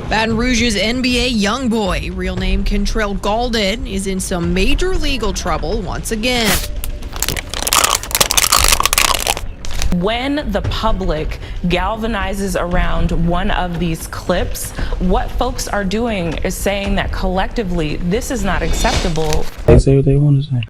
Baton Rouge's NBA youngboy, real name Kentrell Gaulden, is in some major legal trouble once again. When the public galvanizes around one of these clips, what folks are doing is saying that collectively, this is not acceptable. They say what they want to say.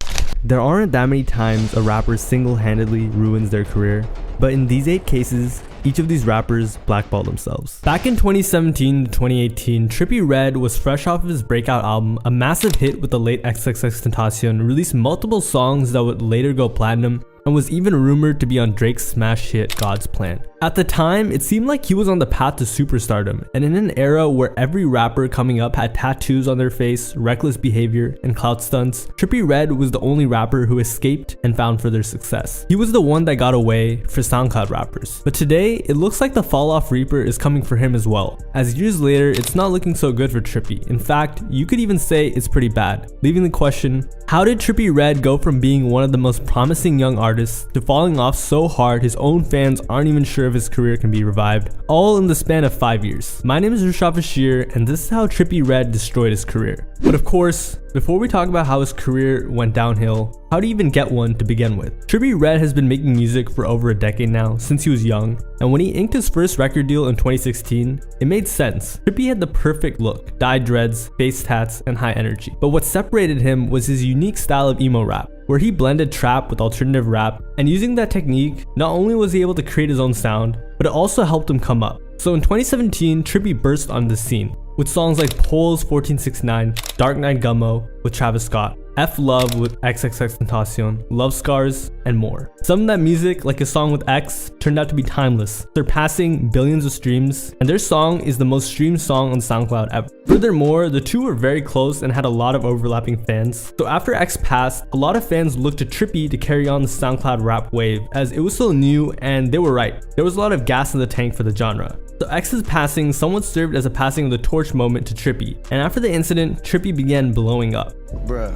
There aren't that many times a rapper single-handedly ruins their career, but in these 8 cases, each of these rappers blackballed themselves. Back in 2017 to 2018, Trippie Redd was fresh off of his breakout album, a massive hit with the late XXXTentacion, released multiple songs that would later go platinum, and was even rumored to be on Drake's smash hit God's Plan. At the time, it seemed like he was on the path to superstardom, and in an era where every rapper coming up had tattoos on their face, reckless behavior, and clout stunts, Trippie Redd was the only rapper who escaped and found further success. He was the one that got away for SoundCloud rappers. But today, it looks like the fall-off reaper is coming for him as well, as years later, it's not looking so good for Trippie. In fact, you could even say it's pretty bad, leaving the question, how did Trippie Redd go from being one of the most promising young artists to falling off so hard his own fans aren't even sure if his career can be revived, all in the span of 5 years? My name is Rashad Bashir, and this is how Trippie Redd destroyed his career. But of course, before we talk about how his career went downhill, how to even get one to begin with. Trippie Redd has been making music for over a decade now, since he was young, and when he inked his first record deal in 2016, it made sense. Trippie had the perfect look, dyed dreads, face tats, and high energy. But what separated him was his unique style of emo rap, where he blended trap with alternative rap, and using that technique, not only was he able to create his own sound, but it also helped him come up. So in 2017, Trippie burst on the scene, with songs like Poles 1469, Dark Knight Gummo with Travis Scott, F Love with XXXTentacion, Love Scars, and more. Some of that music, like a song with X, turned out to be timeless, surpassing billions of streams, and their song is the most streamed song on SoundCloud ever. Furthermore, the two were very close and had a lot of overlapping fans. So after X passed, a lot of fans looked to Trippie to carry on the SoundCloud rap wave, as it was still new, and they were right. There was a lot of gas in the tank for the genre. So X's passing somewhat served as a passing of the torch moment to Trippie, and after the incident, Trippie began blowing up. Bruh,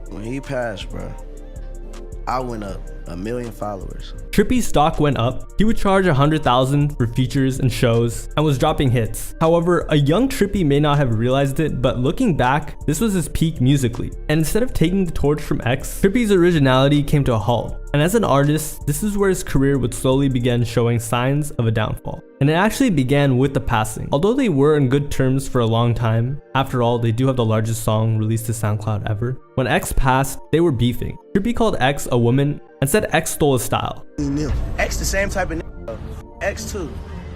when he passed, bruh, I went up 1 million followers. Trippie's stock went up. He would charge $100,000 for features and shows and was dropping hits. However, a young Trippie may not have realized it, but looking back, this was his peak musically. And instead of taking the torch from X, Trippie's originality came to a halt. And as an artist, this is where his career would slowly begin showing signs of a downfall. And it actually began with the passing. Although they were in good terms for a long time, after all, they do have the largest song released to SoundCloud ever. When X passed, they were beefing. Trippie called X a woman and said X stole his style. X the same type of nigga. X too.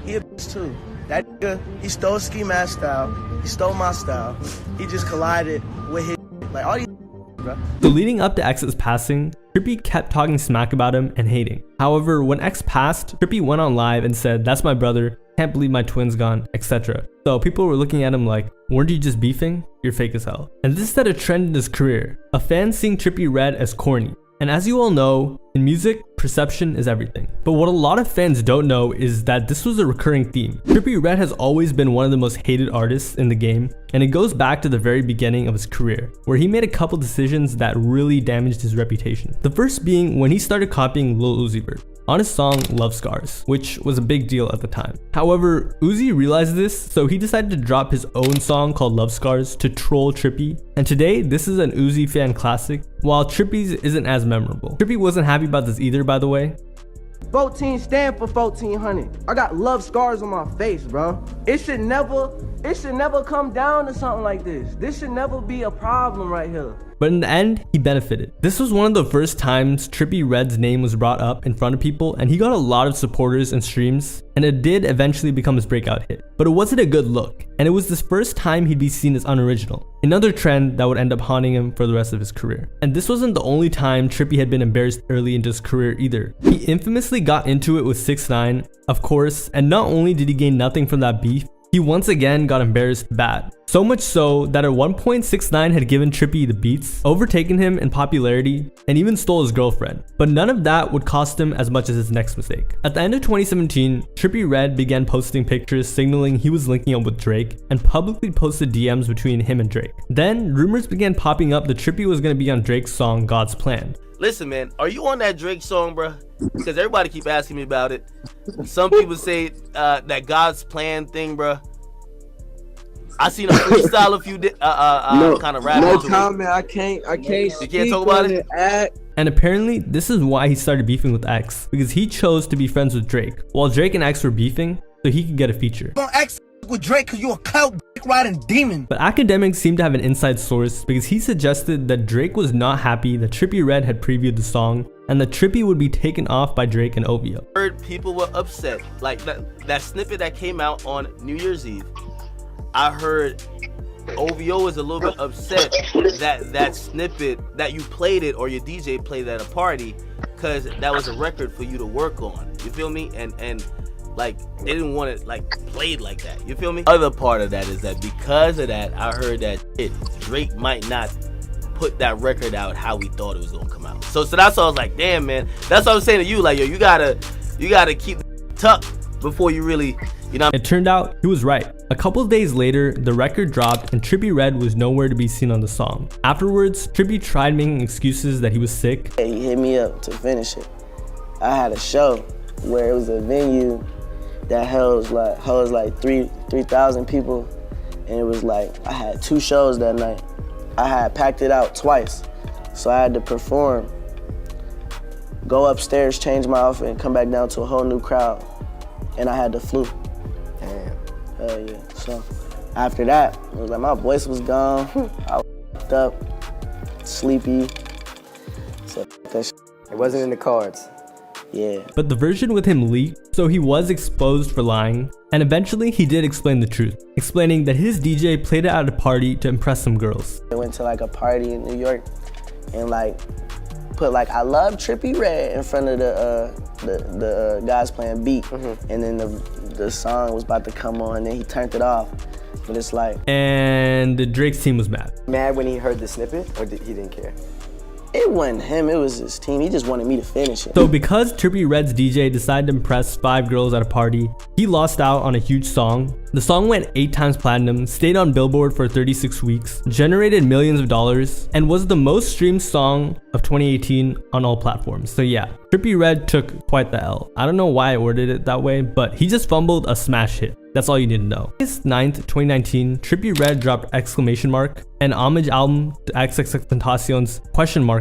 He a bitch too. That nigga, he stole Ski Mask style. He stole my style. He just collided with his like all these bro. So leading up to X's passing, Trippie kept talking smack about him and hating. However, when X passed, Trippie went on live and said, "That's my brother, can't believe my twin's gone," etc. So people were looking at him like, weren't you just beefing? You're fake as hell. And this set a trend in his career, a fan seeing Trippie Redd as corny. And as you all know, in music, perception is everything. But what a lot of fans don't know is that this was a recurring theme. Trippie Redd has always been one of the most hated artists in the game, and it goes back to the very beginning of his career, where he made a couple decisions that really damaged his reputation. The first being when he started copying Lil Uzi Vert on his song Love Scars, which was a big deal at the time. However, Uzi realized this, so he decided to drop his own song called Love Scars to troll Trippie. And today, this is an Uzi fan classic, while Trippie's isn't as memorable. Trippie wasn't happy about this either, by the way. 14 stand for 1400. I got love scars on my face, bro. It should never come down to something like this. This should never be a problem right here. But in the end, he benefited. This was one of the first times Trippie Redd's name was brought up in front of people, and he got a lot of supporters and streams, and it did eventually become his breakout hit. But it wasn't a good look, and it was the first time he'd be seen as unoriginal, another trend that would end up haunting him for the rest of his career. And this wasn't the only time Trippie had been embarrassed early into his career either. He infamously got into it with 6ix9ine, of course, and not only did he gain nothing from that beef, he once again got embarrassed bad. So much so that at one point 6ix9ine had given Trippie the beats, overtaken him in popularity, and even stole his girlfriend. But none of that would cost him as much as his next mistake. At the end of 2017, Trippie Redd began posting pictures signaling he was linking up with Drake, and publicly posted DMs between him and Drake. Then, rumors began popping up that Trippie was going to be on Drake's song God's Plan. Listen, man, are you on that Drake song, bro? Because everybody keep asking me about it. Some people say that God's Plan thing, bro. I seen a freestyle if you did kind of rap. No into comment. I can't. You can't talk about it. And apparently, this is why he started beefing with X, because he chose to be friends with Drake, while Drake and X were beefing, so he could get a feature. Don't X with Drake because you a clout riding demon. But academics seem to have an inside source because he suggested that Drake was not happy that Trippie Redd had previewed the song, and that Trippie would be taken off by Drake and OVO. Heard people were upset. Like that snippet that came out on New Year's Eve. I heard OVO was a little bit upset that snippet that you played it or your DJ played at a party, because that was a record for you to work on. You feel me? And like they didn't want it like played like that. You feel me? Other part of that is that because of that, I heard that Drake might not put that record out how we thought it was gonna come out. So that's why I was like, damn man, that's what I was saying to you. Like, yo, you gotta keep the tucked before you really, you know. It turned out he was right. A couple of days later, the record dropped and Trippie Redd was nowhere to be seen on the song. Afterwards, Trippie tried making excuses that he was sick. He hit me up to finish it. I had a show where it was a venue that holds like 3,000 people, and it was like I had 2 shows that night. I had packed it out twice, so I had to perform, go upstairs, change my outfit, and come back down to a whole new crowd, and I had the flu. Hell yeah. So after that, it was like my voice was gone. I was up, sleepy. So that it wasn't in the cards. Yeah. But the version with him leaked, so he was exposed for lying, and eventually he did explain the truth, explaining that his DJ played it at a party to impress some girls. I went to like a party in New York and like put like "I love Trippie Redd" in front of the guys playing beat, and then the song was about to come on, and then he turned it off. But it's like, and the Drake's team was mad. Mad when he heard the snippet, or he didn't care? It wasn't him, it was his team. He just wanted me to finish it. So because Trippie Redd's DJ decided to impress 5 girls at a party, he lost out on a huge song. The song went 8 times platinum, stayed on Billboard for 36 weeks, generated millions of dollars, and was the most streamed song of 2018 on all platforms. So yeah, Trippie Redd took quite the L. I don't know why I ordered it that way, but he just fumbled a smash hit. That's all you need to know. August 9th, 2019, Trippie Redd dropped ! An homage album to XXXTentacion's ?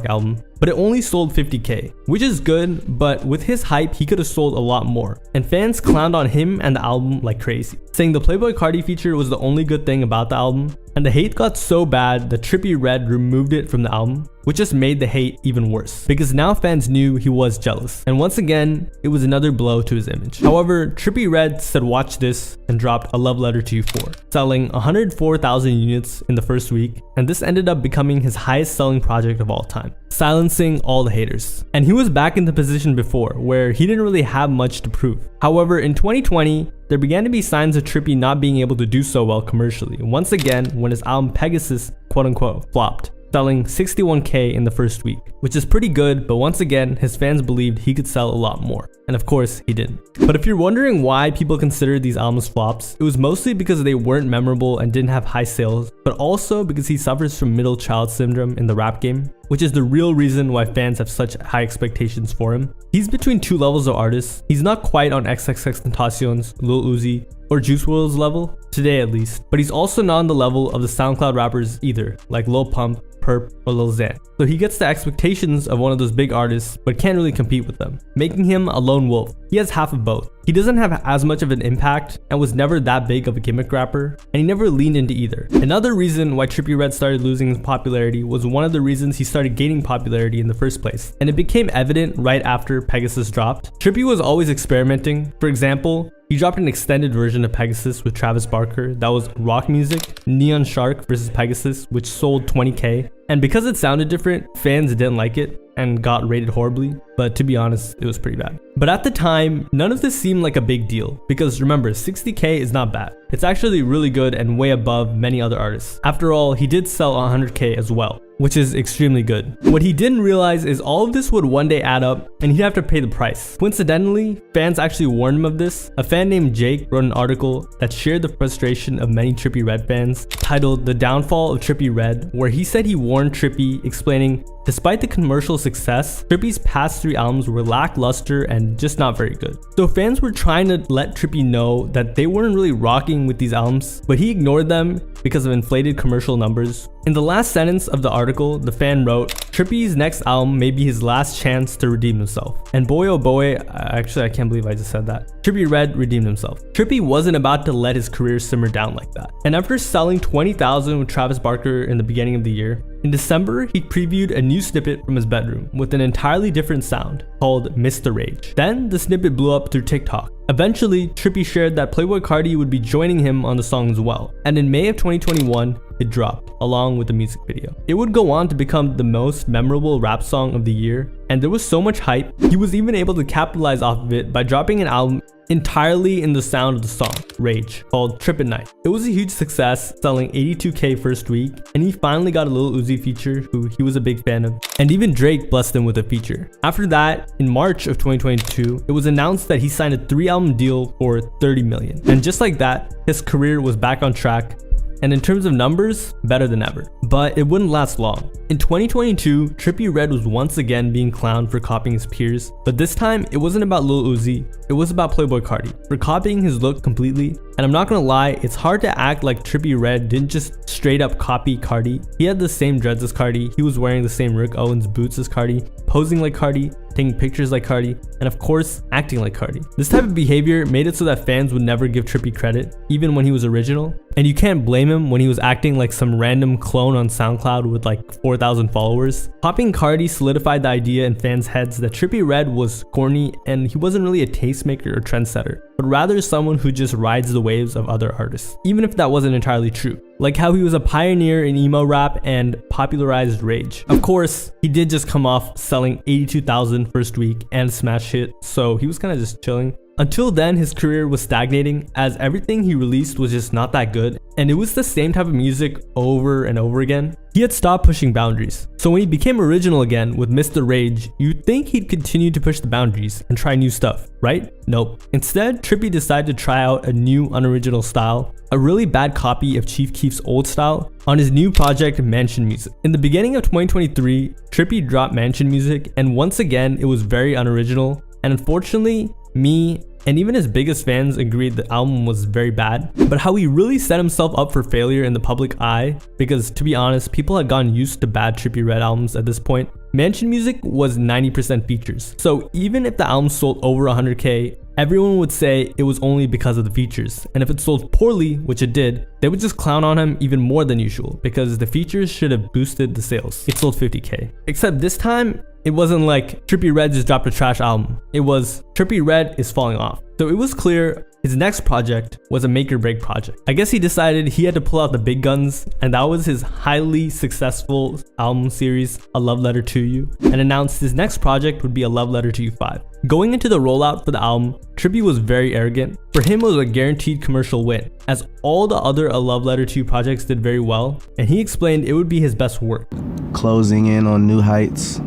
Album, but it only sold 50K, which is good, but with his hype, he could have sold a lot more. And fans clowned on him and the album like crazy, saying the Playboy Cardi feature was the only good thing about the album. And the hate got so bad that Trippie Redd removed it from the album, which just made the hate even worse, because now fans knew he was jealous. And once again, it was another blow to his image. However, Trippie Redd said watch this and dropped A Love Letter to You 4, selling 104,000 units in the first week, and this ended up becoming his highest selling project of all time, silencing all the haters. And he was back in the position before, where he didn't really have much to prove. However, in 2020, there began to be signs of Trippie not being able to do so well commercially, once again when his album Pegasus, quote unquote, flopped, selling 61K in the first week, which is pretty good, but once again, his fans believed he could sell a lot more. And of course, he didn't. But if you're wondering why people consider these albums flops, it was mostly because they weren't memorable and didn't have high sales, but also because he suffers from middle child syndrome in the rap game, which is the real reason why fans have such high expectations for him. He's between 2 levels of artists. He's not quite on XXXTentacion's, Lil Uzi, or Juice WRLD's level, today at least, but he's also not on the level of the SoundCloud rappers either, like Lil Pump, Perp, or Lil Xan. So he gets the expectations of one of those big artists, but can't really compete with them, making him a lone wolf. He has half of both. He doesn't have as much of an impact and was never that big of a gimmick rapper, and he never leaned into either. Another reason why Trippie Redd started losing his popularity was one of the reasons he started gaining popularity in the first place, and it became evident right after Pegasus dropped. Trippie was always experimenting. For example, he dropped an extended version of Pegasus with Travis Barker that was rock music, Neon Shark versus Pegasus, which sold 20K. And because it sounded different, fans didn't like it and got rated horribly, but to be honest, it was pretty bad. But at the time, none of this seemed like a big deal, because remember, 60K is not bad. It's actually really good and way above many other artists. After all, he did sell 100K as well, which is extremely good. What he didn't realize is all of this would one day add up and he'd have to pay the price. Coincidentally, fans actually warned him of this. A fan named Jake wrote an article that shared the frustration of many Trippie Redd fans, titled The Downfall of Trippie Redd, where he said he warned Trippie, explaining, despite the commercial success, Trippie's past 3 albums were lackluster and just not very good. So fans were trying to let Trippie know that they weren't really rocking with these albums, but he ignored them because of inflated commercial numbers. In the last sentence of the article, the fan wrote, "Trippie's next album may be his last chance to redeem himself." And boy oh boy, actually I can't believe I just said that. Trippie Redd redeemed himself. Trippie wasn't about to let his career simmer down like that. And after selling 20,000 with Travis Barker in the beginning of the year, in December, he previewed a new snippet from his bedroom with an entirely different sound called Mr. Rage. Then the snippet blew up through TikTok. Eventually, Trippie shared that Playboi Carti would be joining him on the song as well. And in May of 2021, it dropped, along with the music video. It would go on to become the most memorable rap song of the year, and there was so much hype, he was even able to capitalize off of it by dropping an album entirely in the sound of the song, Rage, called Trip at Night. It was a huge success, selling 82K first week, and he finally got a Lil Uzi feature, who he was a big fan of, and even Drake blessed him with a feature. After that, in March of 2022, it was announced that he signed a 3-album deal for $30 million. And just like that, his career was back on track, and in terms of numbers, better than ever. But it wouldn't last long. In 2022, Trippie Redd was once again being clowned for copying his peers, but this time it wasn't about Lil Uzi, it was about Playboi Carti for copying his look completely. And I'm not gonna lie, it's hard to act like Trippie Redd didn't just straight up copy Carti. He had the same dreads as Carti, he was wearing the same Rick Owens boots as Carti, posing like Carti, taking pictures like Carti, and of course, acting like Carti. This type of behavior made it so that fans would never give Trippie credit, even when he was original. And you can't blame him when he was acting like some random clone on SoundCloud with like 4,000 followers. Copying Carti solidified the idea in fans' heads that Trippie Redd was corny and he wasn't really a tastemaker or trendsetter, but rather someone who just rides the waves of other artists, even if that wasn't entirely true. Like how he was a pioneer in emo rap and popularized Rage. Of course, he did just come off selling 82,000 first week and smash hit, so he was kind of just chilling. Until then, his career was stagnating as everything he released was just not that good, and it was the same type of music over and over again. He had stopped pushing boundaries. So when he became original again with Mr. Rage, you'd think he'd continue to push the boundaries and try new stuff, right? Nope. Instead, Trippie decided to try out a new unoriginal style, a really bad copy of Chief Keef's old style, on his new project Mansion Music. In the beginning of 2023, Trippie dropped Mansion Music, and once again, it was very unoriginal, and unfortunately, me and even his biggest fans agreed the album was very bad. But how he really set himself up for failure in the public eye, because to be honest, people had gotten used to bad Trippie Redd albums at this point. Mansion Music was 90% features, so even if the album sold over 100K, everyone would say it was only because of the features. And if it sold poorly, which it did, they would just clown on him even more than usual because the features should have boosted the sales. It sold 50K. Except this time, it wasn't like Trippie Redd just dropped a trash album. It was Trippie Redd is falling off. So it was clear his next project was a make or break project. I guess he decided he had to pull out the big guns, and that was his highly successful album series, A Love Letter to You, and announced his next project would be A Love Letter to You 5. Going into the rollout for the album, Trippie was very arrogant. For him, it was a guaranteed commercial win, as all the other A Love Letter to You projects did very well, and he explained it would be his best work. Closing in on new heights.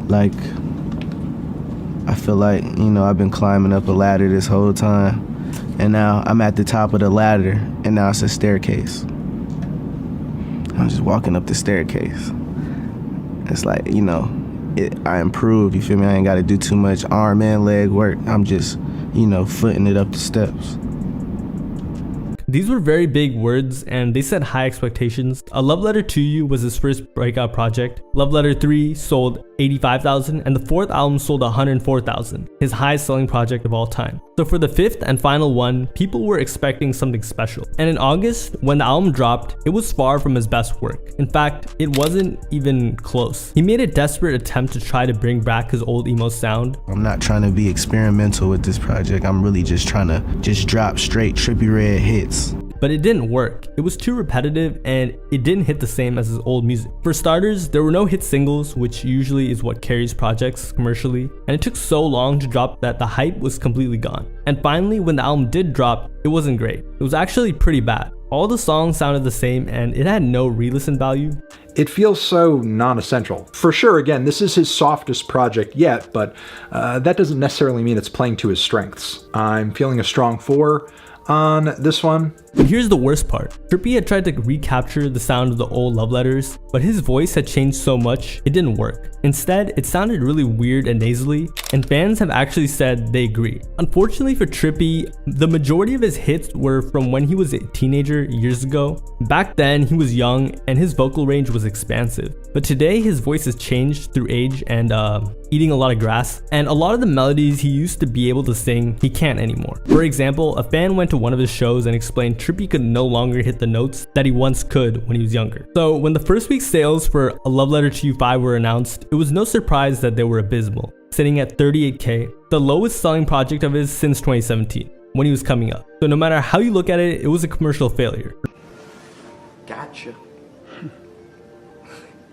Like, I feel like, I've been climbing up a ladder this whole time, and now I'm at the top of the ladder, and now it's a staircase. I'm just walking up the staircase. It's like, I improved, you feel me? I ain't gotta do too much arm and leg work. I'm just, footing it up the steps. These were very big words and they set high expectations. A Love Letter to You was his first breakout project. Love Letter 3 sold 85,000 and the fourth album sold 104,000, his highest selling project of all time. So for the fifth and final one, people were expecting something special. And in August, when the album dropped, it was far from his best work. In fact, it wasn't even close. He made a desperate attempt to try to bring back his old emo sound. I'm not trying to be experimental with this project. I'm really just trying to drop straight Trippie Redd hits. But it didn't work. It was too repetitive and it didn't hit the same as his old music. For starters, there were no hit singles, which usually is what carries projects commercially, and it took so long to drop that the hype was completely gone. And finally, when the album did drop, it wasn't great. It was actually pretty bad. All the songs sounded the same and it had no re-listen value. It feels so non-essential. For sure, again, this is his softest project yet, but that doesn't necessarily mean it's playing to his strengths. I'm feeling a strong 4 on this one. But here's the worst part. Trippie had tried to recapture the sound of the old love letters, but his voice had changed so much, it didn't work. Instead, it sounded really weird and nasally, and fans have actually said they agree. Unfortunately for Trippie, the majority of his hits were from when he was a teenager years ago. Back then, he was young and his vocal range was expansive. But today, his voice has changed through age and eating a lot of grass, and a lot of the melodies he used to be able to sing, he can't anymore. For example, a fan went to one of his shows and explained Trippie could no longer hit the notes that he once could when he was younger. So when the first week sales for A Love Letter to You 5 were announced, it was no surprise that they were abysmal, sitting at 38K, the lowest selling project of his since 2017, when he was coming up. So no matter how you look at it, it was a commercial failure. Gotcha.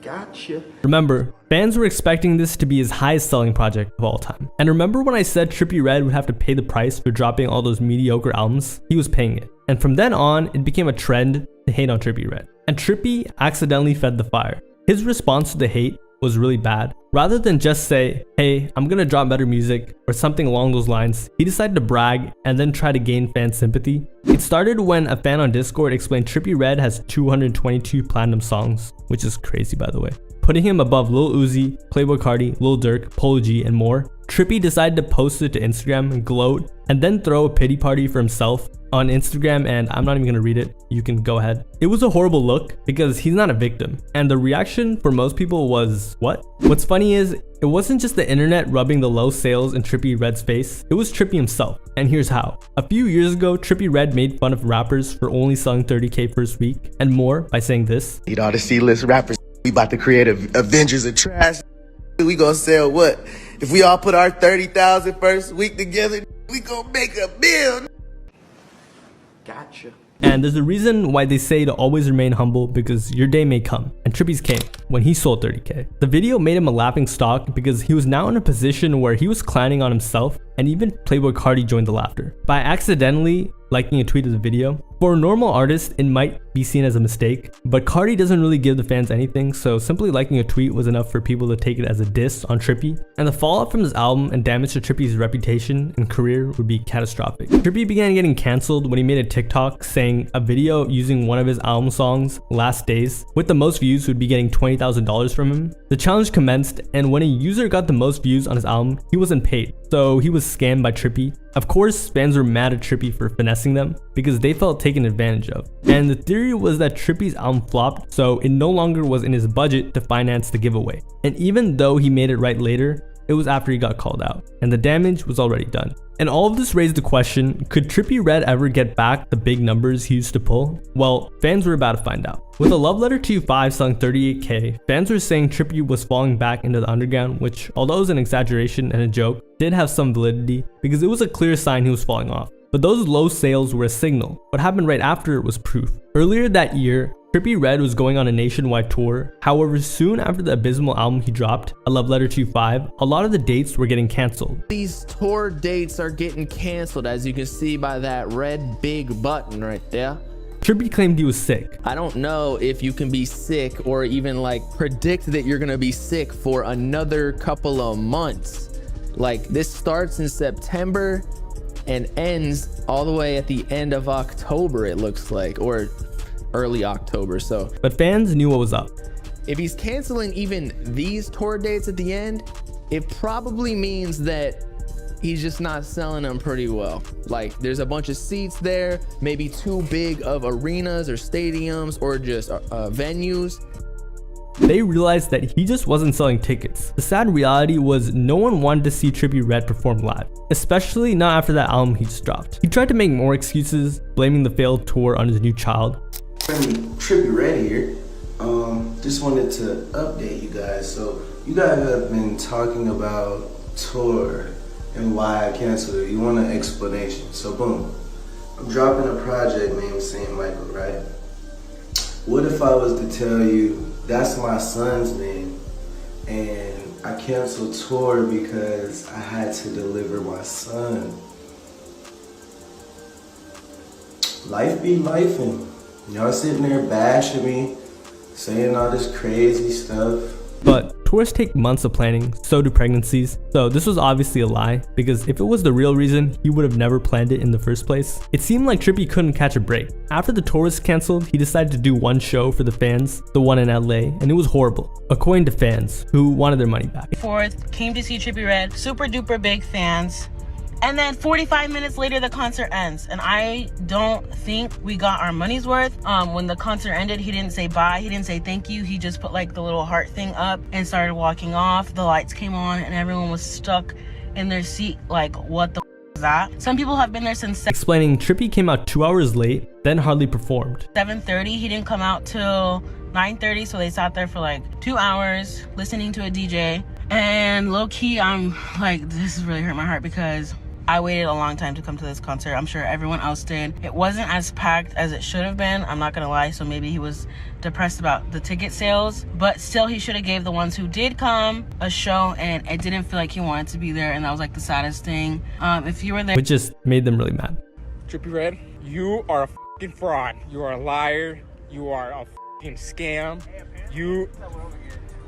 Gotcha. Remember, fans were expecting this to be his highest selling project of all time. And remember when I said Trippie Redd would have to pay the price for dropping all those mediocre albums? He was paying it. And from then on, it became a trend to hate on Trippie Redd. And Trippie accidentally fed the fire. His response to the hate was really bad. Rather than just say, hey, I'm gonna drop better music or something along those lines, he decided to brag and then try to gain fan sympathy. It started when a fan on Discord explained Trippie Redd has 222 platinum songs, which is crazy by the way, putting him above Lil Uzi, Playboi Carti, Lil Durk, Polo G, and more. Trippie decided to post it to Instagram and gloat, and then throw a pity party for himself on Instagram, and I'm not even gonna read it, you can go ahead. It was a horrible look because he's not a victim, and the reaction for most people was, what? What's funny is, it wasn't just the internet rubbing the low sales in Trippie Redd's face, it was Trippie himself, and here's how. A few years ago, Trippie Redd made fun of rappers for only selling 30K first week, and more by saying this. Eat all the C-list rappers, we about to create Avengers of trash. We gonna sell what? If we all put our 30,000 first week together, we gonna make $1 million. Gotcha. And there's a reason why they say to always remain humble, because your day may come, and Trippie's came when he sold 30K. The video made him a laughing stock because he was now in a position where he was clowning on himself, and even Playboi Carti joined the laughter by accidentally liking a tweet of the video. For a normal artist, it might be seen as a mistake, but Carti doesn't really give the fans anything, so simply liking a tweet was enough for people to take it as a diss on Trippie. And the fallout from this album and damage to Trippie's reputation and career would be catastrophic. Trippie began getting cancelled when he made a TikTok saying a video using one of his album songs, Last Days, with the most views would be getting $20,000 from him. The challenge commenced, and when a user got the most views on his album, he wasn't paid, so he was scammed by Trippie. Of course, fans were mad at Trippie for finessing them because they felt taken advantage of. And the theory was that Trippie's album flopped, so it no longer was in his budget to finance the giveaway. And even though he made it right later, it was after he got called out, and the damage was already done. And all of this raised the question, could Trippie Redd ever get back the big numbers he used to pull? Well, fans were about to find out. With A Love Letter to You 5 selling 38K, fans were saying Trippie was falling back into the underground, which, although it was an exaggeration and a joke, did have some validity because it was a clear sign he was falling off. But those low sales were a signal. What happened right after was proof. Earlier that year, Trippie Redd was going on a nationwide tour. However, soon after the abysmal album he dropped, A Love Letter to You 5, a lot of the dates were getting cancelled. These tour dates are getting canceled, as you can see by that red big button right there. Trippie claimed he was sick. I don't know if you can be sick or even like predict that you're gonna be sick for another couple of months. Like, this starts in September and ends all the way at the end of October, it looks like, or early October. So, but fans knew what was up. If he's canceling even these tour dates at the end, it probably means that he's just not selling them pretty well. Like, there's a bunch of seats there, maybe too big of arenas or stadiums or just venues. They realized that he just wasn't selling tickets. The sad reality was no one wanted to see Trippie Redd perform live, especially not after that album he just dropped. He tried to make more excuses, blaming the failed tour on his new child. Trippie Redd here. Just wanted to update you guys. So you guys have been talking about tour and why I canceled it. You want an explanation? So boom, I'm dropping a project named St. Michael, right? What if I was to tell you that's my son's name and I canceled tour because I had to deliver my son? Life be lifing. Y'all sitting there bashing me, saying all this crazy stuff. But tours take months of planning, so do pregnancies. So this was obviously a lie, because if it was the real reason, he would have never planned it in the first place. It seemed like Trippie couldn't catch a break. After the tour was cancelled, he decided to do one show for the fans, the one in LA, and it was horrible, according to fans who wanted their money back. Came to see Trippie Redd, super duper big fans. And then 45 minutes later, the concert ends. And I don't think we got our money's worth. When the concert ended, he didn't say bye. He didn't say thank you. He just put like the little heart thing up and started walking off. The lights came on and everyone was stuck in their seat like, what the is that? Some people have been there since explaining Trippie came out 2 hours late, then hardly performed. 7:30. He didn't come out till 9:30. So they sat there for like 2 hours listening to a DJ. And low key, I'm like, this is really hurt my heart because I waited a long time to come to this concert. I'm sure everyone else did. It wasn't as packed as it should have been. I'm not gonna lie. So maybe he was depressed about the ticket sales, but still he should have gave the ones who did come a show, and it didn't feel like he wanted to be there. And that was like the saddest thing. If you were there, which just made them really mad. Trippie Redd, you are a fucking fraud. You are a liar. You are a fucking scam.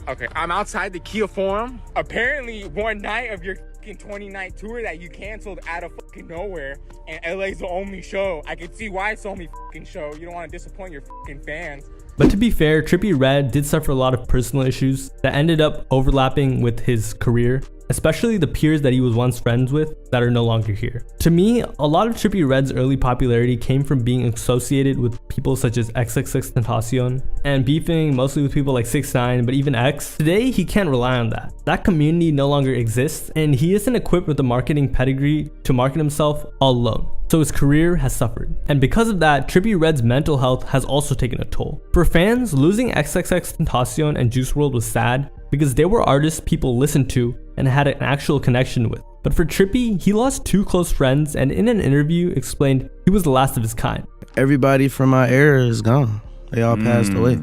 Okay, I'm outside the Kia Forum. Apparently, one night of your 20-night tour that you canceled out of fucking nowhere, and LA's the only show. I can see why it's the only fucking show. You don't want to disappoint your fucking fans. But to be fair, Trippie Redd did suffer a lot of personal issues that ended up overlapping with his career, especially the peers that he was once friends with that are no longer here. To me, a lot of Trippie Redd's early popularity came from being associated with people such as XXXTentacion and beefing mostly with people like 6ix9ine, but even X. Today, he can't rely on that. That community no longer exists, and he isn't equipped with the marketing pedigree to market himself all alone. So his career has suffered. And because of that, Trippie Redd's mental health has also taken a toll. For fans, losing XXXTentacion and Juice WRLD was sad because they were artists people listened to and had an actual connection with. But for Trippie, he lost 2 close friends and in an interview explained he was the last of his kind. Everybody from my era is gone. They all passed away.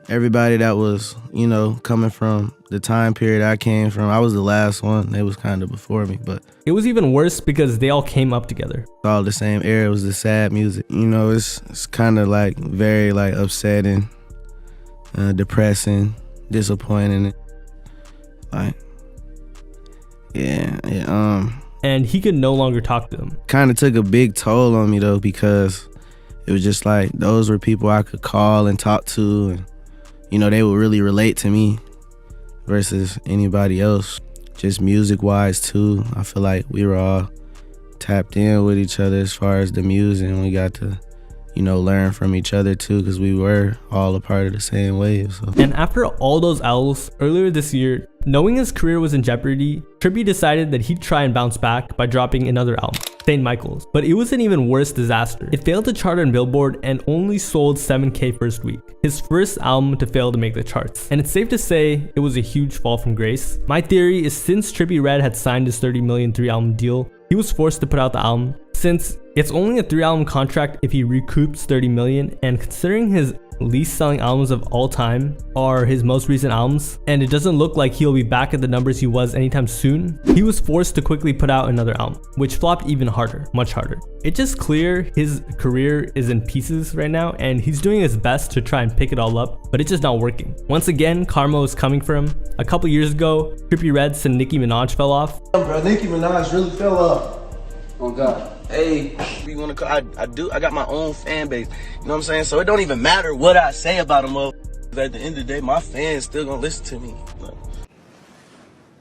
Everybody that was, you know, coming from the time period I came from, I was the last one. They was kind of before me, but it was even worse because they all came up together. All the same era. It was the sad music. You know, it's kind of like very like upsetting, depressing, disappointing. Like, yeah. And he could no longer talk to them. Kind of took a big toll on me though, because it was just like those were people I could call and talk to, and you know, they would really relate to me versus anybody else. Just music wise too, I feel like we were all tapped in with each other as far as the music, and we got to, you know, learn from each other too, because we were all a part of the same wave. So. And after all those L's, earlier this year, knowing his career was in jeopardy, Trippie decided that he'd try and bounce back by dropping another album, St. Michael's. But it was an even worse disaster. It failed to chart on Billboard and only sold 7K first week. His first album to fail to make the charts. And it's safe to say it was a huge fall from grace. My theory is since Trippie Redd had signed his 30 million 3-album deal, he was forced to put out the album. Since it's only a 3-album contract if he recoups 30 million, and considering his least selling albums of all time are his most recent albums, and it doesn't look like he'll be back at the numbers he was anytime soon, he was forced to quickly put out another album, which flopped even harder, much harder. It's just clear his career is in pieces right now, and he's doing his best to try and pick it all up, but it's just not working. Once again, karma is coming for him. A couple years ago, Trippie Redd said Nicki Minaj fell off. Bro, Nicki Minaj really fell off. Oh God. Hey, you wanna call, I got my own fan base. You know what I'm saying? So it don't even matter what I say about them. At the end of the day, my fans still gonna listen to me.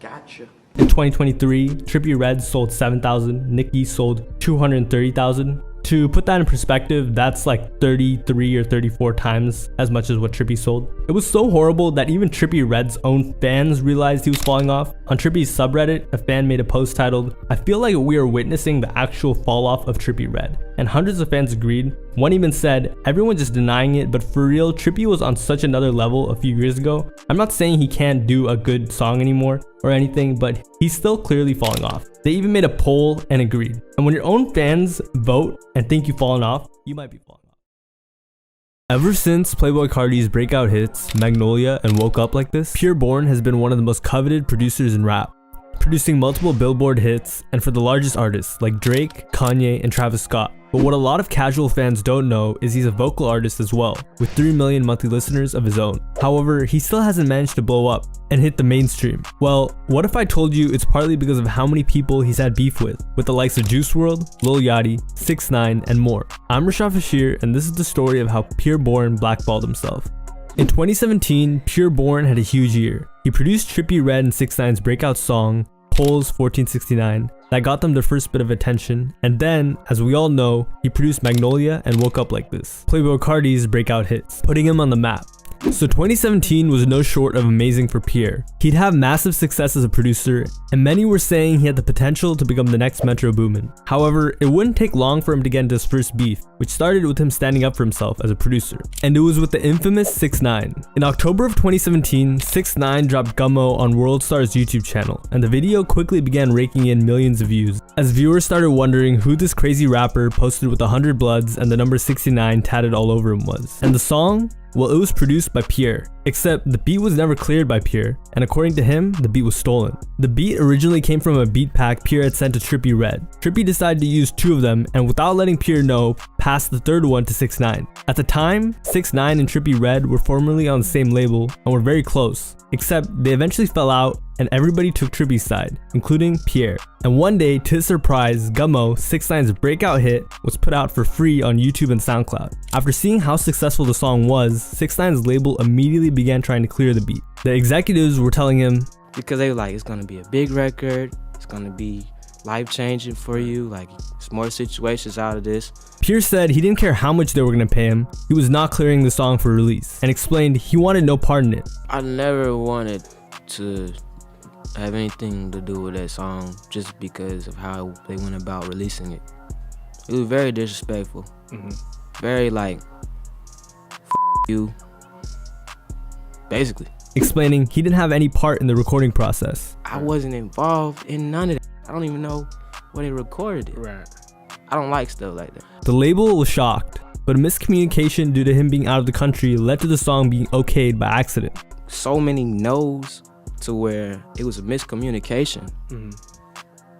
Gotcha. In 2023, Trippie Redd sold 7,000, Nicki sold 230,000. To put that in perspective, that's like 33 or 34 times as much as what Trippie sold. It was so horrible that even Trippie Redd's own fans realized he was falling off. On Trippie's subreddit, a fan made a post titled, "I feel like we are witnessing the actual fall off of Trippie Redd," and hundreds of fans agreed. One even said, "Everyone's just denying it, but for real, Trippie was on such another level a few years ago. I'm not saying he can't do a good song anymore or anything, but he's still clearly falling off." They even made a poll and agreed. And when your own fans vote and think you've fallen off, you might be falling off. Ever since Playboi Carti's breakout hits, Magnolia and Woke Up Like This, Pure Born has been one of the most coveted producers in rap, producing multiple Billboard hits and for the largest artists like Drake, Kanye, and Travis Scott. But what a lot of casual fans don't know is he's a vocal artist as well, with 3 million monthly listeners of his own. However, he still hasn't managed to blow up and hit the mainstream. Well, what if I told you it's partly because of how many people he's had beef with the likes of Juice WRLD, Lil Yachty, 6ix9ine, and more. I'm Rashad Fashir, and this is the story of how Pure Bourne blackballed himself. In 2017, Pure Bourne had a huge year. He produced Trippie Redd and 6ix9ine's breakout song, Poles 1469, that got them their first bit of attention, and then, as we all know, he produced Magnolia and Woke Up Like This, Playboi Carti's breakout hits, putting him on the map. So 2017 was no short of amazing for Pierre. He'd have massive success as a producer, and many were saying he had the potential to become the next Metro Boomin. However, it wouldn't take long for him to get into his first beef, which started with him standing up for himself as a producer. And it was with the infamous 6ix9ine. In October of 2017, 6ix9ine dropped Gummo on Worldstar's YouTube channel, and the video quickly began raking in millions of views, as viewers started wondering who this crazy rapper posted with 100 bloods and the number 69 tatted all over him was. And the song? Well, it was produced by Pierre, except the beat was never cleared by Pierre, and according to him, the beat was stolen. The beat originally came from a beat pack Pierre had sent to Trippie Redd. Trippie decided to use 2 of them, and without letting Pierre know, passed the 3rd one to 6ix9ine. At the time, 6ix9ine and Trippie Redd were formerly on the same label and were very close, except they eventually fell out and everybody took Trippie's side, including Pierre. And one day, to his surprise, Gummo, 6ix9ine's breakout hit, was put out for free on YouTube and SoundCloud. After seeing how successful the song was, 6ix9ine's label immediately began trying to clear the beat. The executives were telling him, because they were like, it's gonna be a big record, it's gonna be life-changing for you, like there's more situations out of this. Pierre said he didn't care how much they were gonna pay him, he was not clearing the song for release, and explained he wanted no part in it. I never wanted to have anything to do with that song just because of how they went about releasing it. It was very disrespectful. Very like, you, basically. Explaining he didn't have any part in the recording process. I wasn't involved in none of that. I don't even know where they recorded it. Right. I don't like stuff like that. The label was shocked, but a miscommunication due to him being out of the country led to the song being okayed by accident. So many no's to where it was a miscommunication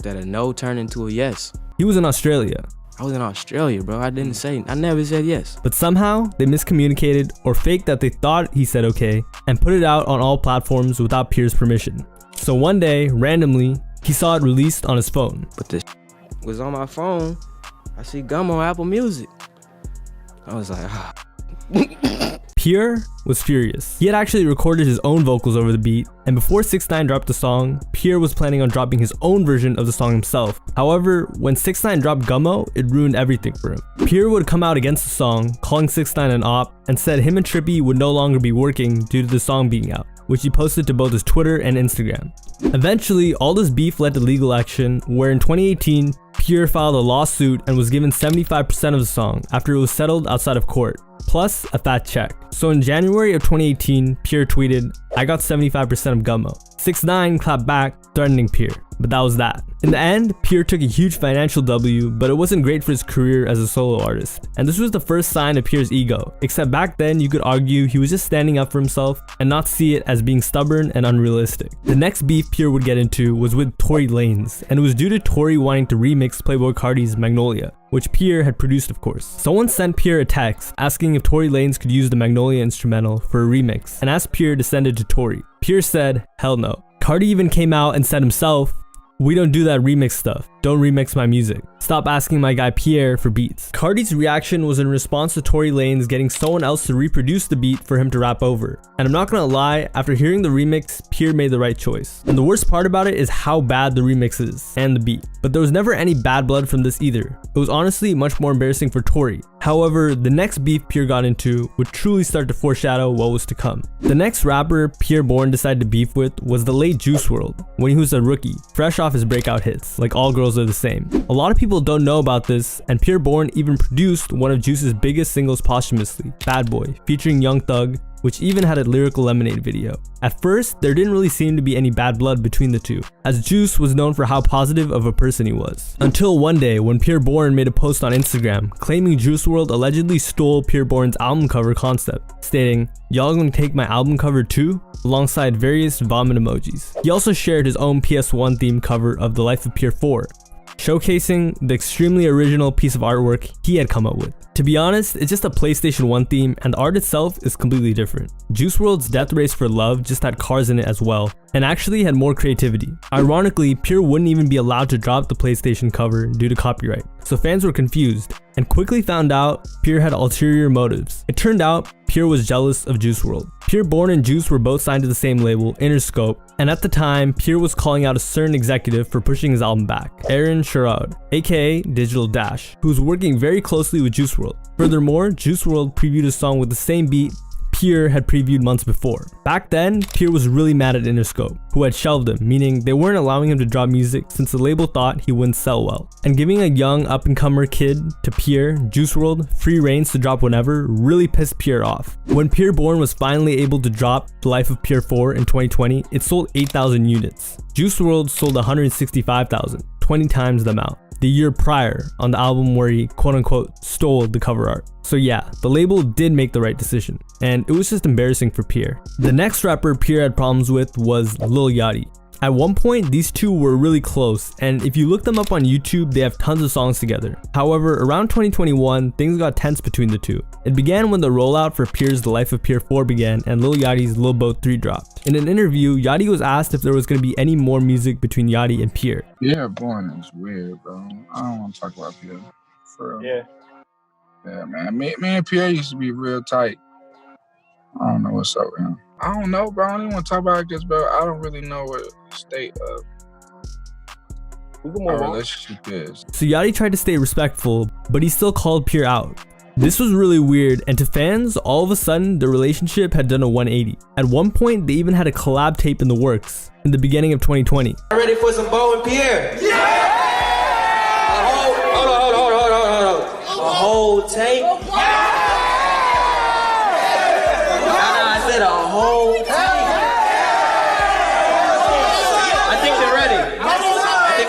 that a no turned into a yes. He was in Australia. I was in Australia, bro. I never said yes. But somehow they miscommunicated or faked that they thought he said okay and put it out on all platforms without Pierre's permission. So one day, randomly, he saw it released on his phone. But this was on my phone. I see Gummo Apple Music. I was like, ah. Pierre was furious. He had actually recorded his own vocals over the beat, and before 6ix9ine dropped the song, Pierre was planning on dropping his own version of the song himself. However, when 6ix9ine dropped Gummo, it ruined everything for him. Pierre would come out against the song, calling 6ix9ine an op, and said him and Trippie would no longer be working due to the song being out, which he posted to both his Twitter and Instagram. Eventually, all this beef led to legal action, where in 2018, Pierre filed a lawsuit and was given 75% of the song after it was settled outside of court, plus a fat check. So in January of 2018, Pierre tweeted, "I got 75% of Gummo." 6ix9ine clapped back, threatening Pierre, but that was that. In the end, Pierre took a huge financial W, but it wasn't great for his career as a solo artist. And this was the first sign of Pierre's ego, except back then you could argue he was just standing up for himself and not see it as being stubborn and unrealistic. The next beef Pierre would get into was with Tory Lanez, and it was due to Tory wanting to remix Playboi Carti's Magnolia, which Pierre had produced, of course. Someone sent Pierre a text asking if Tory Lanez could use the Magnolia instrumental for a remix, and asked Pierre to send it to Tory. Pierre said, hell no. Carti even came out and said himself, "We don't do that remix stuff. Don't remix my music. Stop asking my guy Pierre for beats." Carti's reaction was in response to Tory Lanez getting someone else to reproduce the beat for him to rap over. And I'm not gonna lie, after hearing the remix, Pierre made the right choice. And the worst part about it is how bad the remix is, and the beat. But there was never any bad blood from this either. It was honestly much more embarrassing for Tory. However, the next beef Pierre got into would truly start to foreshadow what was to come. The next rapper Pure Bourne decided to beef with was the late Juice WRLD, when he was a rookie, fresh off his breakout hits, like All Girls Are the Same. A lot of people don't know about this, and Pure Bourne even produced one of Juice's biggest singles posthumously, Bad Boy, featuring Young Thug, which even had a Lyrical Lemonade video. At first, there didn't really seem to be any bad blood between the two, as Juice was known for how positive of a person he was. Until one day, when Pure Bourne made a post on Instagram claiming Juice WRLD allegedly stole Pure Bourne's album cover concept, stating, "Y'all gonna take my album cover too?" alongside various vomit emojis. He also shared his own PS1 themed cover of The Life of Pure 4. showcasing the extremely original piece of artwork he had come up with. To be honest, it's just a PlayStation 1 theme, and the art itself is completely different. Juice WRLD's Death Race for Love just had cars in it as well, and actually had more creativity. Ironically, Pure wouldn't even be allowed to drop the PlayStation cover due to copyright, so fans were confused, and quickly found out Pure had ulterior motives. It turned out Pure was jealous of Juice WRLD. Pure Born and Juice were both signed to the same label, Interscope, and at the time, Pure was calling out a certain executive for pushing his album back, Aaron Sherrod, aka Digital Dash, who was working very closely with Juice WRLD. Furthermore, Juice WRLD previewed a song with the same beat Pure had previewed months before. Back then, Pure was really mad at Interscope, who had shelved him, meaning they weren't allowing him to drop music since the label thought he wouldn't sell well. And giving a young up-and-comer kid to Pure, Juice WRLD, free reigns to drop whenever really pissed Pure off. When Pure Born was finally able to drop The Life of Pure 4 in 2020, it sold 8,000 units. Juice WRLD sold 165,000, 20 times the amount, the year prior on the album where he quote-unquote stole the cover art. So yeah, the label did make the right decision, and it was just embarrassing for Pure. The next rapper Pure had problems with was Lil Yachty. At one point, these two were really close, and if you look them up on YouTube, they have tons of songs together. However, around 2021, things got tense between the two. It began when the rollout for Pure's The Life of Pure 4 began and Lil Yachty's Lil Boat 3 dropped. In an interview, Yachty was asked if there was going to be any more music between Yachty and Pure. Yeah, Born is weird, bro. I don't want to talk about Pure. For real. Yeah, man. Me and Pure used to be real tight. I don't know what's up with him. I don't know, bro. I don't even want to talk about it because, bro, I don't really know what the state of our relationship is. So Yachty tried to stay respectful, but he still called Pure out. This was really weird, and to fans, all of a sudden, the relationship had done a 180. At one point, they even had a collab tape in the works in the beginning of 2020. Ready for some Bo and Pierre? Yeah! Hold on. A whole tape? I said a whole tape. I think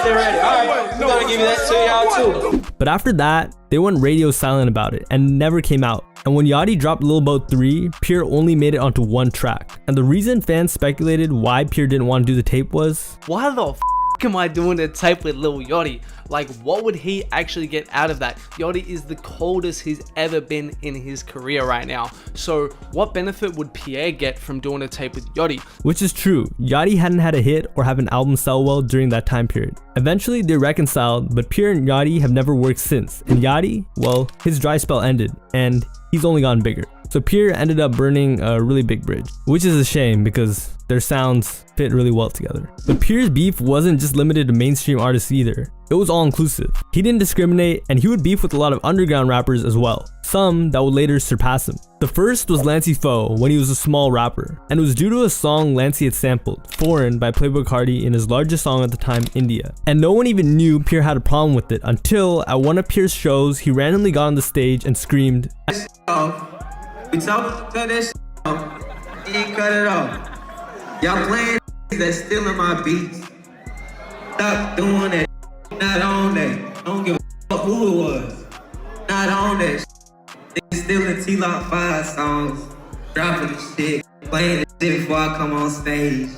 they're ready. All right, we're gonna give you that to y'all too. But after that, they went radio silent about it and never came out. And when Yachty dropped Lil Boat 3, Pure only made it onto one track. And the reason fans speculated why Pure didn't want to do the tape was, why the f am I doing the tape with Lil Yachty? Like, what would he actually get out of that? Yachty is the coldest he's ever been in his career right now. So what benefit would Pierre get from doing a tape with Yachty? Which is true. Yachty hadn't had a hit or have an album sell well during that time period. Eventually they reconciled, but Pure and Yachty have never worked since. And Yachty, well, his dry spell ended and he's only gotten bigger. So Pure ended up burning a really big bridge, which is a shame because their sounds fit really well together. But Pure's beef wasn't just limited to mainstream artists either. It was all inclusive. He didn't discriminate, and he would beef with a lot of underground rappers as well, some that would later surpass him. The first was Lancey Foe when he was a small rapper, and it was due to a song Lancey had sampled, Foreign by Playboi Carti in his largest song at the time, India. And no one even knew Pure had a problem with it until at one of Pure's shows, he randomly got on the stage and screamed, We talk this off. You ain't cut it off. Y'all playing that's stealing my beats. Stop doing that. Not on that. Don't give a fuck who it was. Not on that. They stealing T-Lock 5 songs. Dropping the shit. Playing the shit before I come on stage.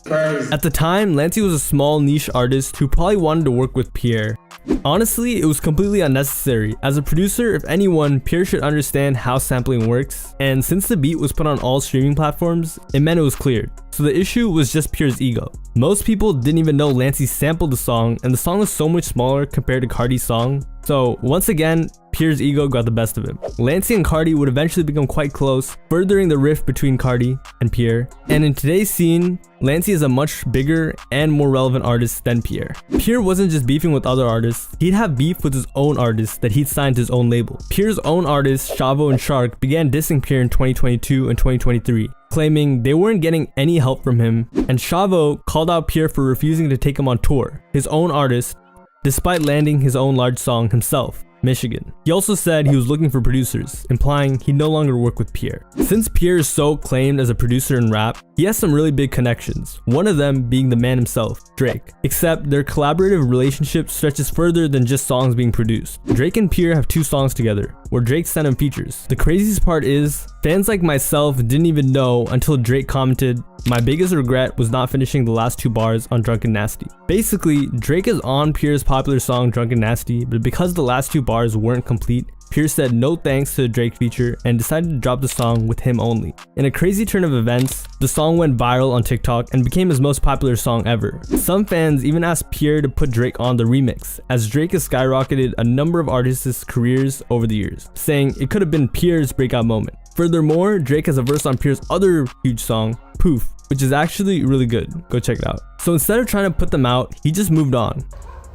Crazy. At the time, Lancey was a small niche artist who probably wanted to work with Pierre. Honestly, it was completely unnecessary. As a producer, if anyone, Pure should understand how sampling works, and since the beat was put on all streaming platforms, it meant it was cleared. So the issue was just Pure's ego. Most people didn't even know Lancey sampled the song, and the song was so much smaller compared to Carti's song. So once again, Pure's ego got the best of him. Lancey and Carti would eventually become quite close, furthering the rift between Carti and Pure. And in today's scene, Lancey is a much bigger and more relevant artist than Pure. Pure wasn't just beefing with other artists, he'd have beef with his own artists that he'd signed to his own label. Pure's own artists, Shavo and Shark, began dissing Pure in 2022 and 2023. Claiming they weren't getting any help from him, and Shavo called out Pure for refusing to take him on tour, his own artist, despite landing his own large song himself, Michigan. He also said he was looking for producers, implying he'd no longer work with Pure. Since Pure is so acclaimed as a producer in rap, He has some really big connections, one of them being the man himself, Drake. Except their collaborative relationship stretches further than just songs being produced. Drake and Pierre have 2 songs together, where Drake sent him features. The craziest part is, fans like myself didn't even know until Drake commented, "My biggest regret was not finishing the last 2 bars on Drunk and Nasty." Basically, Drake is on Pierre's popular song Drunk and Nasty, but because the last 2 bars weren't complete, Pierre said no thanks to the Drake feature and decided to drop the song with him only. In a crazy turn of events, the song went viral on TikTok and became his most popular song ever. Some fans even asked Pierre to put Drake on the remix, as Drake has skyrocketed a number of artists' careers over the years, saying it could have been Pierre's breakout moment. Furthermore, Drake has a verse on Pierre's other huge song, Poof, which is actually really good. Go check it out. So instead of trying to put them out, he just moved on.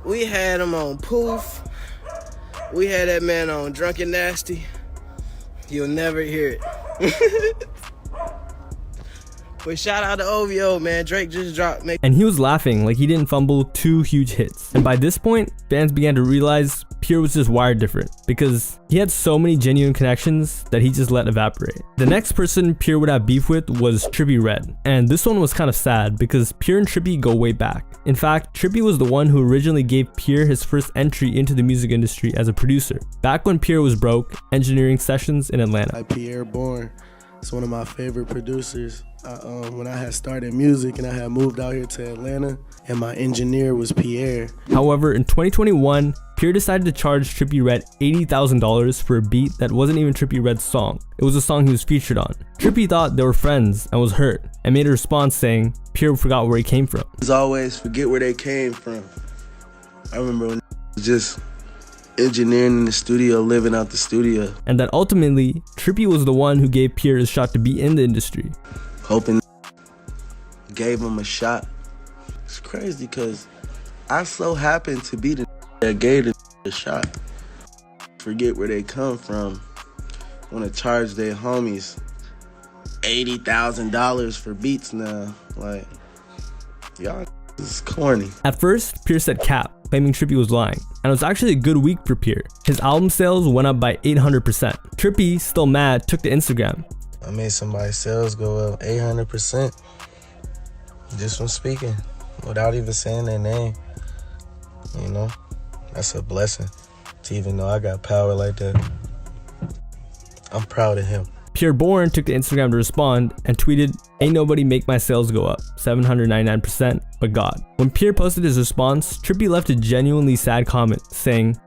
We had him on Poof. We had that man on Drunk and Nasty. You'll never hear it. But shout out to OVO, man. Drake just dropped. And he was laughing like he didn't fumble 2 huge hits. And by this point, fans began to realize Pierre was just wired different because he had so many genuine connections that he just let evaporate. The next person Pierre would have beef with was Trippie Redd. And this one was kind of sad because Pierre and Trippie go way back. In fact, Trippie was the one who originally gave Pierre his first entry into the music industry as a producer, back when Pierre was broke, engineering sessions in Atlanta. Pierre Bourne is one of my favorite producers. When I had started music and I had moved out here to Atlanta, and my engineer was Pierre. However, in 2021, Pierre decided to charge Trippie Redd $80,000 for a beat that wasn't even Trippie Redd's song. It was a song he was featured on. Trippie thought they were friends and was hurt, and made a response saying Pierre forgot where he came from. As always, forget where they came from. I remember when was just engineering in the studio, living out the studio. And that ultimately, Trippie was the one who gave Pierre his shot to be in the industry. Hoping gave him a shot. It's crazy because I so happened to be the that gave the a shot. Forget where they come from. Want to charge their homies $80,000 for beats now. Like, y'all is corny. At first, Pierre said cap, claiming Trippie was lying. And it was actually a good week for Pierre. His album sales went up by 800%. Trippie, still mad, took to Instagram. I made somebody's sales go up 800% just from speaking without even saying their name. You know, that's a blessing to even know I got power like that. I'm proud of him. Pierre Bourne took to Instagram to respond and tweeted, "Ain't nobody make my sales go up 799%, but God." When Pierre posted his response, Trippie left a genuinely sad comment saying,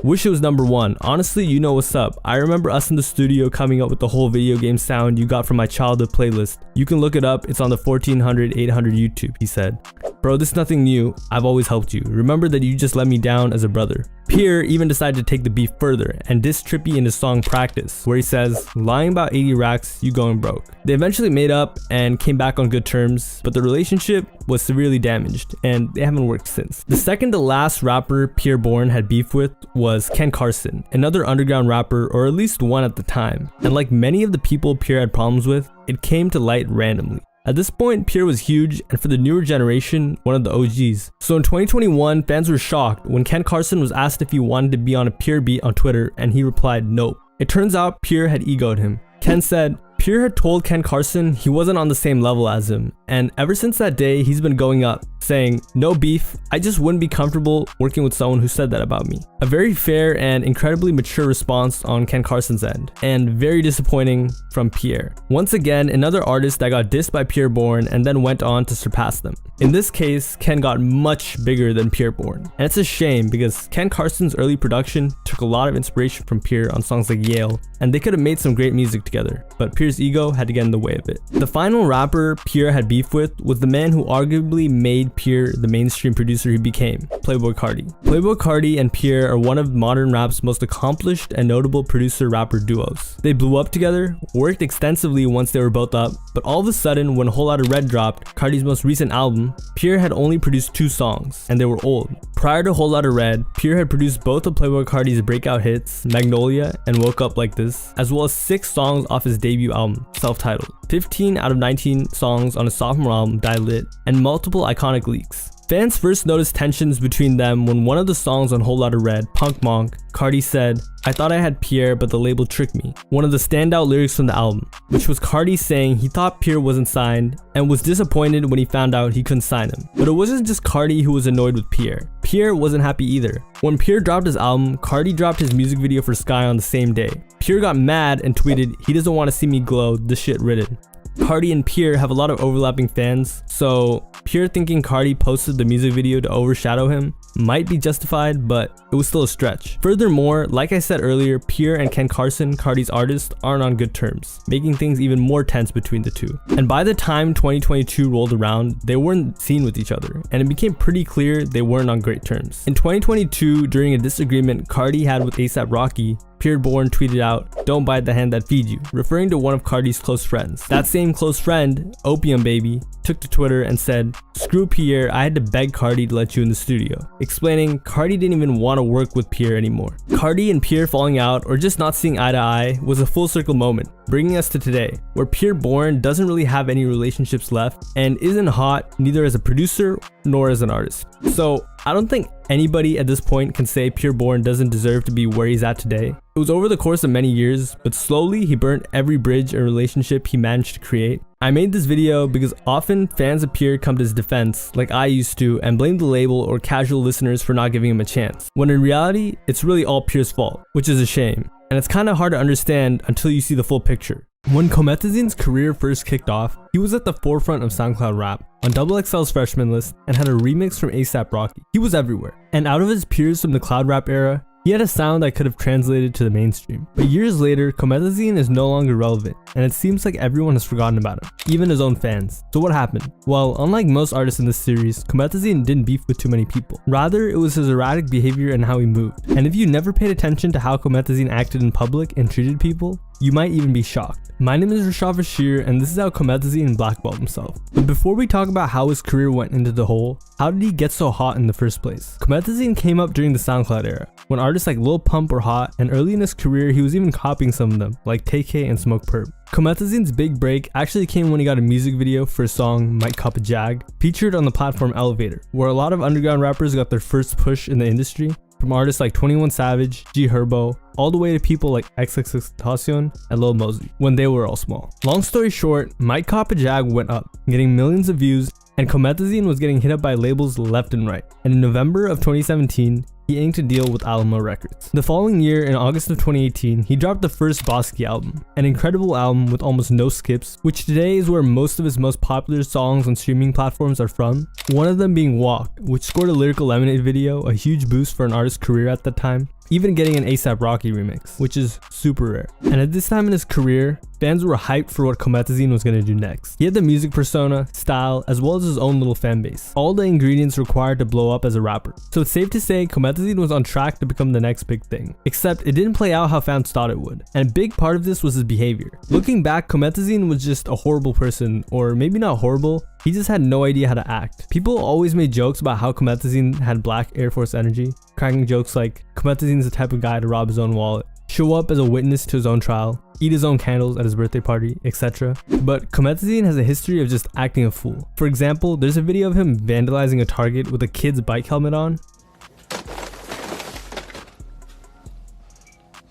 "Wish it was #1. Honestly, you know what's up. I remember us in the studio coming up with the whole video game sound you got from my childhood playlist. You can look it up. It's on the 1400 800 YouTube," he said. "Bro, this is nothing new. I've always helped you. Remember that you just let me down as a brother." Pierre even decided to take the beef further and diss Trippie in his song Practice, where he says, "Lying about 80 racks, you going broke." They eventually made up and came back on good terms, but the relationship was severely damaged and they haven't worked since. The second to last rapper Pierre Bourne had beef with was Ken Carson, another underground rapper, or at least one at the time. And like many of the people Pierre had problems with, it came to light randomly. At this point, Pierre was huge, and for the newer generation, one of the OGs. So in 2021, fans were shocked when Ken Carson was asked if he wanted to be on a Pierre beat on Twitter, and he replied nope. It turns out Pierre had egoed him. Ken said, Pierre had told Ken Carson he wasn't on the same level as him, and ever since that day, he's been going up, saying, "No beef, I just wouldn't be comfortable working with someone who said that about me." A very fair and incredibly mature response on Ken Carson's end, and very disappointing from Pierre. Once again, another artist that got dissed by Pierre Bourne and then went on to surpass them. In this case, Ken got much bigger than Pierre Bourne, and it's a shame because Ken Carson's early production took a lot of inspiration from Pierre on songs like Yale, and they could have made some great music together, but Pierre's ego had to get in the way of it. The final rapper Pierre had beef with was the man who arguably made Pierre the mainstream producer he became, Playboi Carti. Playboi Carti and Pierre are one of modern rap's most accomplished and notable producer-rapper duos. They blew up together, worked extensively once they were both up, but all of a sudden when Whole Lotta Red dropped, Carti's most recent album, Pierre had only produced 2 songs, and they were old. Prior to Whole Lotta Red, Pierre had produced both of Playboi Carti's breakout hits, Magnolia and Woke Up Like This, as well as 6 songs off his debut album, self-titled. 15 out of 19 songs on his sophomore album, Die Lit, and multiple iconic leaks. Fans first noticed tensions between them when one of the songs on Whole Lotta Red, Punk Monk, Cardi said, "I thought I had Pierre, but the label tricked me." One of the standout lyrics from the album, which was Cardi saying he thought Pierre wasn't signed and was disappointed when he found out he couldn't sign him. But it wasn't just Cardi who was annoyed with Pierre. Pierre wasn't happy either. When Pierre dropped his album, Cardi dropped his music video for Sky on the same day. Pierre got mad and tweeted, "He doesn't want to see me glow, this shit written." Cardi and Pierre have a lot of overlapping fans, so Pierre thinking Cardi posted the music video to overshadow him might be justified, but it was still a stretch. Furthermore, like I said earlier, Pierre and Ken Carson, Cardi's artist, aren't on good terms, making things even more tense between the two. And by the time 2022 rolled around, they weren't seen with each other, and it became pretty clear they weren't on great terms. In 2022, during a disagreement Cardi had with A$AP Rocky, Pierre Bourne tweeted out, "Don't bite the hand that feeds you," referring to one of Cardi's close friends. That same close friend, Opium Baby, took to Twitter and said, "Screw Pierre, I had to beg Cardi to let you in the studio," explaining Cardi didn't even want to work with Pierre anymore. Cardi and Pierre falling out or just not seeing eye to eye was a full circle moment, bringing us to today, where Pierre Bourne doesn't really have any relationships left and isn't hot neither as a producer nor as an artist. So I don't think anybody at this point can say Pierre Bourne doesn't deserve to be where he's at today. It was over the course of many years, but slowly he burnt every bridge and relationship he managed to create. I made this video because often fans of Pierre come to his defense, like I used to, and blame the label or casual listeners for not giving him a chance, when in reality, it's really all Pierre's fault, which is a shame. And it's kind of hard to understand until you see the full picture. When Cometazine's career first kicked off, he was at the forefront of SoundCloud rap, on XXL's freshman list, and had a remix from A$AP Rocky. He was everywhere. And out of his peers from the cloud rap era, he had a sound that could have translated to the mainstream. But years later, Cometazine is no longer relevant, and it seems like everyone has forgotten about him, even his own fans. So what happened? Well, unlike most artists in this series, Cometazine didn't beef with too many people. Rather, it was his erratic behavior and how he moved. And if you never paid attention to how Cometazine acted in public and treated people, you might even be shocked. My name is Rashad Bashir, and this is how Cometazine blackballed himself. But before we talk about how his career went into the hole, how did he get so hot in the first place? Cometazine came up during the SoundCloud era, when artists like Lil Pump were hot, and early in his career he was even copying some of them, like TK and Smoke Perp. Cometazine's big break actually came when he got a music video for a song, Might Cop a Jag, featured on the platform Elevator, where a lot of underground rappers got their first push in the industry, from artists like 21 Savage, G Herbo, all the way to people like XXXTentacion and Lil Mosey, when they were all small. Long story short, Might Cop a Jag went up, getting millions of views, and Cometazine was getting hit up by labels left and right. And in November of 2017, he inked a deal with Alamo Records. The following year, in August of 2018, he dropped the first Bosky album, an incredible album with almost no skips, which today is where most of his most popular songs on streaming platforms are from, one of them being Walk, which scored a Lyrical Lemonade video, a huge boost for an artist's career at that time, even getting an A$AP Rocky remix, which is super rare. And at this time in his career, fans were hyped for what Cometazine was going to do next. He had the music persona, style, as well as his own little fan base, all the ingredients required to blow up as a rapper. So it's safe to say Cometazine was on track to become the next big thing, except it didn't play out how fans thought it would, and a big part of this was his behavior. Looking back, Cometazine was just a horrible person, or maybe not horrible, he just had no idea how to act. People always made jokes about how Cometazine had black Air Force energy, cracking jokes like Cometazine's the type of guy to rob his own wallet, show up as a witness to his own trial, eat his own candles at his birthday party, etc. But Cometazine has a history of just acting a fool. For example, there's a video of him vandalizing a Target with a kid's bike helmet on.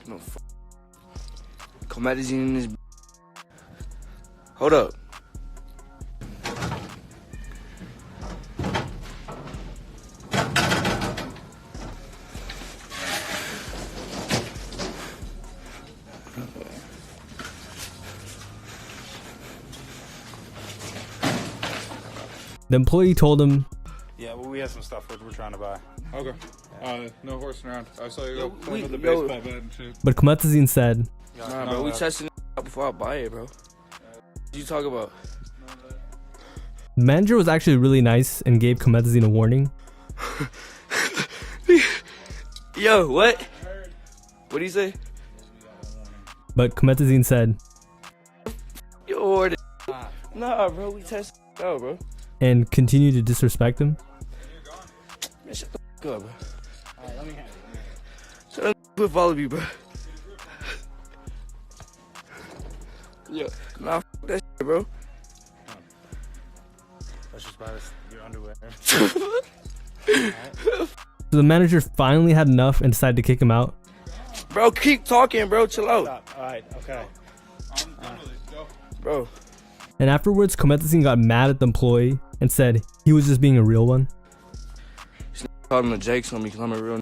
No Cometazine is. Hold up. The employee told him, "Yeah, well, we have some stuff we're trying to buy." Okay. No horsing around. I saw you Yo, go play with the yo. baseball bat and shit. but Cometazine said, Nah, bro, we testing it out before I buy it, bro. What you talk about? the manager was actually really nice and gave Cometazine a warning. Yo, what? What do you say? But Cometazine said, You ordered. Nah, bro, we testing it out, bro. and continued to disrespect him. Man, shut the fuck up, bro. Alright, let me handle it. Shut up with all of you, bro. Yo, nah, fuck that shit, bro. Let's just buy your underwear. So the manager finally had enough and decided to kick him out. Bro, keep talking, bro. Chill out. Alright, okay. Bro. And afterwards, Comethazine got mad at the employee and said he was just being a real one. Called him a Jakes on me because I'm a real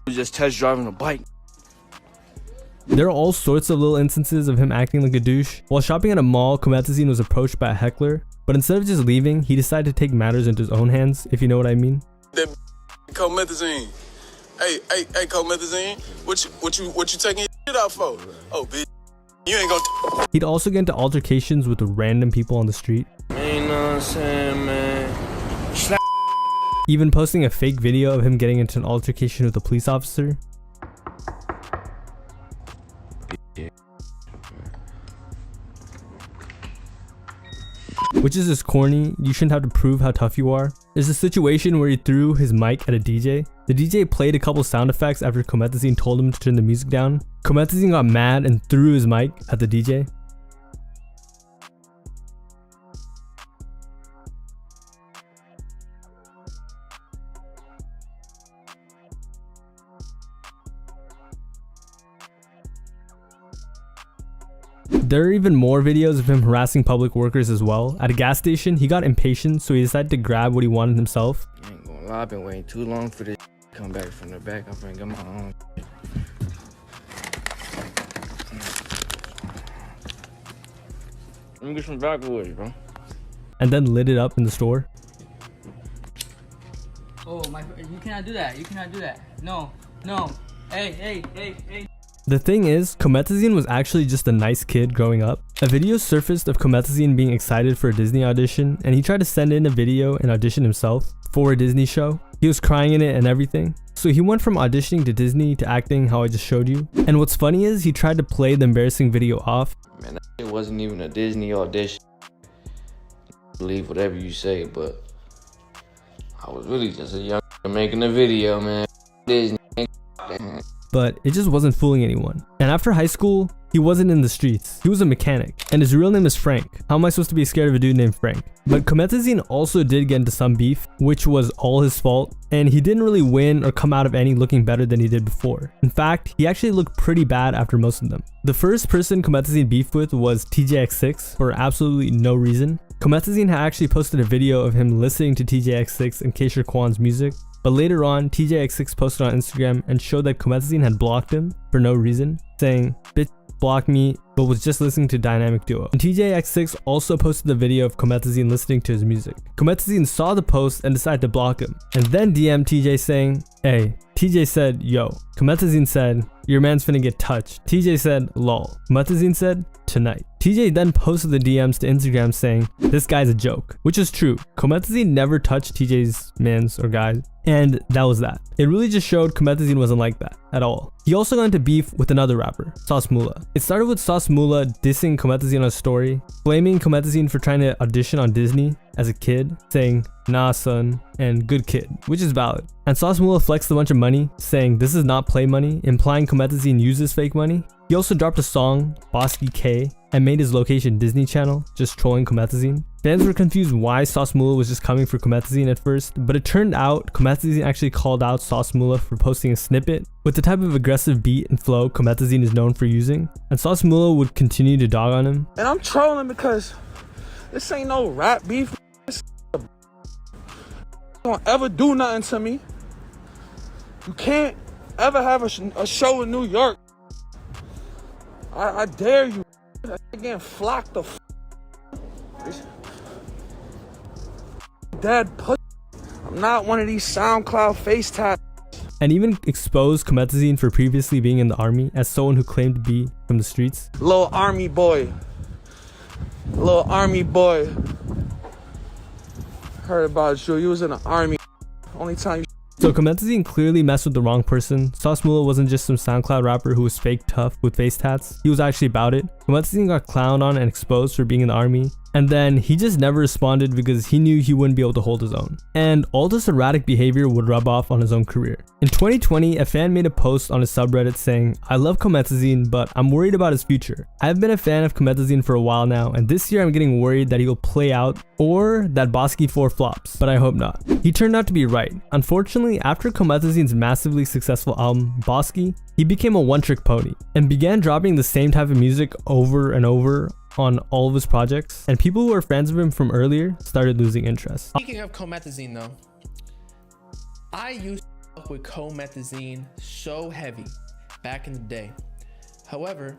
was just test driving a bike. There are all sorts of little instances of him acting like a douche. While shopping at a mall, Comethazine was approached by a heckler, but instead of just leaving, he decided to take matters into his own hands, if you know what I mean. That Comethazine. Hey, Comethazine, what you taking your shit out for? Oh, bitch, you ain't gonna. He'd also get into altercations with random people on the street. Man, you know what I'm saying, man? Even posting a fake video of him getting into an altercation with a police officer. Which is just corny. You shouldn't have to prove how tough you are. There's a situation where he threw his mic at a DJ. The DJ played a couple sound effects after Comethazine told him to turn the music down. Comethazine got mad and threw his mic at the DJ. There are even more videos of him harassing public workers as well. At a gas station, he got impatient, so he decided to grab what he wanted himself. I ain't gonna lie, I've been waiting too long for this to come back from the back. I'm finna get my own. Let me get some Blackballed, bro. And then lit it up in the store. Oh my! You cannot do that. You cannot do that. No, no. Hey. The thing is, Comethazine was actually just a nice kid growing up. A video surfaced of Comethazine being excited for a Disney audition, and he tried to send in a video and audition himself for a Disney show. He was crying in it and everything. So he went from auditioning to Disney to acting how I just showed you. And what's funny is he tried to play the embarrassing video off. Man, that shit wasn't even a Disney audition. Believe whatever you say, but I was really just a young making a video, man. Disney. But it just wasn't fooling anyone. And after high school, he wasn't in the streets. He was a mechanic, and his real name is Frank. How am I supposed to be scared of a dude named Frank? But Comethazine also did get into some beef, which was all his fault, and he didn't really win or come out of any looking better than he did before. In fact, he actually looked pretty bad after most of them. The first person Comethazine beefed with was TJX6 for absolutely no reason. Comethazine had actually posted a video of him listening to TJX6 and Keisha Kwan's music. But later on, TJX6 posted on Instagram and showed that Comethazine had blocked him for no reason, saying, "Bitch blocked me, but was just listening to Dynamic Duo." And TJX6 also posted the video of Comethazine listening to his music. Comethazine saw the post and decided to block him, and then DM'd TJ saying, "Hey." TJ said, "Yo." Comethazine said, "Your man's finna get touched." TJ said, "Lol." Comethazine said, "Tonight." TJ then posted the DMs to Instagram saying, "This guy's a joke," which is true. Comethazine never touched TJ's mans or guys, and that was that. It really just showed Comethazine wasn't like that at all. He also got into beef with another rapper, Sauce Moolah. It started with Sauce Moolah dissing Comethazine on a story, blaming Comethazine for trying to audition on Disney as a kid, saying, "Nah son," and "good kid," which is valid. And Sauce Moolah flexed a bunch of money, saying this is not play money, implying Comethazine uses fake money. He also dropped a song, Bosky K, and made his location Disney Channel, just trolling Comethazine. Fans were confused why Sauce Moolah was just coming for Comethazine at first, but it turned out Comethazine actually called out Sauce Moolah for posting a snippet with the type of aggressive beat and flow Comethazine is known for using, and Sauce Moolah would continue to dog on him. And I'm trolling because this ain't no rap beef. This don't ever do nothing to me. You can't ever have a show in New York. I dare you. I getting flocked the dead pussy. I'm not one of these SoundCloud face tags. And even exposed Comethazine for previously being in the army as someone who claimed to be from the streets. Little army boy. Little army boy. Heard about you. You was in the army. Only time you. So Comethazine clearly messed with the wrong person. Sauce Moolah wasn't just some SoundCloud rapper who was fake tough with face tats. He was actually about it. Comethazine got clowned on and exposed for being in the army, and then he just never responded because he knew he wouldn't be able to hold his own. And all this erratic behavior would rub off on his own career. In 2020, a fan made a post on his subreddit saying, "I love Comethazine, but I'm worried about his future. I've been a fan of Comethazine for a while now, and this year I'm getting worried that he will play out or that Bosky 4 flops, but I hope not." He turned out to be right. Unfortunately, after Comethazine's massively successful album, Bosky, he became a one-trick pony and began dropping the same type of music over and over on all of his projects, and people who were fans of him from earlier started losing interest. Speaking of Comethazine though, I used to fuck with Comethazine so heavy back in the day. However,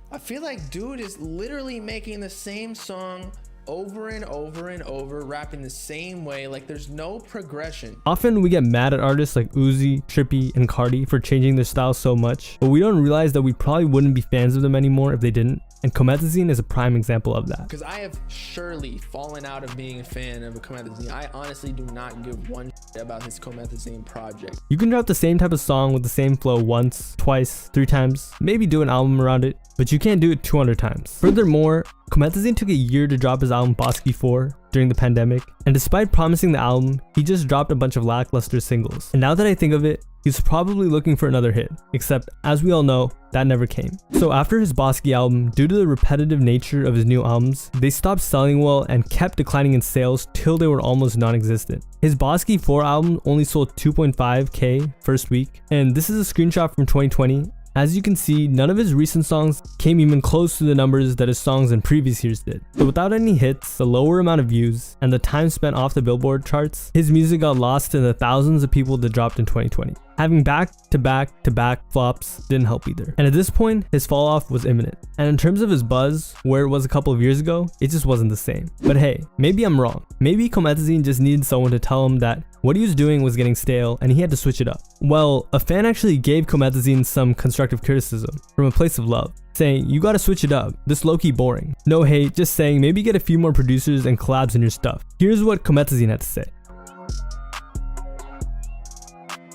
I feel like dude is literally making the same song over and over and over, rapping the same way, like there's no progression. Often we get mad at artists like Uzi, Trippy, and Cardi for changing their style so much, but we don't realize that we probably wouldn't be fans of them anymore if they didn't, and Comethazine is a prime example of that. Because I have surely fallen out of being a fan of a Comethazine. I honestly do not give one shit about his Comethazine project. You can drop the same type of song with the same flow once, twice, 3 times, maybe do an album around it, but you can't do it 200 times. Furthermore, Comethazine took a year to drop his album Bosky 4 during the pandemic, and despite promising the album, he just dropped a bunch of lackluster singles. And now that I think of it, he's probably looking for another hit, except as we all know, that never came. So after his Bosky album, due to the repetitive nature of his new albums, they stopped selling well and kept declining in sales till they were almost non-existent. His Bosky 4 album only sold 2.5k first week, and this is a screenshot from 2020. As you can see, none of his recent songs came even close to the numbers that his songs in previous years did. So without any hits, a lower amount of views, and the time spent off the Billboard charts, his music got lost in the thousands of people that dropped in 2020. Having back-to-back flops didn't help either. And at this point, his fall off was imminent. And in terms of his buzz, where it was a couple of years ago, it just wasn't the same. But hey, maybe I'm wrong. Maybe Comethazine just needed someone to tell him that what he was doing was getting stale and he had to switch it up. Well, a fan actually gave Comethazine some constructive criticism from a place of love, saying, "You gotta switch it up, this low-key boring." No hate, just saying maybe get a few more producers and collabs in your stuff. Here's what Comethazine had to say.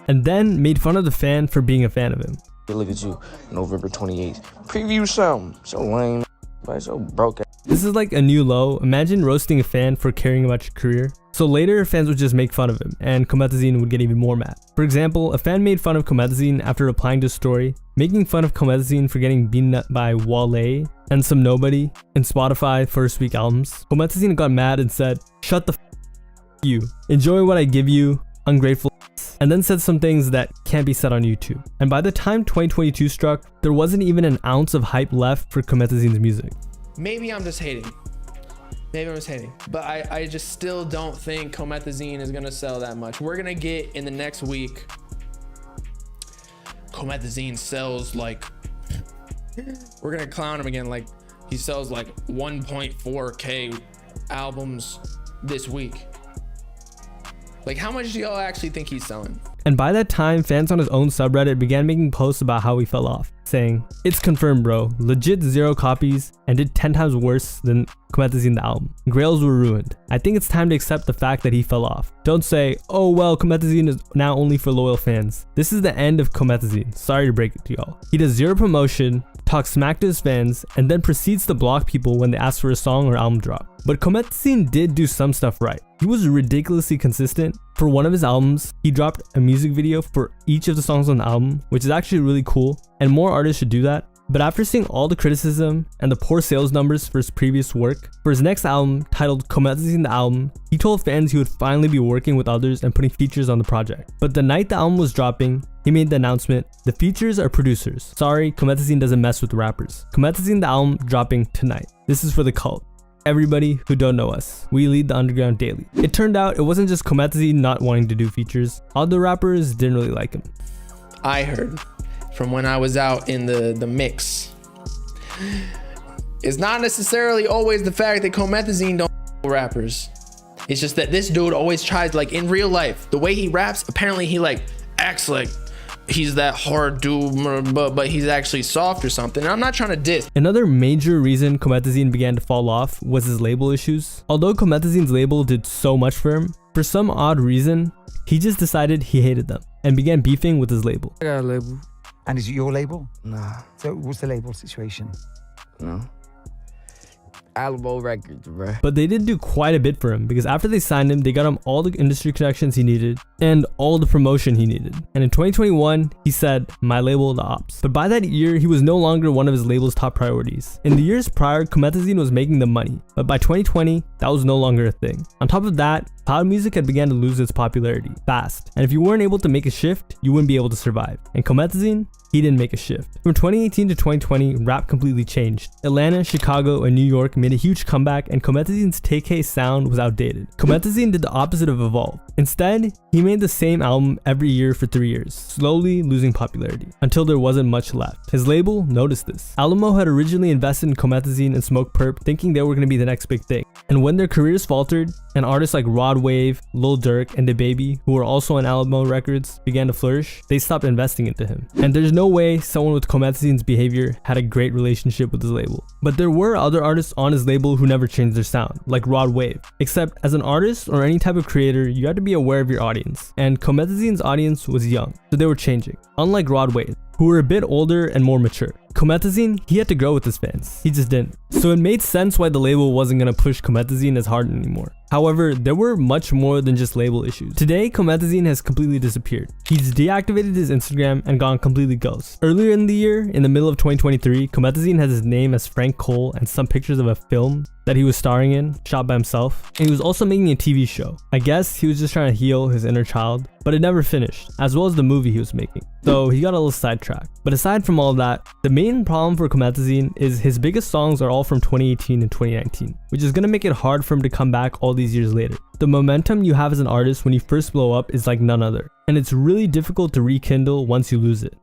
And then made fun of the fan for being a fan of him. Look at you, November 28th. Preview something. So lame, but so broke. This is like a new low. Imagine roasting a fan for caring about your career. So later, fans would just make fun of him, and Comethazine would get even more mad. For example, a fan made fun of Comethazine after replying to a story, making fun of Comethazine for getting beaten up by Wale and some nobody in Spotify first week albums. Comethazine got mad and said, "Shut the f you. Enjoy what I give you, ungrateful," and then said some things that can't be said on YouTube. And by the time 2022 struck, there wasn't even an ounce of hype left for Comethazine's music. Maybe I'm just hating. But I just still don't think Comethazine is gonna sell that much. We're gonna get in the next week, Comethazine sells like, we're gonna clown him again, like he sells like 1.4k albums this week. Like, how much do y'all actually think he's selling? And by that time, fans on his own subreddit began making posts about how he fell off, saying, "It's confirmed, bro. Legit 0 copies and did 10 times worse than Comethazine the album. Grails were ruined. I think it's time to accept the fact that he fell off. Don't say, oh well, Comethazine is now only for loyal fans. This is the end of Comethazine. Sorry to break it to y'all. He does 0 promotion, talks smack to his fans, and then proceeds to block people when they ask for a song or album drop. But Comethazine did do some stuff right. He was ridiculously consistent. For one of his albums, he dropped a music video for each of the songs on the album, which is actually really cool, and more artists should do that. But after seeing all the criticism and the poor sales numbers for his previous work, for his next album, titled Comethazine the Album, he told fans he would finally be working with others and putting features on the project. But the night the album was dropping, he made the announcement, "The features are producers. Sorry, Comethazine doesn't mess with rappers. Comethazine the album dropping tonight. This is for the cult. Everybody who don't know us. We lead the underground daily." It turned out it wasn't just Comethazine not wanting to do features. Other rappers didn't really like him. I heard from when I was out in the mix, it's not necessarily always the fact that Comethazine don't rappers. It's just that this dude always tries, like in real life, the way he raps, apparently he like acts like he's that hard dude, but he's actually soft or something. And I'm not trying to diss. Another major reason Comethazine began to fall off was his label issues. Although Comethazine's label did so much for him, for some odd reason, he just decided he hated them and began beefing with his label. I got a label. And is it your label? Nah. So what's the label situation? No. Alamo Records, bro. But they did do quite a bit for him, because after they signed him, they got him all the industry connections he needed and all the promotion he needed. And in 2021, he said, "My label, the Ops." But by that year, he was no longer one of his label's top priorities. In the years prior, Comethazine was making the money, but by 2020, that was no longer a thing. On top of that, cloud music had begun to lose its popularity fast, and if you weren't able to make a shift, you wouldn't be able to survive. And Comethazine, he didn't make a shift. From 2018 to 2020, rap completely changed. Atlanta, Chicago, and New York made a huge comeback, and Comethazine's TK sound was outdated. Comethazine did the opposite of evolve. Instead, he made the same album every year for 3 years, slowly losing popularity, until there wasn't much left. His label noticed this. Alamo had originally invested in Comethazine and Smoke Perp, thinking they were going to be the next big thing. And when their careers faltered, and artists like Rod Wave, Lil Durk, and DaBaby, who were also on Alamo Records, began to flourish, they stopped investing into him. And there's no way someone with Comethazine's behavior had a great relationship with his label. But there were other artists on his label who never changed their sound, like Rod Wave. Except as an artist or any type of creator, you had to be aware of your audience. And Comethazine's audience was young, so they were changing. Unlike Rod Wave, who were a bit older and more mature. Comethazine, he had to grow with his fans. He just didn't. So it made sense why the label wasn't going to push Comethazine as hard anymore. However, there were much more than just label issues. Today, Comethazine has completely disappeared. He's deactivated his Instagram and gone completely ghost. Earlier in the year, in the middle of 2023, Comethazine has his name as Frank Cole and some pictures of a film that he was starring in, shot by himself. And he was also making a TV show. I guess he was just trying to heal his inner child, but it never finished, as well as the movie he was making. So he got a little sidetracked. But aside from all that, the main problem for Comethazine is his biggest songs are all from 2018 and 2019, which is going to make it hard for him to come back all these years later. The momentum you have as an artist when you first blow up is like none other, and it's really difficult to rekindle once you lose it.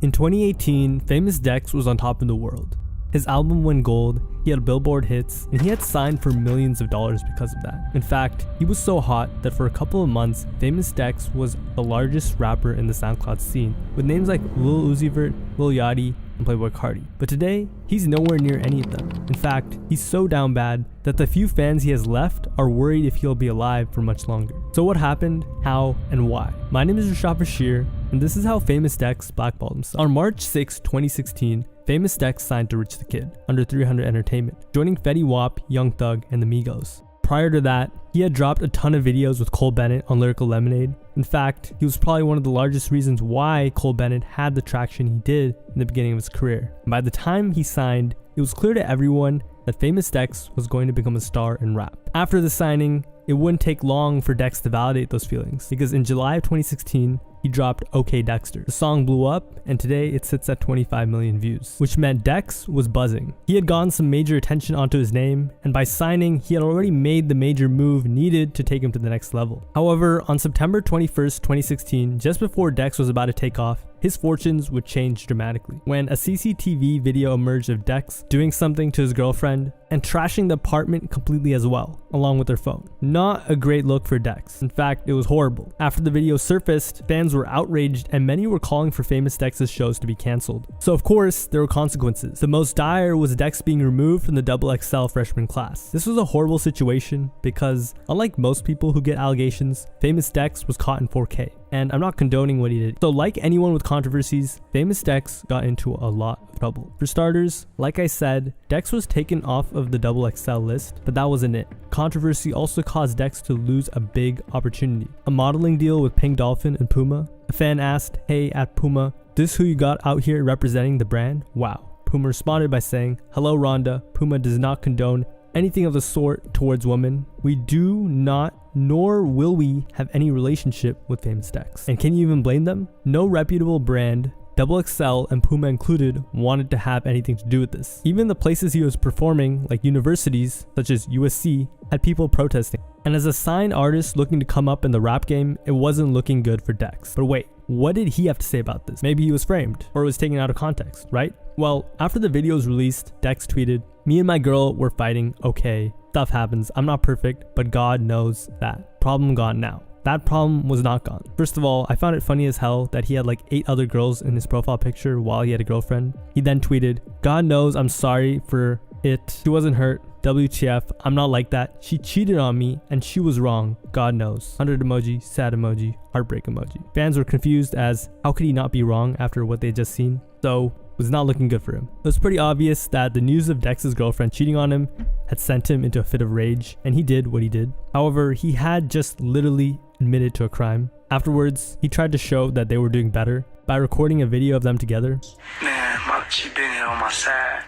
In 2018, Famous Dex was on top of the world. His album went gold, he had Billboard hits, and he had signed for millions of dollars because of that. In fact, he was so hot that for a couple of months, Famous Dex was the largest rapper in the SoundCloud scene, with names like Lil Uzi Vert, Lil Yachty, and Playboi Carti. But today, he's nowhere near any of them. In fact, he's so down bad that the few fans he has left are worried if he'll be alive for much longer. So what happened, how, and why? My name is Rashad Bashir, and this is how Famous Dex blackballed himself. On March 6, 2016, Famous Dex signed to Rich the Kid under 300 Entertainment, joining Fetty Wap, Young Thug, and the Migos. Prior to that, he had dropped a ton of videos with Cole Bennett on Lyrical Lemonade. In fact, he was probably one of the largest reasons why Cole Bennett had the traction he did in the beginning of his career. And by the time he signed, it was clear to everyone that Famous Dex was going to become a star in rap. After the signing, it wouldn't take long for Dex to validate those feelings, because in July of 2016, he dropped OK Dexter. The song blew up, and today it sits at 25 million views, which meant Dex was buzzing. He had gotten some major attention onto his name, and by signing, he had already made the major move needed to take him to the next level. However, on September 21st, 2016, just before Dex was about to take off, his fortunes would change dramatically when a CCTV video emerged of Dex doing something to his girlfriend and trashing the apartment completely as well, along with their phone. Not a great look for Dex. In fact, it was horrible. After the video surfaced, fans were outraged and many were calling for Famous Dex's shows to be cancelled. So of course, there were consequences. The most dire was Dex being removed from the XXL freshman class. This was a horrible situation because, unlike most people who get allegations, Famous Dex was caught in 4K. And I'm not condoning what he did. So like anyone with controversies, Famous Dex got into a lot of trouble. For starters, like I said, Dex was taken off of the XXL list, but that wasn't it. Controversy also caused Dex to lose a big opportunity. A modeling deal with Pink Dolphin and Puma. A fan asked, "Hey, at Puma, this who you got out here representing the brand? Wow." Puma responded by saying, "Hello Rhonda, Puma does not condone anything of the sort towards women. We do not, nor will we have any relationship with Famous Dex." And can you even blame them? No reputable brand, XXL and Puma included, wanted to have anything to do with this. Even the places he was performing, like universities such as USC, had people protesting. And as a signed artist looking to come up in the rap game, it wasn't looking good for Dex. But wait, what did he have to say about this? Maybe he was framed or was taken out of context, right? Well, after the video was released, Dex tweeted, "Me and my girl were fighting, okay. Stuff happens. I'm not perfect, but God knows that. Problem gone now." That problem was not gone. First of all, I found it funny as hell that he had like 8 other girls in his profile picture while he had a girlfriend. He then tweeted, "God knows I'm sorry for it. She wasn't hurt. WTF, I'm not like that. She cheated on me and she was wrong. God knows." 100 emoji, sad emoji, heartbreak emoji. Fans were confused as how could he not be wrong after what they had just seen? So was not looking good for him. It was pretty obvious that the news of Dex's girlfriend cheating on him had sent him into a fit of rage, and he did what he did. However, he had just literally admitted to a crime. Afterwards, he tried to show that they were doing better by recording a video of them together. Man, she been here on my side.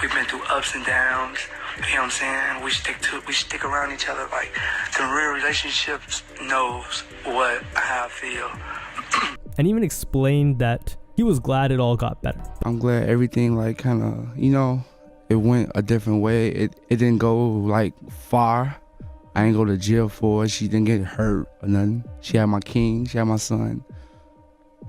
We've been through ups and downs. You know what I'm saying? We stick around each other. Like, the real relationships knows how I feel. And even explained that he was glad it all got better. I'm glad everything like kind of, you know, it went a different way. It didn't go like far. I didn't go to jail for it. She didn't get hurt or nothing. She had my king, she had my son.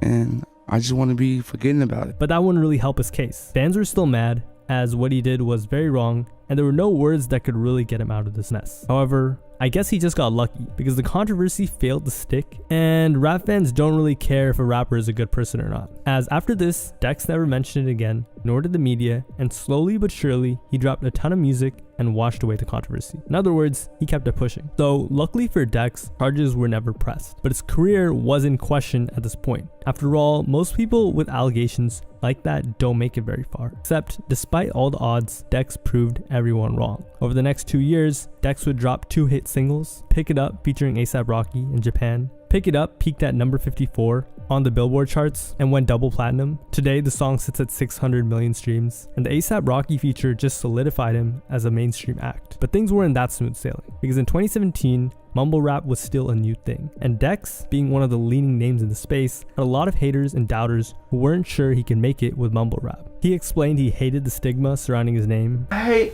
And I just want to be forgetting about it. But that wouldn't really help his case. Fans were still mad, as what he did was very wrong, and there were no words that could really get him out of this mess. However, I guess he just got lucky because the controversy failed to stick, and rap fans don't really care if a rapper is a good person or not. As after this, Dex never mentioned it again, nor did the media, and slowly but surely, he dropped a ton of music and washed away the controversy. In other words, he kept it pushing. So luckily for Dex, charges were never pressed, but his career was in question at this point. After all, most people with allegations like that don't make it very far. Except, despite all the odds, Dex proved everyone wrong. Over the next 2 years, Dex would drop 2 hit singles, Pick It Up featuring A$AP Rocky in Japan. Pick It Up peaked at number 54 on the Billboard charts and went double platinum. Today, the song sits at 600 million streams, and the A$AP Rocky feature just solidified him as a mainstream act. But things weren't that smooth sailing, because in 2017, mumble rap was still a new thing, and Dex, being one of the leading names in the space, had a lot of haters and doubters who weren't sure he could make it with mumble rap. He explained he hated the stigma surrounding his name. I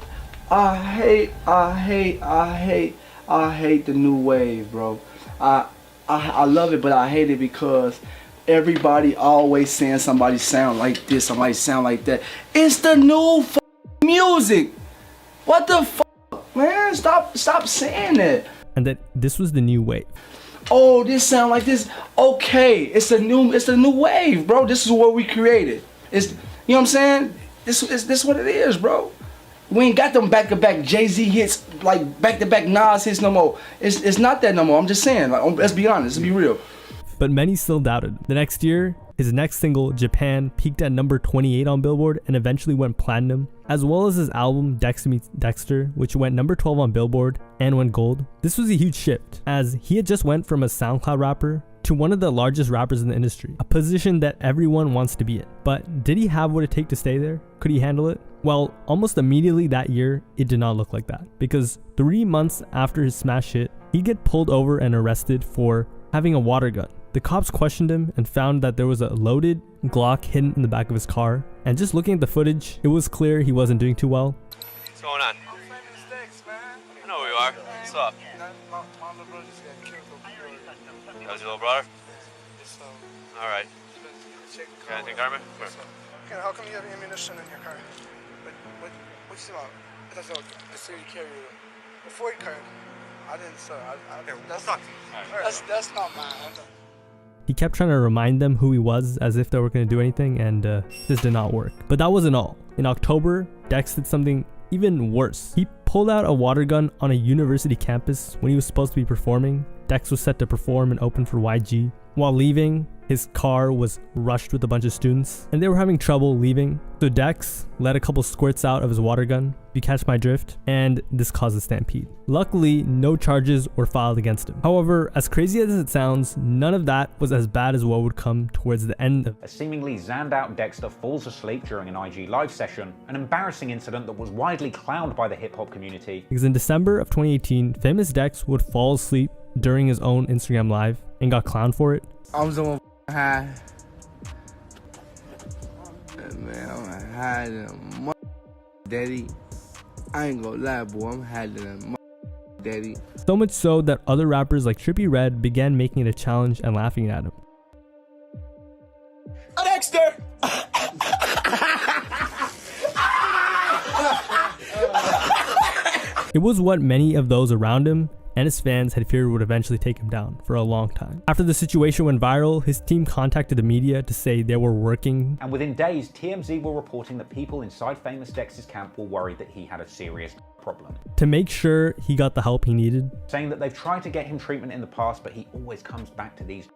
hate the new wave, bro. I love it, but I hate it because everybody always saying somebody sound like this, somebody sound like that. It's the new music. What the man? Stop saying that. And that this was the new wave. Oh, this sound like this. Okay, it's the new wave, bro. This is what we created. It's, you know what I'm saying? This what it is, bro. We ain't got them back-to-back Jay-Z hits, like back-to-back Nas hits no more. It's not that no more. I'm just saying, like, let's be honest, let's be real. But many still doubted. The next year, his next single, Japan, peaked at number 28 on Billboard and eventually went platinum, as well as his album Dexter Meets Dexter, which went number 12 on Billboard and went gold. This was a huge shift, as he had just went from a SoundCloud rapper to one of the largest rappers in the industry, a position that everyone wants to be in. But did he have what it takes to stay there? Could he handle it? Well, almost immediately that year, it did not look like that, because 3 months after his smash hit, he'd get pulled over and arrested for having a water gun. The cops questioned him and found that there was a loaded Glock hidden in the back of his car, and just looking at the footage, it was clear he wasn't doing too well. What's going on? I know who you are. What's up? That was your little brother? All right. Got anything, Carmen? Okay, how come you have ammunition in your car? What's about? That's all. I see you carry it. Before you carry it, I didn't, sir. That's not mine. He kept trying to remind them who he was as if they were going to do anything, and this did not work. But that wasn't all. In October, Dex did something even worse. He pulled out a water gun on a university campus when he was supposed to be performing. Dex was set to perform and open for YG. While leaving, his car was rushed with a bunch of students, and they were having trouble leaving. So Dex let a couple squirts out of his water gun, if you catch my drift, and this caused a stampede. Luckily, no charges were filed against him. However, as crazy as it sounds, none of that was as bad as what would come towards the end of it. A seemingly zanned out Dexter falls asleep during an IG live session, an embarrassing incident that was widely clowned by the hip-hop community. Because in December of 2018, famous Dex would fall asleep during his own Instagram live and got clowned for it. I'm doing high. Man, I'm high than daddy. I ain't gonna lie, boy. I'm higher than daddy. So much so that other rappers like Trippie Redd began making it a challenge and laughing at him. Dexter! It was what many of those around him and his fans had feared would eventually take him down for a long time. After the situation went viral, his team contacted the media to say they were working. And within days, TMZ were reporting that people inside famous Dex's camp were worried that he had a serious problem. To make sure he got the help he needed. Saying that they've tried to get him treatment in the past, but he always comes back to these.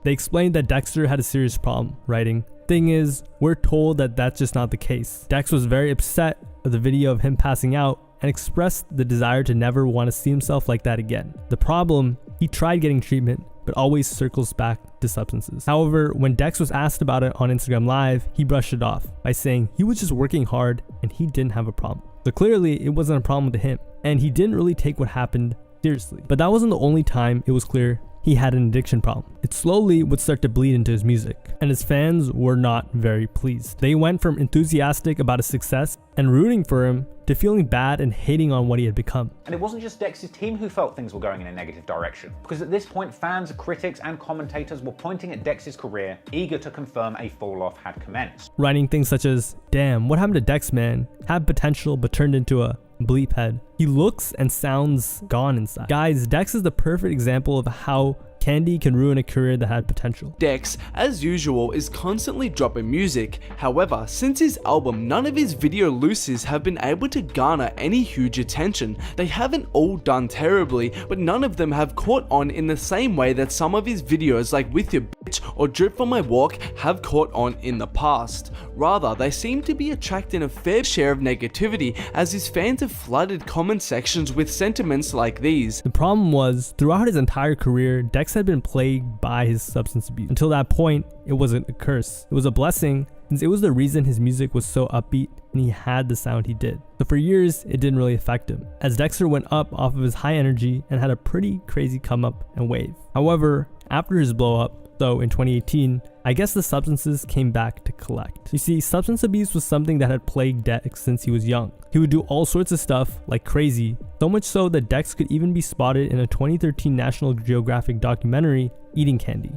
They explained that Dexter had a serious problem, writing, Thing is, we're told that that's just not the case. Dex was very upset with the video of him passing out and expressed the desire to never want to see himself like that again. The problem, he tried getting treatment, but always circles back to substances. However, when Dex was asked about it on Instagram Live, he brushed it off by saying he was just working hard and he didn't have a problem. So clearly, it wasn't a problem to him, and he didn't really take what happened seriously. But that wasn't the only time it was clear he had an addiction problem. It slowly would start to bleed into his music, and his fans were not very pleased. They went from enthusiastic about his success and rooting for him to feeling bad and hating on what he had become. And it wasn't just Dex's team who felt things were going in a negative direction, because at this point fans, critics and commentators were pointing at Dex's career, eager to confirm a fall-off had commenced. Writing things such as, "Damn, what happened to Dex, man? Had potential but turned into a bleep head. He looks and sounds gone inside." Guys, Dex is the perfect example of how candy can ruin a career that had potential. Dex, as usual, is constantly dropping music. However, since his album, none of his video looses have been able to garner any huge attention. They haven't all done terribly, but none of them have caught on in the same way that some of his videos like With Your Bitch or Drip From My Walk have caught on in the past. Rather, they seem to be attracting a fair share of negativity as his fans have flooded comment sections with sentiments like these. The problem was, throughout his entire career, Dex had been plagued by his substance abuse. Until that point, it wasn't a curse. It was a blessing, since it was the reason his music was so upbeat and he had the sound he did. So for years, it didn't really affect him, as Dexter went up off of his high energy and had a pretty crazy come up and wave. However, after his blow up, so in 2018, I guess the substances came back to collect. You see, substance abuse was something that had plagued Dex since he was young. He would do all sorts of stuff like crazy, so much so that Dex could even be spotted in a 2013 National Geographic documentary eating candy.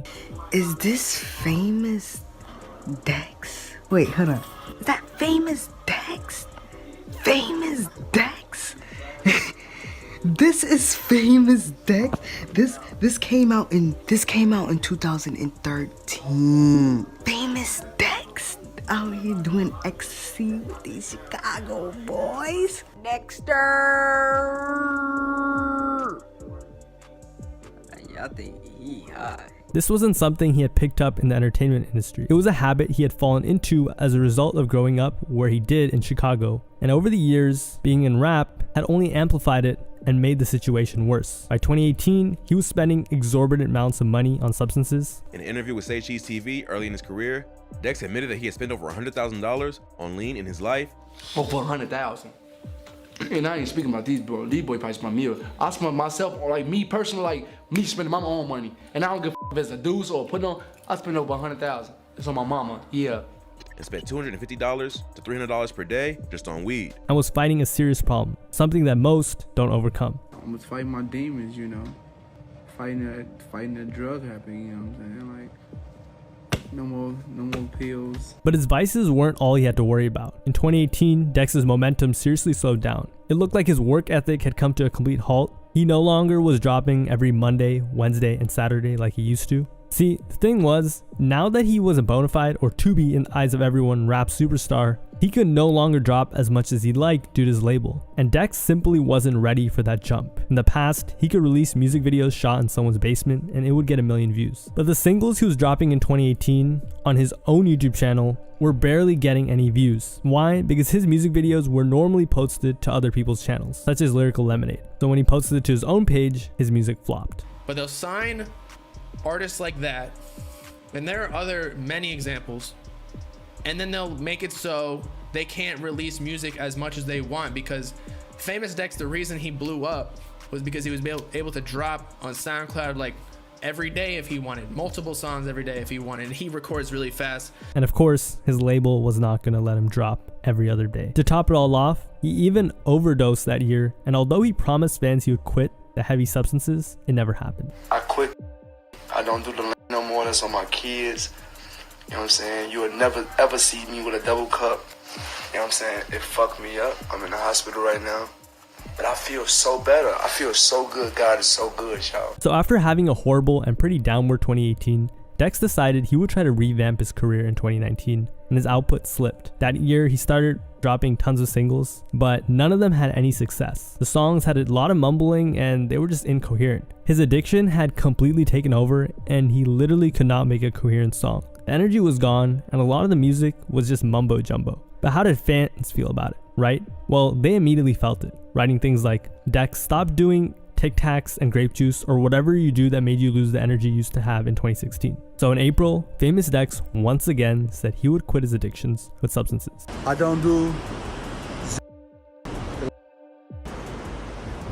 Is this famous Dex? Wait, hold on. Is that famous Dex? Famous Dex? This is famous Dex. This came out in 2013. Famous Dex out here doing ecstasy with these Chicago boys. Dexter. Y'all think he high. This wasn't something he had picked up in the entertainment industry. It was a habit he had fallen into as a result of growing up where he did in Chicago. And over the years, being in rap had only amplified it and made the situation worse. By 2018, he was spending exorbitant amounts of money on substances. In an interview with Say Cheese TV early in his career, Dex admitted that he had spent over $100,000 on lean in his life. Over 100,000. And I ain't speaking about these bro. These boy price my meal. I spend myself, or like me personally, like me spending my own money. And I don't give a if it's a deuce or put on, I spend over 100,000. It's on my mama, yeah. And spent $250 to $300 per day just on weed. And was fighting a serious problem, something that most don't overcome. I'm just fighting my demons, you know. Fighting a drug habit, you know what I'm saying? Like, no more pills. But his vices weren't all he had to worry about. In 2018, Dex's momentum seriously slowed down. It looked like his work ethic had come to a complete halt. He no longer was dropping every Monday, Wednesday, and Saturday like he used to. See, the thing was, now that he was a bona fide, or to be in the eyes of everyone, rap superstar, he could no longer drop as much as he'd like due to his label. And Dex simply wasn't ready for that jump. In the past, he could release music videos shot in someone's basement and it would get 1 million views. But the singles he was dropping in 2018 on his own YouTube channel were barely getting any views. Why? Because his music videos were normally posted to other people's channels, such as Lyrical Lemonade. So when he posted it to his own page, his music flopped. But they'll sign artists like that, and there are many examples, and then they'll make it so they can't release music as much as they want, because Famous Dex, the reason he blew up was because he was able to drop on SoundCloud like every day if he wanted, multiple songs every day if he wanted. He records really fast. And of course, his label was not gonna let him drop every other day. To top it all off, he even overdosed that year, and although he promised fans he would quit the heavy substances, it never happened. I quit. I don't do the no more. That's on my kids. You know what I'm saying? You would never ever see me with a double cup. You know what I'm saying? It fucked me up. I'm in the hospital right now. But I feel so better. I feel so good. God is so good, y'all. So after having a horrible and pretty downward 2018, Dex decided he would try to revamp his career in 2019, and his output slipped. That year, he started dropping tons of singles, but none of them had any success. The songs had a lot of mumbling and they were just incoherent. His addiction had completely taken over and he literally could not make a coherent song. The energy was gone, and a lot of the music was just mumbo jumbo. But how did fans feel about it, right? Well, they immediately felt it, writing things like, Dex, stop doing Tic Tacs and grape juice or whatever you do that made you lose the energy you used to have in 2016. So in April, Famous Dex once again said he would quit his addictions with substances. I don't do.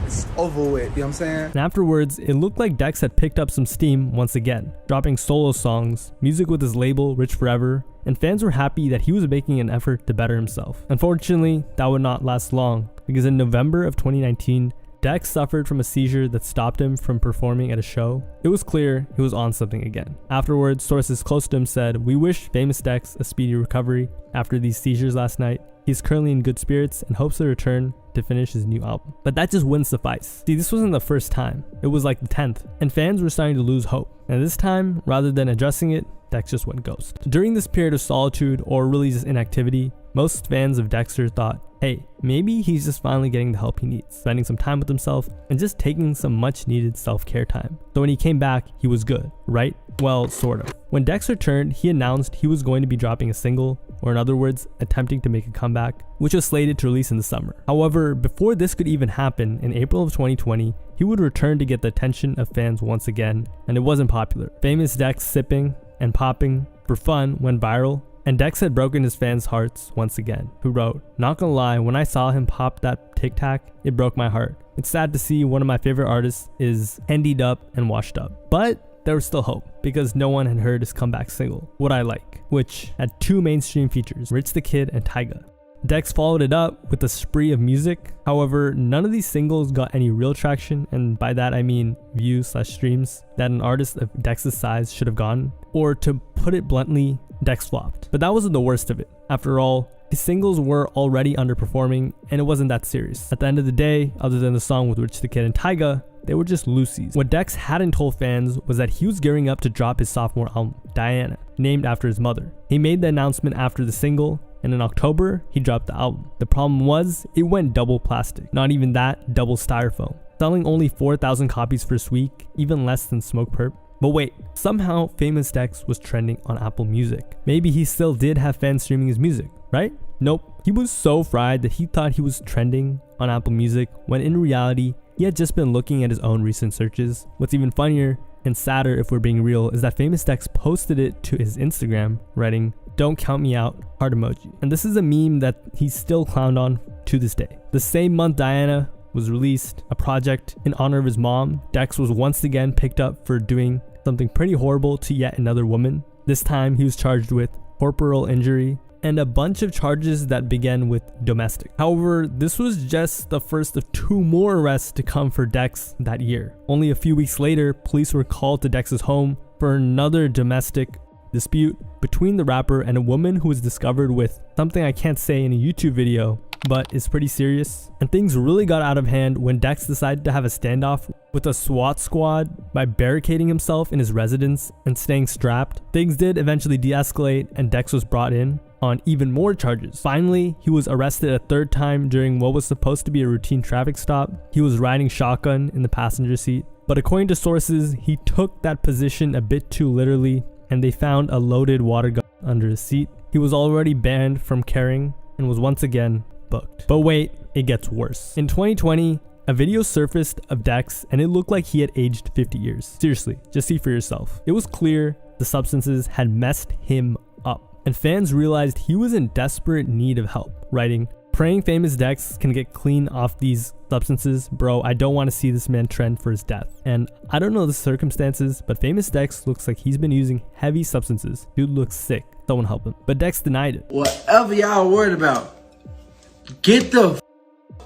It's over with, you know what I'm saying? And afterwards, it looked like Dex had picked up some steam once again, dropping solo songs, music with his label Rich Forever, and fans were happy that he was making an effort to better himself. Unfortunately, that would not last long, because in November of 2019, Dex suffered from a seizure that stopped him from performing at a show. It was clear he was on something again. Afterwards, sources close to him said, "We wish Famous Dex a speedy recovery after these seizures last night. He's currently in good spirits and hopes to return to finish his new album." But that just wouldn't suffice. See, this wasn't the first time. It was like the 10th, and fans were starting to lose hope. And this time, rather than addressing it, Dex just went ghost. During this period of solitude, or really just inactivity, most fans of Dexter thought, hey, maybe he's just finally getting the help he needs, spending some time with himself, and just taking some much needed self-care time. So when he came back, he was good, right? Well, sort of. When Dex returned, he announced he was going to be dropping a single, or in other words, attempting to make a comeback, which was slated to release in the summer. However, before this could even happen, in April of 2020, he would return to get the attention of fans once again, and it wasn't popular. Famous Dex sipping and popping for fun went viral, and Dex had broken his fans' hearts once again, who wrote, "Not gonna lie, when I saw him pop that Tic Tac, it broke my heart. It's sad to see one of my favorite artists is handied up and washed up. But there was still hope, because no one had heard his comeback single, What I Like, which had 2 mainstream features, Rich the Kid and Tyga. Dex followed it up with a spree of music. However, none of these singles got any real traction, and by that I mean views/streams that an artist of Dex's size should have gotten. Or to put it bluntly, Dex flopped. But that wasn't the worst of it. After all, his singles were already underperforming, and it wasn't that serious. At the end of the day, other than the song with Rich the Kid and Tyga, they were just loosies. What Dex hadn't told fans was that he was gearing up to drop his sophomore album, Diana, named after his mother. He made the announcement after the single, and in October, he dropped the album. The problem was, it went double plastic. Not even that, double styrofoam. Selling only 4,000 copies first week, even less than Smoke Perp. But wait, somehow Famous Dex was trending on Apple Music. Maybe he still did have fans streaming his music, right? Nope. He was so fried that he thought he was trending on Apple Music, when in reality, he had just been looking at his own recent searches. What's even funnier and sadder, if we're being real, is that Famous Dex posted it to his Instagram, writing, "Don't count me out, heart emoji." And this is a meme that he's still clowned on to this day. The same month Diana was released, a project in honor of his mom, Dex was once again picked up for doing something pretty horrible to yet another woman. This time he was charged with corporal injury and a bunch of charges that began with domestic. However, this was just the first of 2 more arrests to come for Dex that year. Only a few weeks later, police were called to Dex's home for another domestic dispute between the rapper and a woman who was discovered with something I can't say in a YouTube video, but it's pretty serious. And things really got out of hand when Dex decided to have a standoff with a SWAT squad by barricading himself in his residence and staying strapped. Things did eventually de-escalate, and Dex was brought in on even more charges. Finally, he was arrested a 3rd time during what was supposed to be a routine traffic stop. He was riding shotgun in the passenger seat, but according to sources, he took that position a bit too literally, and they found a loaded water gun under his seat. He was already banned from carrying and was once again booked. But wait, it gets worse. In 2020, a video surfaced of Dex, and it looked like he had aged 50 years. Seriously, just see for yourself. It was clear the substances had messed him up, and fans realized he was in desperate need of help, writing, "Praying Famous Dex can get clean off these substances. Bro, I don't want to see this man trend for his death." And I don't know the circumstances, but Famous Dex looks like he's been using heavy substances. Dude looks sick. Someone help him. But Dex denied it. Whatever y'all worried about, get the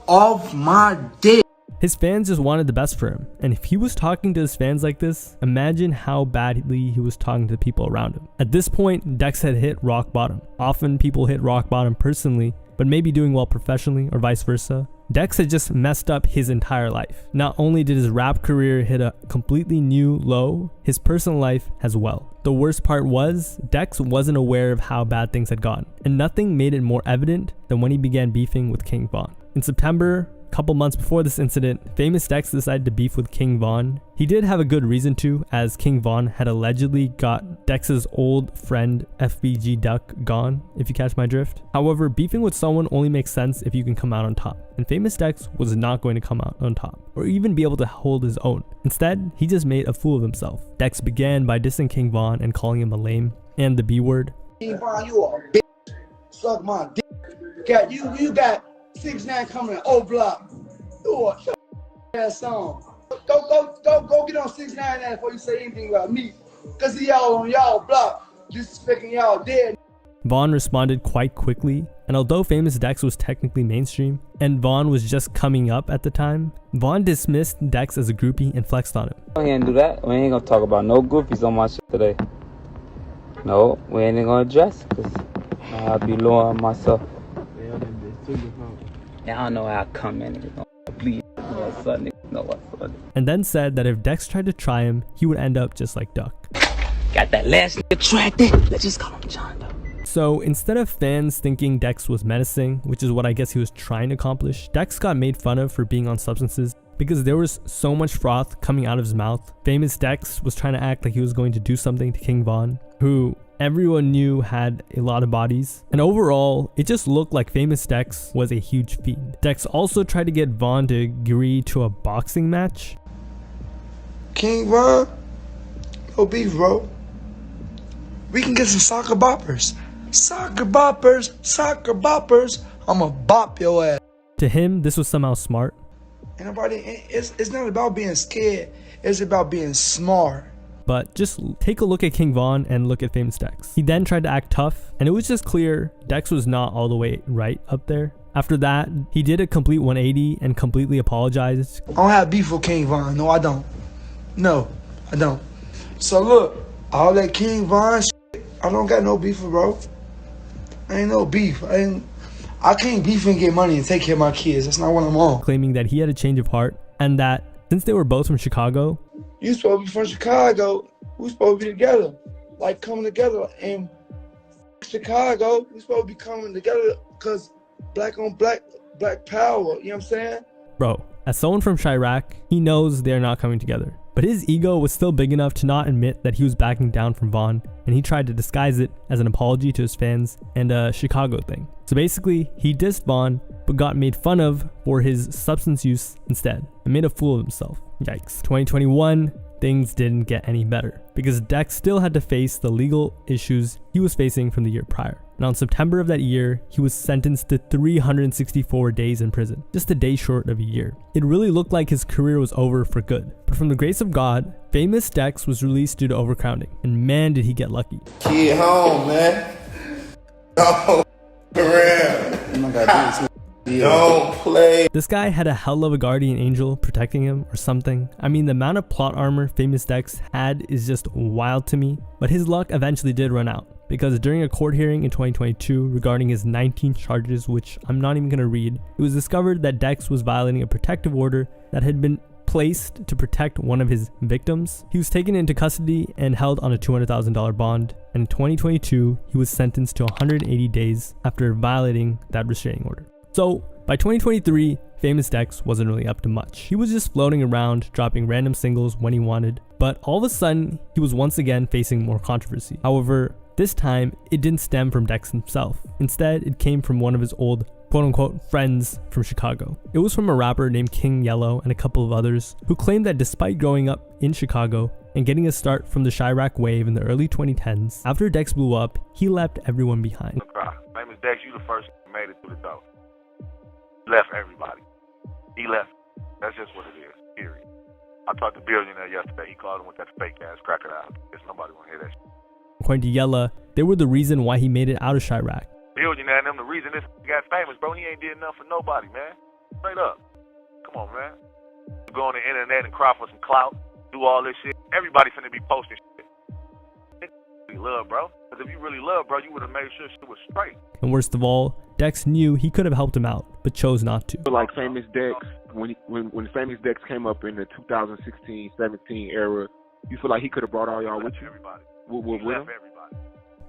off my dick. His fans just wanted the best for him, and if he was talking to his fans like this, imagine how badly he was talking to the people around him. At this point, Dex had hit rock bottom. Often people hit rock bottom personally, but maybe doing well professionally or vice versa. Dex had just messed up his entire life. Not only did his rap career hit a completely new low, his personal life as well. The worst part was, Dex wasn't aware of how bad things had gone, and nothing made it more evident than when he began beefing with King Von. In September, couple months before this incident, Famous Dex decided to beef with King Von. He did have a good reason to, as King Von had allegedly got Dex's old friend FBG Duck gone, if you catch my drift. However, beefing with someone only makes sense if you can come out on top, and Famous Dex was not going to come out on top, or even be able to hold his own. Instead, he just made a fool of himself. Dex began by dissing King Von and calling him a lame, and the B word. King Von, you a bitch. Suck my dick. You got 6ix9ine coming O Block. Do a ass song. Go get on 6ix9ine ass before you say anything about me. Cause y'all on y'all block. Disrespecting y'all dead. Von responded quite quickly, and although Famous Dex was technically mainstream, and Von was just coming up at the time, Von dismissed Dex as a groupie and flexed on him. We ain't gonna do that. We ain't gonna talk about no goofies on my shit today. No, we ain't gonna address it, cause I'll be low on myself. Yeah, I don't know how I come in and bleed. And then said that if Dex tried to try him, he would end up just like Duck. Got that last nigga tracked in. Let's just call him John Doe. So instead of fans thinking Dex was menacing, which is what I guess he was trying to accomplish, Dex got made fun of for being on substances because there was so much froth coming out of his mouth. Famous Dex was trying to act like he was going to do something to King Von, who everyone knew had a lot of bodies, and overall it just looked like Famous Dex was a huge fiend. Dex also tried to get Von to agree to a boxing match. King Von, no beef, bro. We can get some soccer boppers. Soccer boppers. I'ma bop your ass. To him, this was somehow smart. And it's not about being scared. It's about being smart. But just take a look at King Von and look at Famous Dex. He then tried to act tough, and it was just clear Dex was not all the way right up there. After that, he did a complete 180 and completely apologized. I don't have beef with King Von. No, I don't. No, I don't. So look, all that King Von shit, I don't got no beef with, bro. I ain't no beef. I can't beef and get money and take care of my kids. That's not what I'm on. Claiming that he had a change of heart, and that since they were both from Chicago, you supposed to be from Chicago. We supposed to be together, like coming together. And Chicago, we supposed to be coming together because black on black power. You know what I'm saying? Bro, as someone from Chirac, he knows they're not coming together. But his ego was still big enough to not admit that he was backing down from Von, and he tried to disguise it as an apology to his fans and a Chicago thing. So basically, he dissed Von, but got made fun of for his substance use instead, and made a fool of himself. Yikes. 2021, things didn't get any better, because Dex still had to face the legal issues he was facing from the year prior. And on September of that year, he was sentenced to 364 days in prison, just a day short of a year. It really looked like his career was over for good. But from the grace of God, Famous Dex was released due to overcrowding, and man did he get lucky. Kid home, man. Don't around. Don't play. This guy had a hell of a guardian angel protecting him or something. I mean, the amount of plot armor Famous Dex had is just wild to me. But his luck eventually did run out, because during a court hearing in 2022 regarding his 19 charges, which I'm not even going to read, it was discovered that Dex was violating a protective order that had been placed to protect one of his victims. He was taken into custody and held on a $200,000 bond, and in 2022 he was sentenced to 180 days after violating that restraining order. So by 2023, Famous Dex wasn't really up to much. He was just floating around, dropping random singles when he wanted, but all of a sudden he was once again facing more controversy. However, this time it didn't stem from Dex himself. Instead, it came from one of his old quote-unquote friends from Chicago. It was from a rapper named King Yellow and a couple of others who claimed that despite growing up in Chicago and getting a start from the Chirac wave in the early 2010s, after Dex blew up, he left everyone behind. Famous Dex, you the first who made it through the door. Left everybody. He left. That's just what it is, period. I talked to Billionaire yesterday. He called him with that fake ass crocodile. There's nobody want to hear that shit. According to Yella, they were the reason why he made it out of Chirac. Billionaire and them, the reason this got famous, bro. He ain't did nothing for nobody, man. Straight up. Come on, man. You go on the internet and cry for some clout, do all this shit. Everybody finna be posting shit. You love, bro. Because if you really love, bro, you would have made sure shit was straight. And worst of all, Dex knew he could have helped him out, but chose not to. Like Famous Dex, when Famous Dex came up in the 2016-17 era, you feel like he could have brought all y'all with you? Everybody. With he left him? everybody.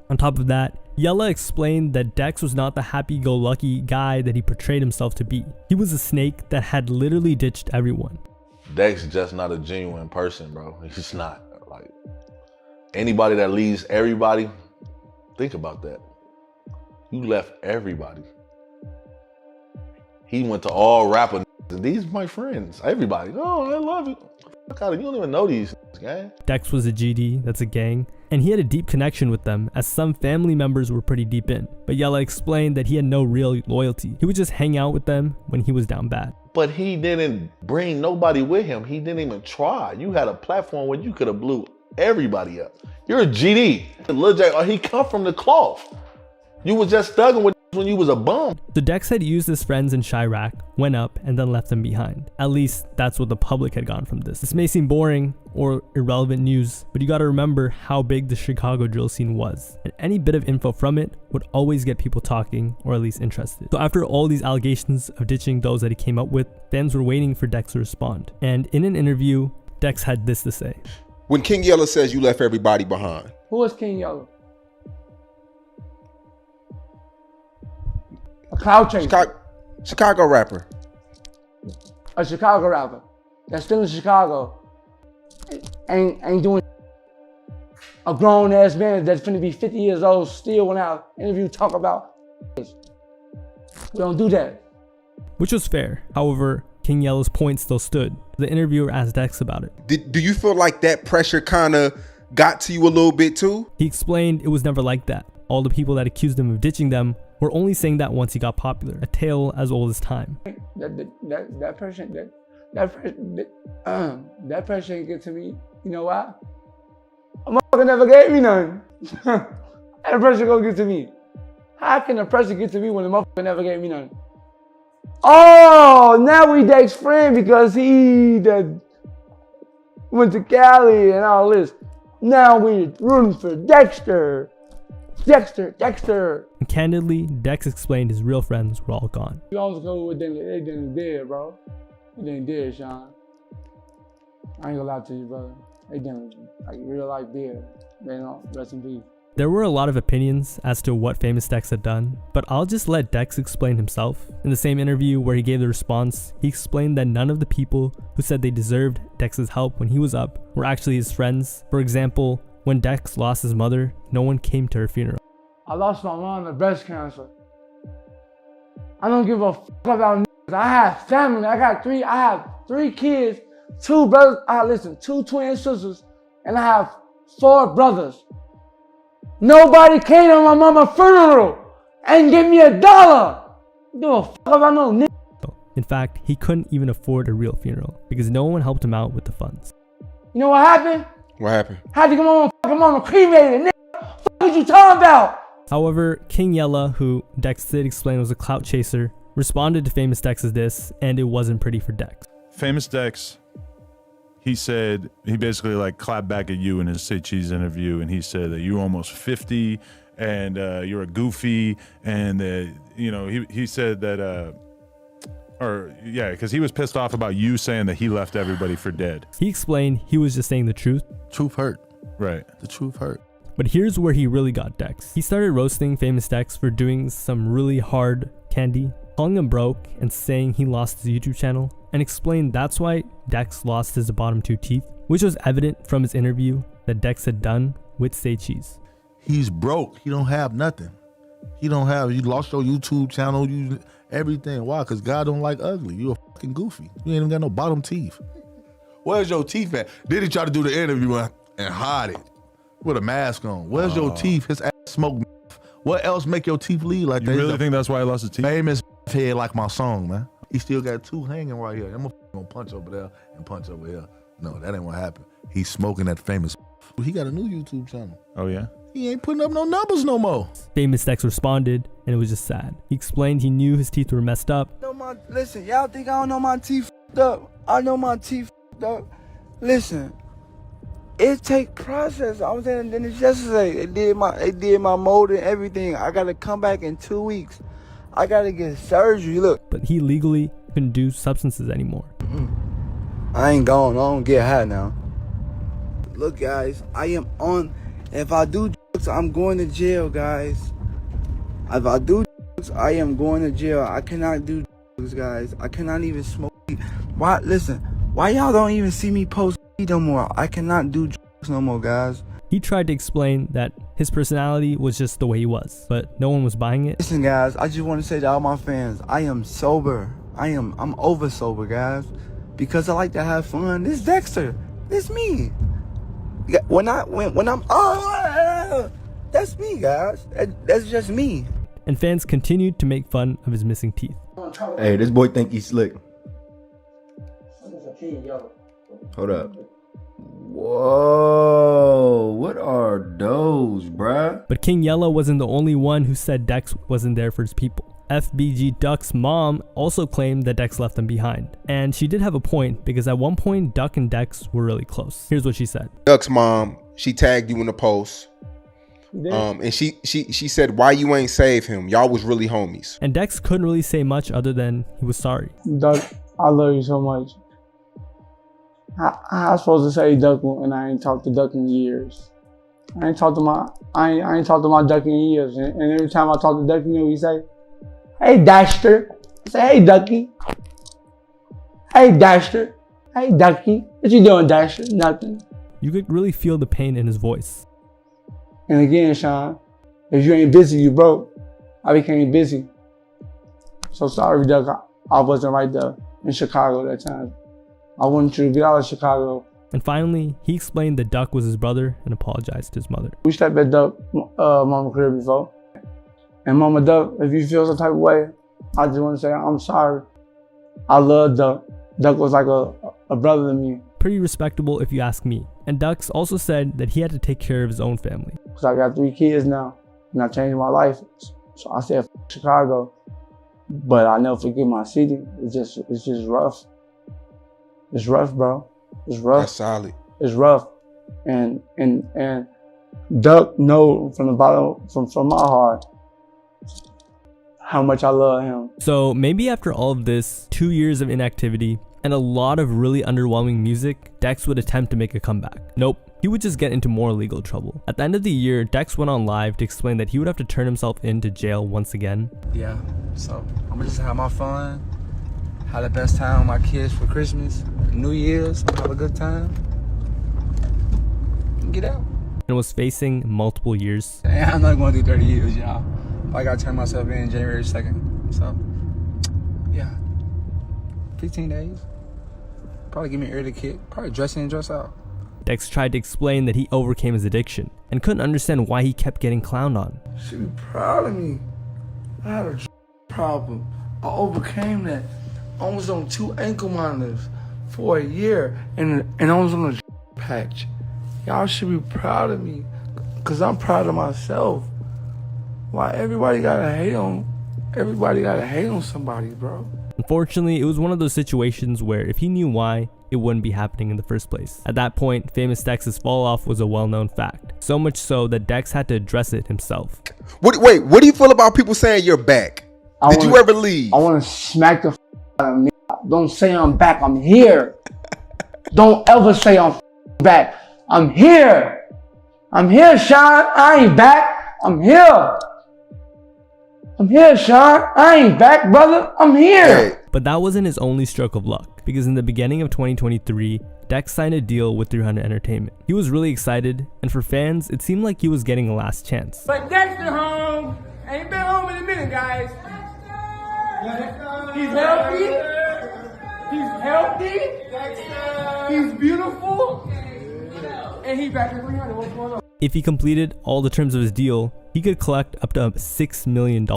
On top of that, Yella explained that Dex was not the happy-go-lucky guy that he portrayed himself to be. He was a snake that had literally ditched everyone. Dex is just not a genuine person, bro. He's just not. Like, anybody that leaves everybody, think about that. You left everybody. He went to all rapper and these are my friends. Everybody. Oh, I love it. God, you don't even know these gang. Dex was a GD, that's a gang, and he had a deep connection with them as some family members were pretty deep in. But Yella explained that he had no real loyalty. He would just hang out with them when he was down bad. But he didn't bring nobody with him. He didn't even try. You had a platform where you could have blew everybody up. You're a GD. Lil J, he come from the cloth. You was just thugging with when you was a bum. So Dex had used his friends in Chirac, went up, and then left them behind. At least that's what the public had gotten from this. This may seem boring or irrelevant news, but you gotta remember how big the Chicago drill scene was. And any bit of info from it would always get people talking, or at least interested. So after all these allegations of ditching those that he came up with, fans were waiting for Dex to respond. And in an interview, Dex had this to say. When King Yella says you left everybody behind. Who is King Yella? A cloud chaser. Chicago rapper. A Chicago rapper. That's still in Chicago. Ain't doing. A grown ass man that's finna be 50 years old still when I interview talk about. We don't do that. Which was fair. However, King Yella's point still stood. The interviewer asked Dex about it. Do you feel like that pressure kind of got to you a little bit too? He explained it was never like that. All the people that accused him of ditching them were only saying that once he got popular, a tale as old as time. That pressure ain't get to me. You know why? A motherfucker never gave me none. How the pressure gonna get to me? How can the pressure get to me when the motherfucker never gave me none? Oh, now we Dex friend because he went to Cali and all this. Now we rooting for Dexter. Dexter. And candidly, Dex explained his real friends were all gone. You always go with them, they done dead, bro. They done dead, Sean. I ain't gonna lie to you, brother. They done, like, real life dead. They don't, rest in peace. There were a lot of opinions as to what Famous Dex had done, but I'll just let Dex explain himself. In the same interview where he gave the response, he explained that none of the people who said they deserved Dex's help when he was up were actually his friends. For example, when Dex lost his mother, no one came to her funeral. I lost my mom to breast cancer. I don't give a fuck about niggas. I have family. I have 3 kids, 2 brothers. 2 twin sisters, and I have 4 brothers. Nobody came to my mama's funeral and give me $1. Give a fuck about no nigga. In fact, he couldn't even afford a real funeral because no one helped him out with the funds. You know what happened? What happened? Had to get my fucking mama cremated, nigga. What you talking about? However, King Yella, who Dex did explain was a clout chaser, responded to Famous Dex's diss, and it wasn't pretty for Dex. Famous Dex, he said, he basically like clapped back at you in his Say Cheese interview, and he said that you're almost 50 and you're a goofy, and you know, he said that, because he was pissed off about you saying that he left everybody for dead. He explained he was just saying the truth. Truth hurt. Right. The truth hurt. But here's where he really got Dex. He started roasting Famous Dex for doing some really hard candy, calling him broke and saying he lost his YouTube channel, and explained that's why Dex lost his bottom 2 teeth, which was evident from his interview that Dex had done with Say Cheese. He's broke. He don't have nothing. You lost your YouTube channel, everything. Why? Because God don't like ugly. You a fucking goofy. You ain't even got no bottom teeth. Where's your teeth at? Then he tried to do the interview and hide it with a mask on. Where's your teeth? His ass smoke. What else make your teeth leave like that? You really think that's why he lost his teeth? Famous head like my song, man. He still got 2 hanging right here. I'm gonna punch over there and punch over here. No, that ain't what happened. He's smoking that famous. He got a new YouTube channel. Oh yeah? He ain't putting up no numbers no more. Famous Dex responded, and it was just sad. He explained he knew his teeth were messed up. Listen, y'all think I don't know my teeth up? I know my teeth up. Listen, it take process. I was saying this yesterday. They did my mold and everything. I gotta come back in 2 weeks. I gotta get surgery. Look. But he legally couldn't do substances anymore. I ain't going. I don't get high now. Look, guys, I am on. If I do I'm going to jail, guys. If I do drugs, I am going to jail. I cannot do drugs, guys. I cannot even smoke weed. Why? Listen, why y'all don't even see me post weed no more? I cannot do drugs no more, guys. He tried to explain that his personality was just the way he was, but no one was buying it. Listen, guys, I just want to say to all my fans, I am sober. I'm over sober, guys, because I like to have fun. This Dexter, this me. When I'm that's me, guys. That's just me. And fans continued to make fun of his missing teeth. Hey, this boy think he's slick. Hold up. Whoa, what are those, bruh? But King Yella wasn't the only one who said Dex wasn't there for his people. FBG Duck's mom also claimed that Dex left them behind. And she did have a point, because at one point Duck and Dex were really close. Here's what she said. Duck's mom, she tagged you in the post. And she said, why you ain't save him? Y'all was really homies. And Dex couldn't really say much other than he was sorry. Duck, I love you so much. How I supposed to say Duck when I ain't talked to Duck in years? I ain't talked to my Duck in years. And every time I talk to Duck, you know what he say? Hey, Dexter. I say, hey, Ducky. Hey, Dexter. Hey, Ducky. What you doing, Dexter? Nothing. You could really feel the pain in his voice. And again, Sean, if you ain't busy, you broke. I became busy. So sorry, Duck. I wasn't right there in Chicago that time. I wanted you to get out of Chicago. And finally, he explained that Duck was his brother and apologized to his mother. We stepped at Duck Mama crib before. And Mama Duck, if you feel some type of way, I just want to say I'm sorry. I love Duck. Duck was like a brother to me. Pretty respectable if you ask me. And Ducks also said that he had to take care of his own family. Because I got 3 kids now, and I changed my life. So I said, Chicago. But I never forget my city. It's just rough. It's rough, bro. It's rough. That's solid. It's rough. And Duck know from the bottom, from my heart, how much I love him. So maybe after all of this, 2 years of inactivity, and a lot of really underwhelming music, Dex would attempt to make a comeback. Nope. He would just get into more legal trouble. At the end of the year, Dex went on live to explain that he would have to turn himself into jail once again. Yeah, so I'm gonna just have my fun, have the best time with my kids for Christmas, New Year's, have a good time, and get out. And was facing multiple years. I'm not gonna do 30 years, y'all. I gotta turn myself in January 2nd, so yeah, 15 days. Probably give me an early kick, probably dress in, dress out. Dex tried to explain that he overcame his addiction and couldn't understand why he kept getting clowned on. You should be proud of me. I had a problem. I overcame that. I was on 2 ankle monitors for a year, and I was on a patch. Y'all should be proud of me, because I'm proud of myself. Why everybody gotta hate on somebody, bro? Unfortunately, it was one of those situations where if he knew why, it wouldn't be happening in the first place. At that point, Famous Dex's fall off was a well-known fact. So much so that Dex had to address it himself. Wait, what do you feel about people saying you're back? Did you ever leave? I want to smack the out of me. Don't say I'm back, I'm here. Don't ever say I'm back. I'm here. I'm here, Sean. I ain't back. I'm here. I'm here, Sean. I ain't back, brother. I'm here. But that wasn't his only stroke of luck, because in the beginning of 2023, Dex signed a deal with 300 Entertainment. He was really excited, and for fans, it seemed like he was getting a last chance. But Dexter home. Ain't been home in a minute, guys. He's healthy. He's healthy. He's beautiful. And he's back at 300. What's going on? If he completed all the terms of his deal, he could collect up to $6 million.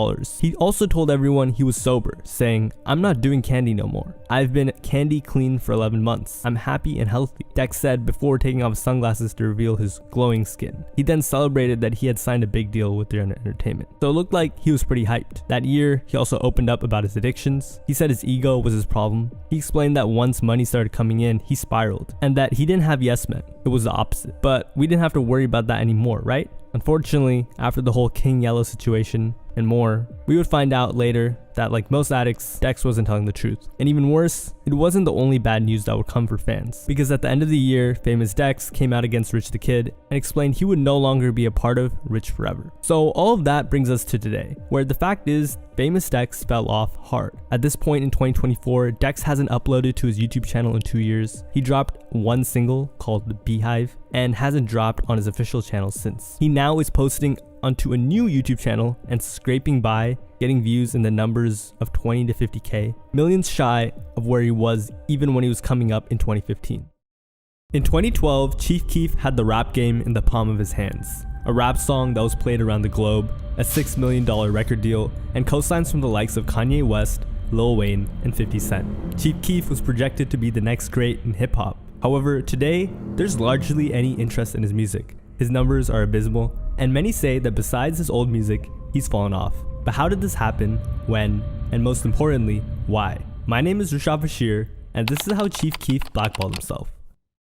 He also told everyone he was sober, saying, "I'm not doing candy no more. I've been candy clean for 11 months. I'm happy and healthy," Dex said before taking off his sunglasses to reveal his glowing skin. He then celebrated that he had signed a big deal with 300 Entertainment. So it looked like he was pretty hyped. That year, he also opened up about his addictions. He said his ego was his problem. He explained that once money started coming in, he spiraled, and that he didn't have yes men. It was the opposite. But we didn't have to worry about that anymore, right? Unfortunately, after the whole King Yellow situation and more, we would find out later that like most addicts, Dex wasn't telling the truth. And even worse, it wasn't the only bad news that would come for fans, because at the end of the year, famous Dex came out against Rich the Kid and explained he would no longer be a part of Rich Forever. So all of that brings us to today, where the fact is, famous Dex fell off hard. At this point in 2024, Dex hasn't uploaded to his YouTube channel in 2 years. He dropped one single called The Beehive and hasn't dropped on his official channel since. He now is posting onto a new YouTube channel and scraping by, getting views in the numbers of 20 to 50k, millions shy of where he was even when he was coming up in 2015. In 2012, Chief Keef had the rap game in the palm of his hands. A rap song that was played around the globe, a $6 million record deal, and cosigns from the likes of Kanye West, Lil Wayne, and 50 Cent. Chief Keef was projected to be the next great in hip-hop. However, today, there's largely any interest in his music. His numbers are abysmal, and many say that besides his old music, he's fallen off. But how did this happen, when, and most importantly, why? My name is Rashad Bashir, and this is how Chief Keef blackballed himself.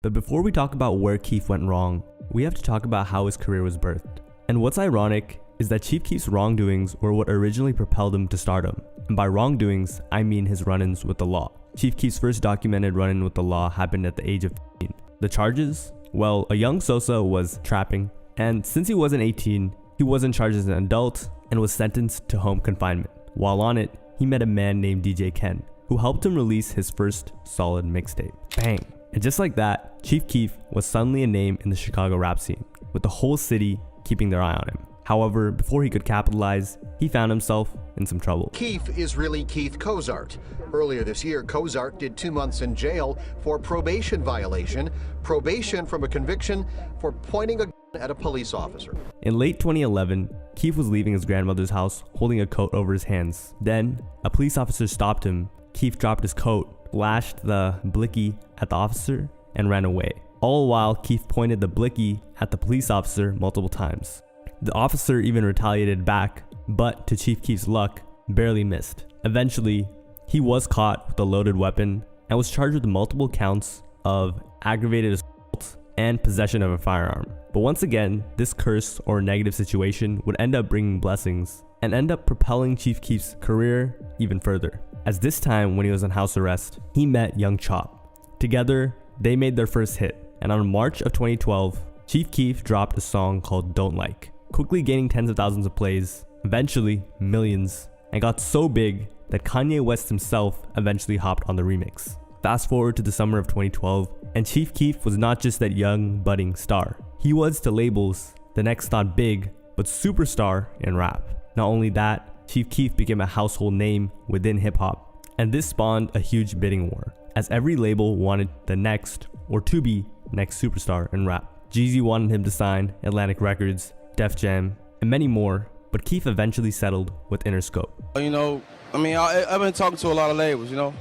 But before we talk about where Keef went wrong, we have to talk about how his career was birthed. And what's ironic is that Chief Keef's wrongdoings were what originally propelled him to stardom. And by wrongdoings, I mean his run-ins with the law. Chief Keef's first documented run-in with the law happened at the age of 15. The charges? Well, a young Sosa was trapping, and since he wasn't 18, he wasn't charged as an adult and was sentenced to home confinement. While on it, he met a man named DJ Ken, who helped him release his first solid mixtape. Bang! And just like that, Chief Keef was suddenly a name in the Chicago rap scene, with the whole city keeping their eye on him. However, before he could capitalize, he found himself in some trouble. Keef is really Keith Cozart. Earlier this year, Cozart did 2 months in jail for probation violation, probation from a conviction for pointing a gun at a police officer. In late 2011, Keef was leaving his grandmother's house holding a coat over his hands. Then, a police officer stopped him. Keef dropped his coat, flashed the blicky at the officer, and ran away. All while Keef pointed the blicky at the police officer multiple times. The officer even retaliated back, but to Chief Keef's luck, barely missed. Eventually, he was caught with a loaded weapon and was charged with multiple counts of aggravated assault and possession of a firearm. But once again, this curse or negative situation would end up bringing blessings and end up propelling Chief Keef's career even further. As this time, when he was on house arrest, he met Young Chop. Together, they made their first hit, and on March of 2012, Chief Keef dropped a song called Don't Like, quickly gaining tens of thousands of plays, eventually millions, and got so big that Kanye West himself eventually hopped on the remix. Fast forward to the summer of 2012, and Chief Keef was not just that young, budding star. He was to labels the next not big, but superstar in rap. Not only that, Chief Keef became a household name within hip-hop, and this spawned a huge bidding war, as every label wanted the next, or to be, next superstar in rap. Jeezy wanted him to sign Atlantic Records, Def Jam, and many more, but Keef eventually settled with Interscope. You know, I mean, I've been talking to a lot of labels, you know,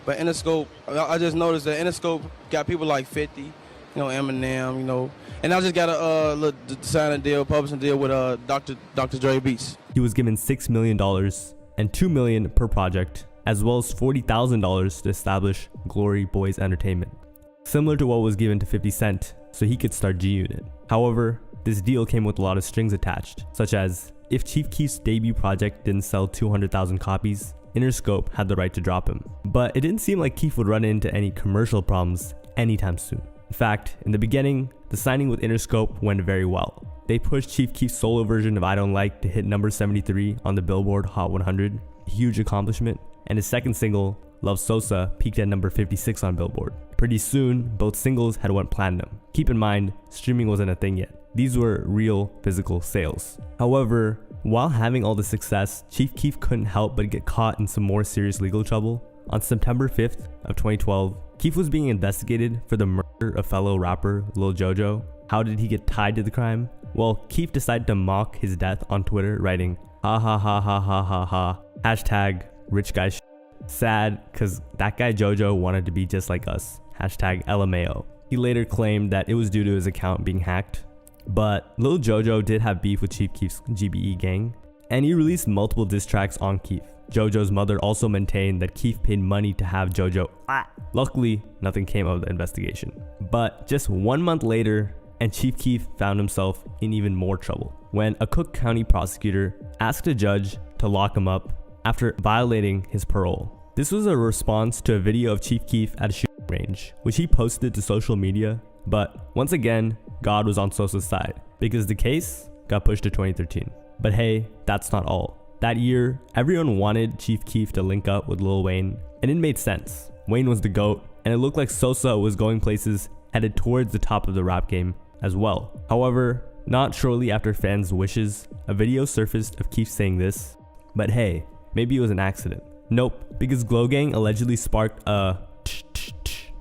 but Interscope, I just noticed that Interscope got people like 50, you know, Eminem, you know, and I just got a sign a deal, publishing deal with Dr. Dre Beats. He was given $6 million and $2 million per project, as well as $40,000 to establish Glory Boys Entertainment, similar to what was given to 50 Cent, so he could start G-Unit. However, this deal came with a lot of strings attached, such as if Chief Keef's debut project didn't sell 200,000 copies, Interscope had the right to drop him. But it didn't seem like Keef would run into any commercial problems anytime soon. In fact, in the beginning, the signing with Interscope went very well. They pushed Chief Keef's solo version of I Don't Like to hit number 73 on the Billboard Hot 100, a huge accomplishment, and his second single, Love Sosa, peaked at number 56 on Billboard. Pretty soon, both singles had went platinum. Keep in mind, streaming wasn't a thing yet. These were real physical sales. However, while having all the success, Chief Keef couldn't help but get caught in some more serious legal trouble. On September 5th of 2012, Keef was being investigated for the murder of fellow rapper Lil Jojo. How did he get tied to the crime? Well, Keef decided to mock his death on Twitter, writing, ha ha ha ha ha ha ha, hashtag rich guy sh**. Sad, cause that guy Jojo wanted to be just like us, hashtag LMAO. He later claimed that it was due to his account being hacked. But Lil Jojo did have beef with Chief Keef's GBE gang, and he released multiple diss tracks on Keef. Jojo's mother also maintained that Keef paid money to have Jojo. Luckily, nothing came of the investigation. But just 1 month later, and Chief Keef found himself in even more trouble when a Cook County prosecutor asked a judge to lock him up after violating his parole. This was a response to a video of Chief Keef at a shooting range, which he posted to social media, but once again, God was on Sosa's side because the case got pushed to 2013. But hey, that's not all. That year, everyone wanted Chief Keef to link up with Lil Wayne, and it made sense. Wayne was the GOAT, and it looked like Sosa was going places headed towards the top of the rap game as well. However, not shortly after fans' wishes, a video surfaced of Keef saying this, but hey, maybe it was an accident. Nope, because Glow Gang allegedly sparked a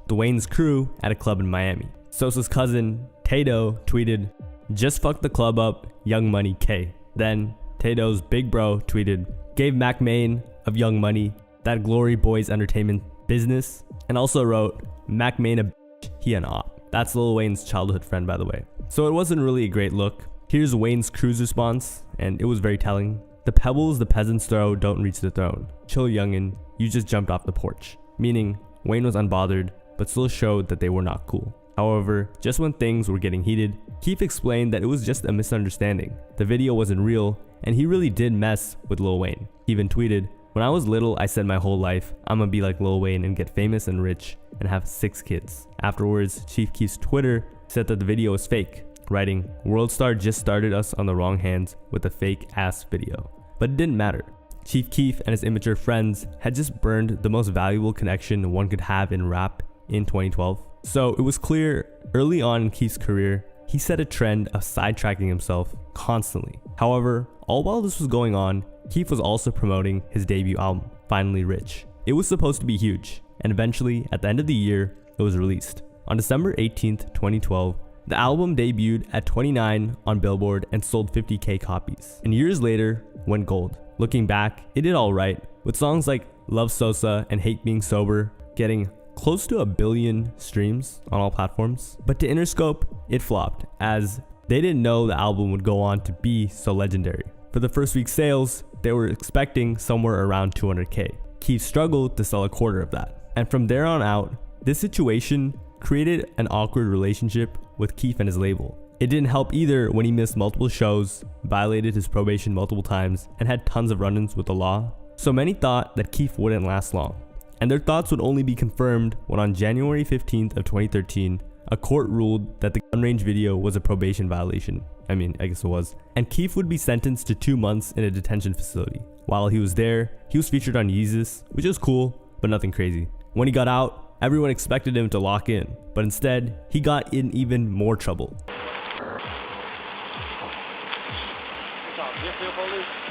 the Wayne's crew at a club in Miami. Sosa's cousin, Tato, tweeted, "Just fuck the club up, Young Money K." Then, Tato's big bro tweeted, "Gave Mac Main of Young Money that Glory Boys Entertainment business," and also wrote, "Mac Main a bitch, he an op." That's Lil Wayne's childhood friend, by the way. So it wasn't really a great look. Here's Wayne's crew's response, and it was very telling. "The pebbles the peasants throw don't reach the throne. Chill youngin', you just jumped off the porch." Meaning, Wayne was unbothered, but still showed that they were not cool. However, just when things were getting heated, Keef explained that it was just a misunderstanding. The video wasn't real, and he really did mess with Lil Wayne. He even tweeted, "When I was little, I said my whole life, I'm gonna be like Lil Wayne and get famous and rich and have 6 kids. Afterwards, Chief Keef's Twitter said that the video was fake, writing, "World Star just started us on the wrong hands with a fake ass video." But it didn't matter. Chief Keef and his immature friends had just burned the most valuable connection one could have in rap in 2012. So it was clear early on in Keef's career, he set a trend of sidetracking himself constantly. However, all while this was going on, Keef was also promoting his debut album, Finally Rich. It was supposed to be huge, and eventually, at the end of the year, it was released. On December 18th, 2012, the album debuted at 29 on Billboard and sold 50,000 copies. And years later, went gold. Looking back, it did alright, with songs like Love Sosa and Hate Being Sober getting close to 1 billion streams on all platforms. But to Interscope, it flopped, as they didn't know the album would go on to be so legendary. For the first week's sales, they were expecting somewhere around 200,000. Keef struggled to sell a quarter of that. And from there on out, this situation created an awkward relationship with Keef and his label. It didn't help either when he missed multiple shows, violated his probation multiple times, and had tons of run-ins with the law. So many thought that Keef wouldn't last long. And their thoughts would only be confirmed when on January 15th of 2013, a court ruled that the gun range video was a probation violation. I guess it was. And Keef would be sentenced to 2 months in a detention facility. While he was there, he was featured on Yeezus, which was cool, but nothing crazy. When he got out, everyone expected him to lock in, but instead, he got in even more trouble.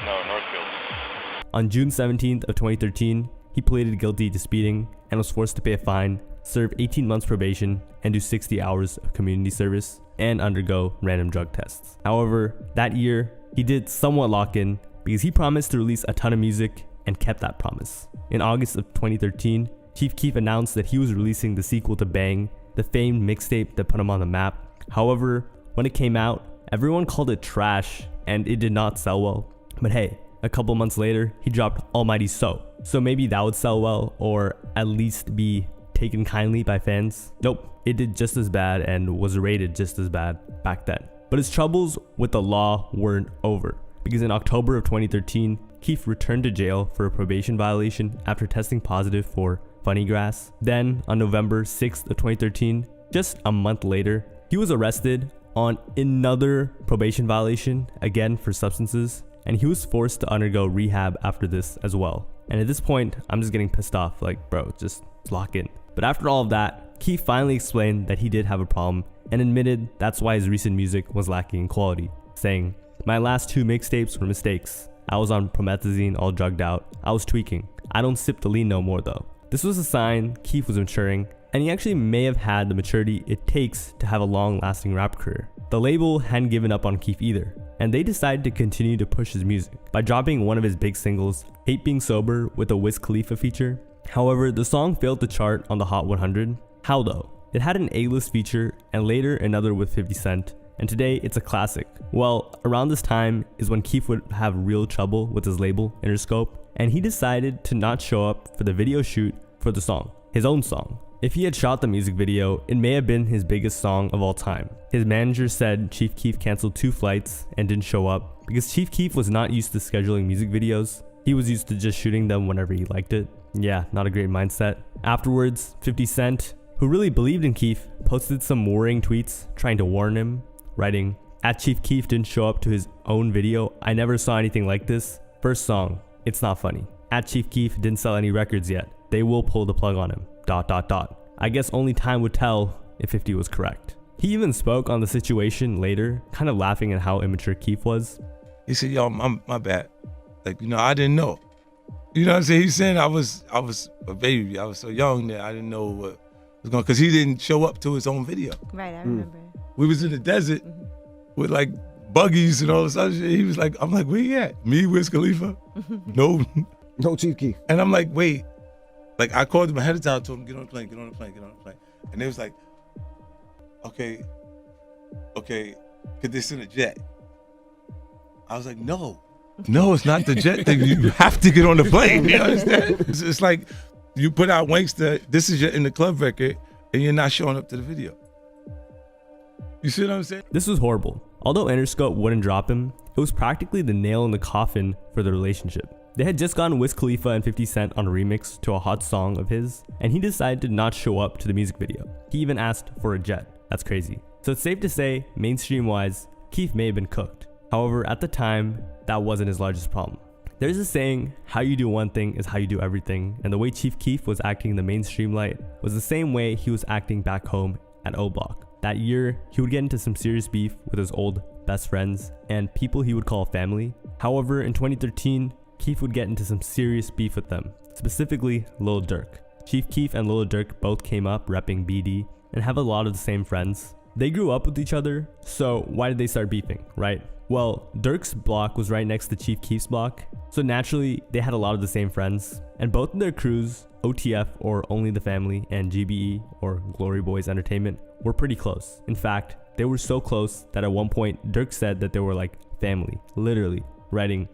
No, Northfield. On June 17th of 2013, he pleaded guilty to speeding and was forced to pay a fine, serve 18 months probation, and do 60 hours of community service, and undergo random drug tests. However, that year, he did somewhat lock in because he promised to release a ton of music and kept that promise. In August of 2013, Chief Keef announced that he was releasing the sequel to Bang, the famed mixtape that put him on the map. However, when it came out, everyone called it trash and it did not sell well. But hey, a couple months later, he dropped Almighty So maybe that would sell well, or at least be taken kindly by fans. Nope, it did just as bad and was rated just as bad back then. But his troubles with the law weren't over, because in October of 2013, Keef returned to jail for a probation violation after testing positive for funny grass. Then, on November 6th of 2013, just a month later, he was arrested on another probation violation, again for substances, and he was forced to undergo rehab after this as well. And at this point, I'm just getting pissed off, like, bro, just lock in. But after all of that, Keef finally explained that he did have a problem and admitted that's why his recent music was lacking in quality, saying, "My last 2 mixtapes were mistakes. I was on promethazine all drugged out. I was tweaking. I don't sip the lean no more though." This was a sign Keef was maturing, and he actually may have had the maturity it takes to have a long-lasting rap career. The label hadn't given up on Keef either, and they decided to continue to push his music by dropping one of his big singles, Hate Being Sober, with a Wiz Khalifa feature. However, the song failed to chart on the Hot 100. How though? It had an A-list feature and later another with 50 Cent, and today it's a classic. Well, around this time is when Keef would have real trouble with his label, Interscope, and he decided to not show up for the video shoot for the song, his own song. If he had shot the music video, it may have been his biggest song of all time. His manager said Chief Keef canceled 2 flights and didn't show up because Chief Keef was not used to scheduling music videos. He was used to just shooting them whenever he liked it. Yeah, not a great mindset. Afterwards, 50 Cent, who really believed in Keef, posted some worrying tweets trying to warn him, writing, "At Chief Keef didn't show up to his own video. I never saw anything like this. First song, it's not funny. At Chief Keef didn't sell any records yet. They will pull the plug on him. ... I guess only time would tell if 50 was correct." He even spoke on the situation later, kind of laughing at how immature Keef was. He said, "Yo, my bad. Like, I didn't know." You know what I'm saying? He's saying I was a baby. I was so young that I didn't know what was going, because he didn't show up to his own video. Right, I remember. We was in the desert with like buggies and all this other shit. He was like, I'm like, where you at? Me, Wiz Khalifa? No Chief Keef. And I'm like, wait. Like, I called him ahead of time, told him, get on the plane. And they was like, okay, could this in a jet? I was like, no, it's not the jet thing. You have to get on the plane. You understand? It's like you put out Wanksta, this is your In the Club record, and you're not showing up to the video. You see what I'm saying? This was horrible. Although Interscope wouldn't drop him, it was practically the nail in the coffin for the relationship. They had just gotten Wiz Khalifa and 50 Cent on a remix to a hot song of his, and he decided to not show up to the music video. He even asked for a jet. That's crazy. So it's safe to say, mainstream-wise, Keef may have been cooked. However, at the time, that wasn't his largest problem. There's a saying, how you do one thing is how you do everything, and the way Chief Keef was acting in the mainstream light was the same way he was acting back home at O Block. That year, he would get into some serious beef with his old best friends and people he would call family. However, in 2013, Keef would get into some serious beef with them, specifically Lil Durk. Chief Keef and Lil Durk both came up repping BD and have a lot of the same friends. They grew up with each other, so why did they start beefing, right? Well, Durk's block was right next to Chief Keef's block, so naturally they had a lot of the same friends, and both of their crews, OTF or Only the Family and GBE or Glory Boys Entertainment, were pretty close. In fact, they were so close that at one point Durk said that they were like family, literally, writing,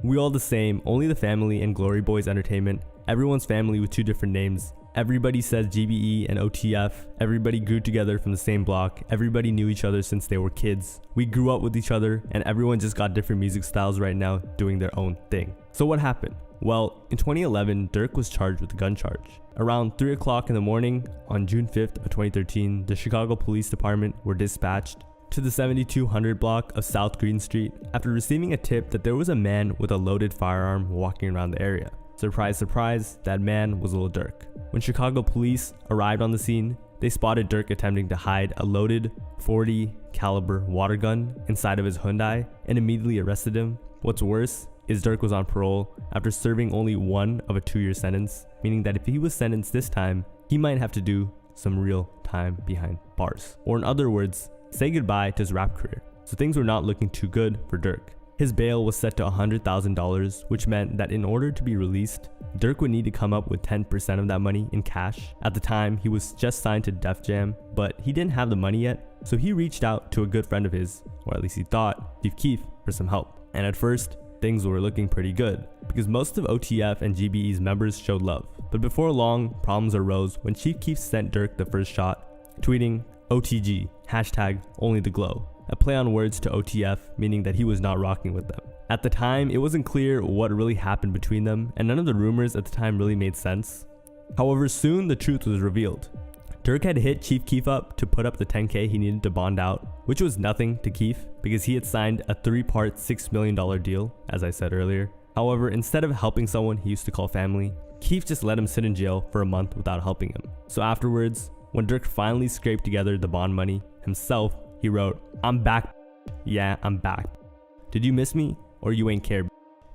"We all the same, Only the Family and Glory Boys Entertainment, everyone's family with two different names. Everybody says GBE and OTF, everybody grew together from the same block, everybody knew each other since they were kids. We grew up with each other and everyone just got different music styles right now doing their own thing." So what happened? Well, in 2011, Durk was charged with a gun charge. Around 3 o'clock in the morning on June 5th of 2013, the Chicago Police Department were dispatched to the 7200 block of South Green Street after receiving a tip that there was a man with a loaded firearm walking around the area. Surprise, surprise, that man was Lil Durk. When Chicago police arrived on the scene, they spotted Durk attempting to hide a loaded .40 caliber water gun inside of his Hyundai and immediately arrested him. What's worse is Durk was on parole after serving only one of a 2-year sentence, meaning that if he was sentenced this time, he might have to do some real time behind bars. Or in other words, say goodbye to his rap career. So things were not looking too good for Durk. His bail was set to $100,000, which meant that in order to be released, Durk would need to come up with 10% of that money in cash. At the time, he was just signed to Def Jam, but he didn't have the money yet, so he reached out to a good friend of his, or at least he thought, Chief Keef, for some help. And at first, things were looking pretty good, because most of OTF and GBE's members showed love. But before long, problems arose when Chief Keef sent Durk the first shot, tweeting, "OTG, hashtag only the glow," a play on words to OTF, meaning that he was not rocking with them. At the time, it wasn't clear what really happened between them, and none of the rumors at the time really made sense. However, soon the truth was revealed. Durk had hit Chief Keef up to put up the $10K he needed to bond out, which was nothing to Keef because he had signed a 3-part $6 million deal, as I said earlier. However, instead of helping someone he used to call family, Keef just let him sit in jail for a month without helping him. So afterwards, when Durk finally scraped together the bond money himself, he wrote, "I'm back. Yeah, I'm back. Did you miss me? Or you ain't care?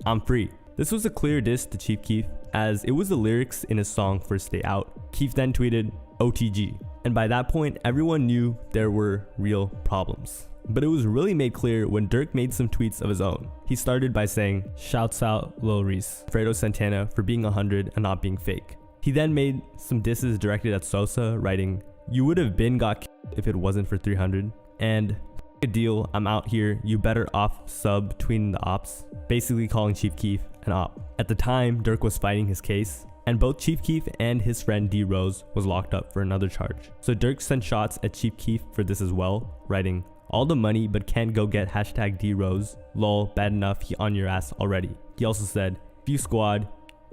I'm free." This was a clear diss to Chief Keef, as it was the lyrics in his song First Day Out. Keef then tweeted, "OTG." And by that point, everyone knew there were real problems. But it was really made clear when Durk made some tweets of his own. He started by saying, "Shouts out Lil Reese, Fredo Santana for being 100 and not being fake." He then made some disses directed at Sosa, writing, "You would have been got if it wasn't for 300. And a deal, I'm out here, you better off sub tweeting the ops," basically calling Chief Keef an op. At the time, Durk was fighting his case, and both Chief Keef and his friend D Rose was locked up for another charge. So Durk sent shots at Chief Keef for this as well, writing, "All the money but can't go get hashtag D Rose, lol, bad enough he on your ass already." He also said, If you squad,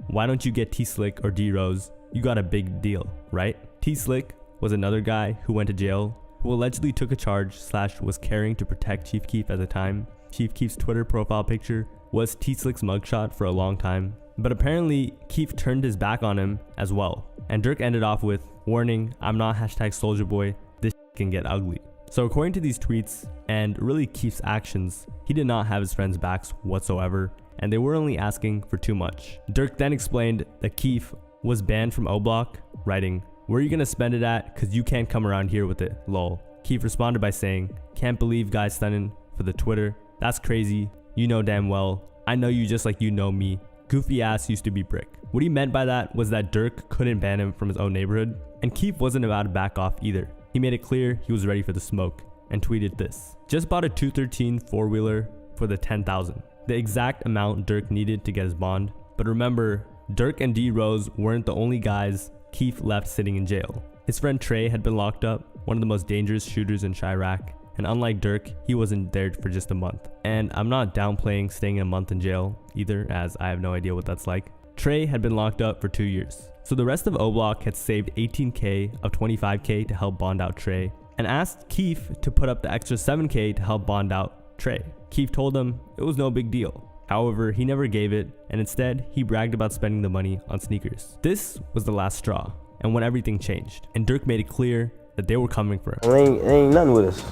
why don't you get T-Slick or D-Rose? You got a big deal, right? T-Slick was another guy who went to jail, who allegedly took a charge / was carrying to protect Chief Keef at the time. Chief Keef's Twitter profile picture was T-Slick's mugshot for a long time, but apparently Keef turned his back on him as well. And Dirk ended off with, warning, I'm not #SoldierBoy, this can get ugly. So according to these tweets and really Keef's actions, he did not have his friends' backs whatsoever, and they were only asking for too much. Dirk then explained that Keef was banned from O Block, writing, where are you gonna spend it at? Cause you can't come around here with it, lol. Keef responded by saying, can't believe guys stunning for the Twitter. That's crazy. You know damn well. I know you just like you know me. Goofy ass used to be brick. What he meant by that was that Dirk couldn't ban him from his own neighborhood, and Keef wasn't about to back off either. He made it clear he was ready for the smoke and tweeted this. Just bought a 213 4-wheeler for the 10,000. The exact amount Dirk needed to get his bond. But remember, Dirk and D-Rose weren't the only guys Keef left sitting in jail. His friend Trey had been locked up, one of the most dangerous shooters in Chirac, and unlike Dirk, he wasn't there for just a month. And I'm not downplaying staying a month in jail either, as I have no idea what that's like. Trey had been locked up for 2 years. So the rest of O Block had saved 18K of 25K to help bond out Trey, and asked Keef to put up the extra 7K to help bond out Trey. Keef told him it was no big deal. However, he never gave it, and instead, he bragged about spending the money on sneakers. This was the last straw, and when everything changed, and Dirk made it clear that they were coming for him. It ain't nothing with us.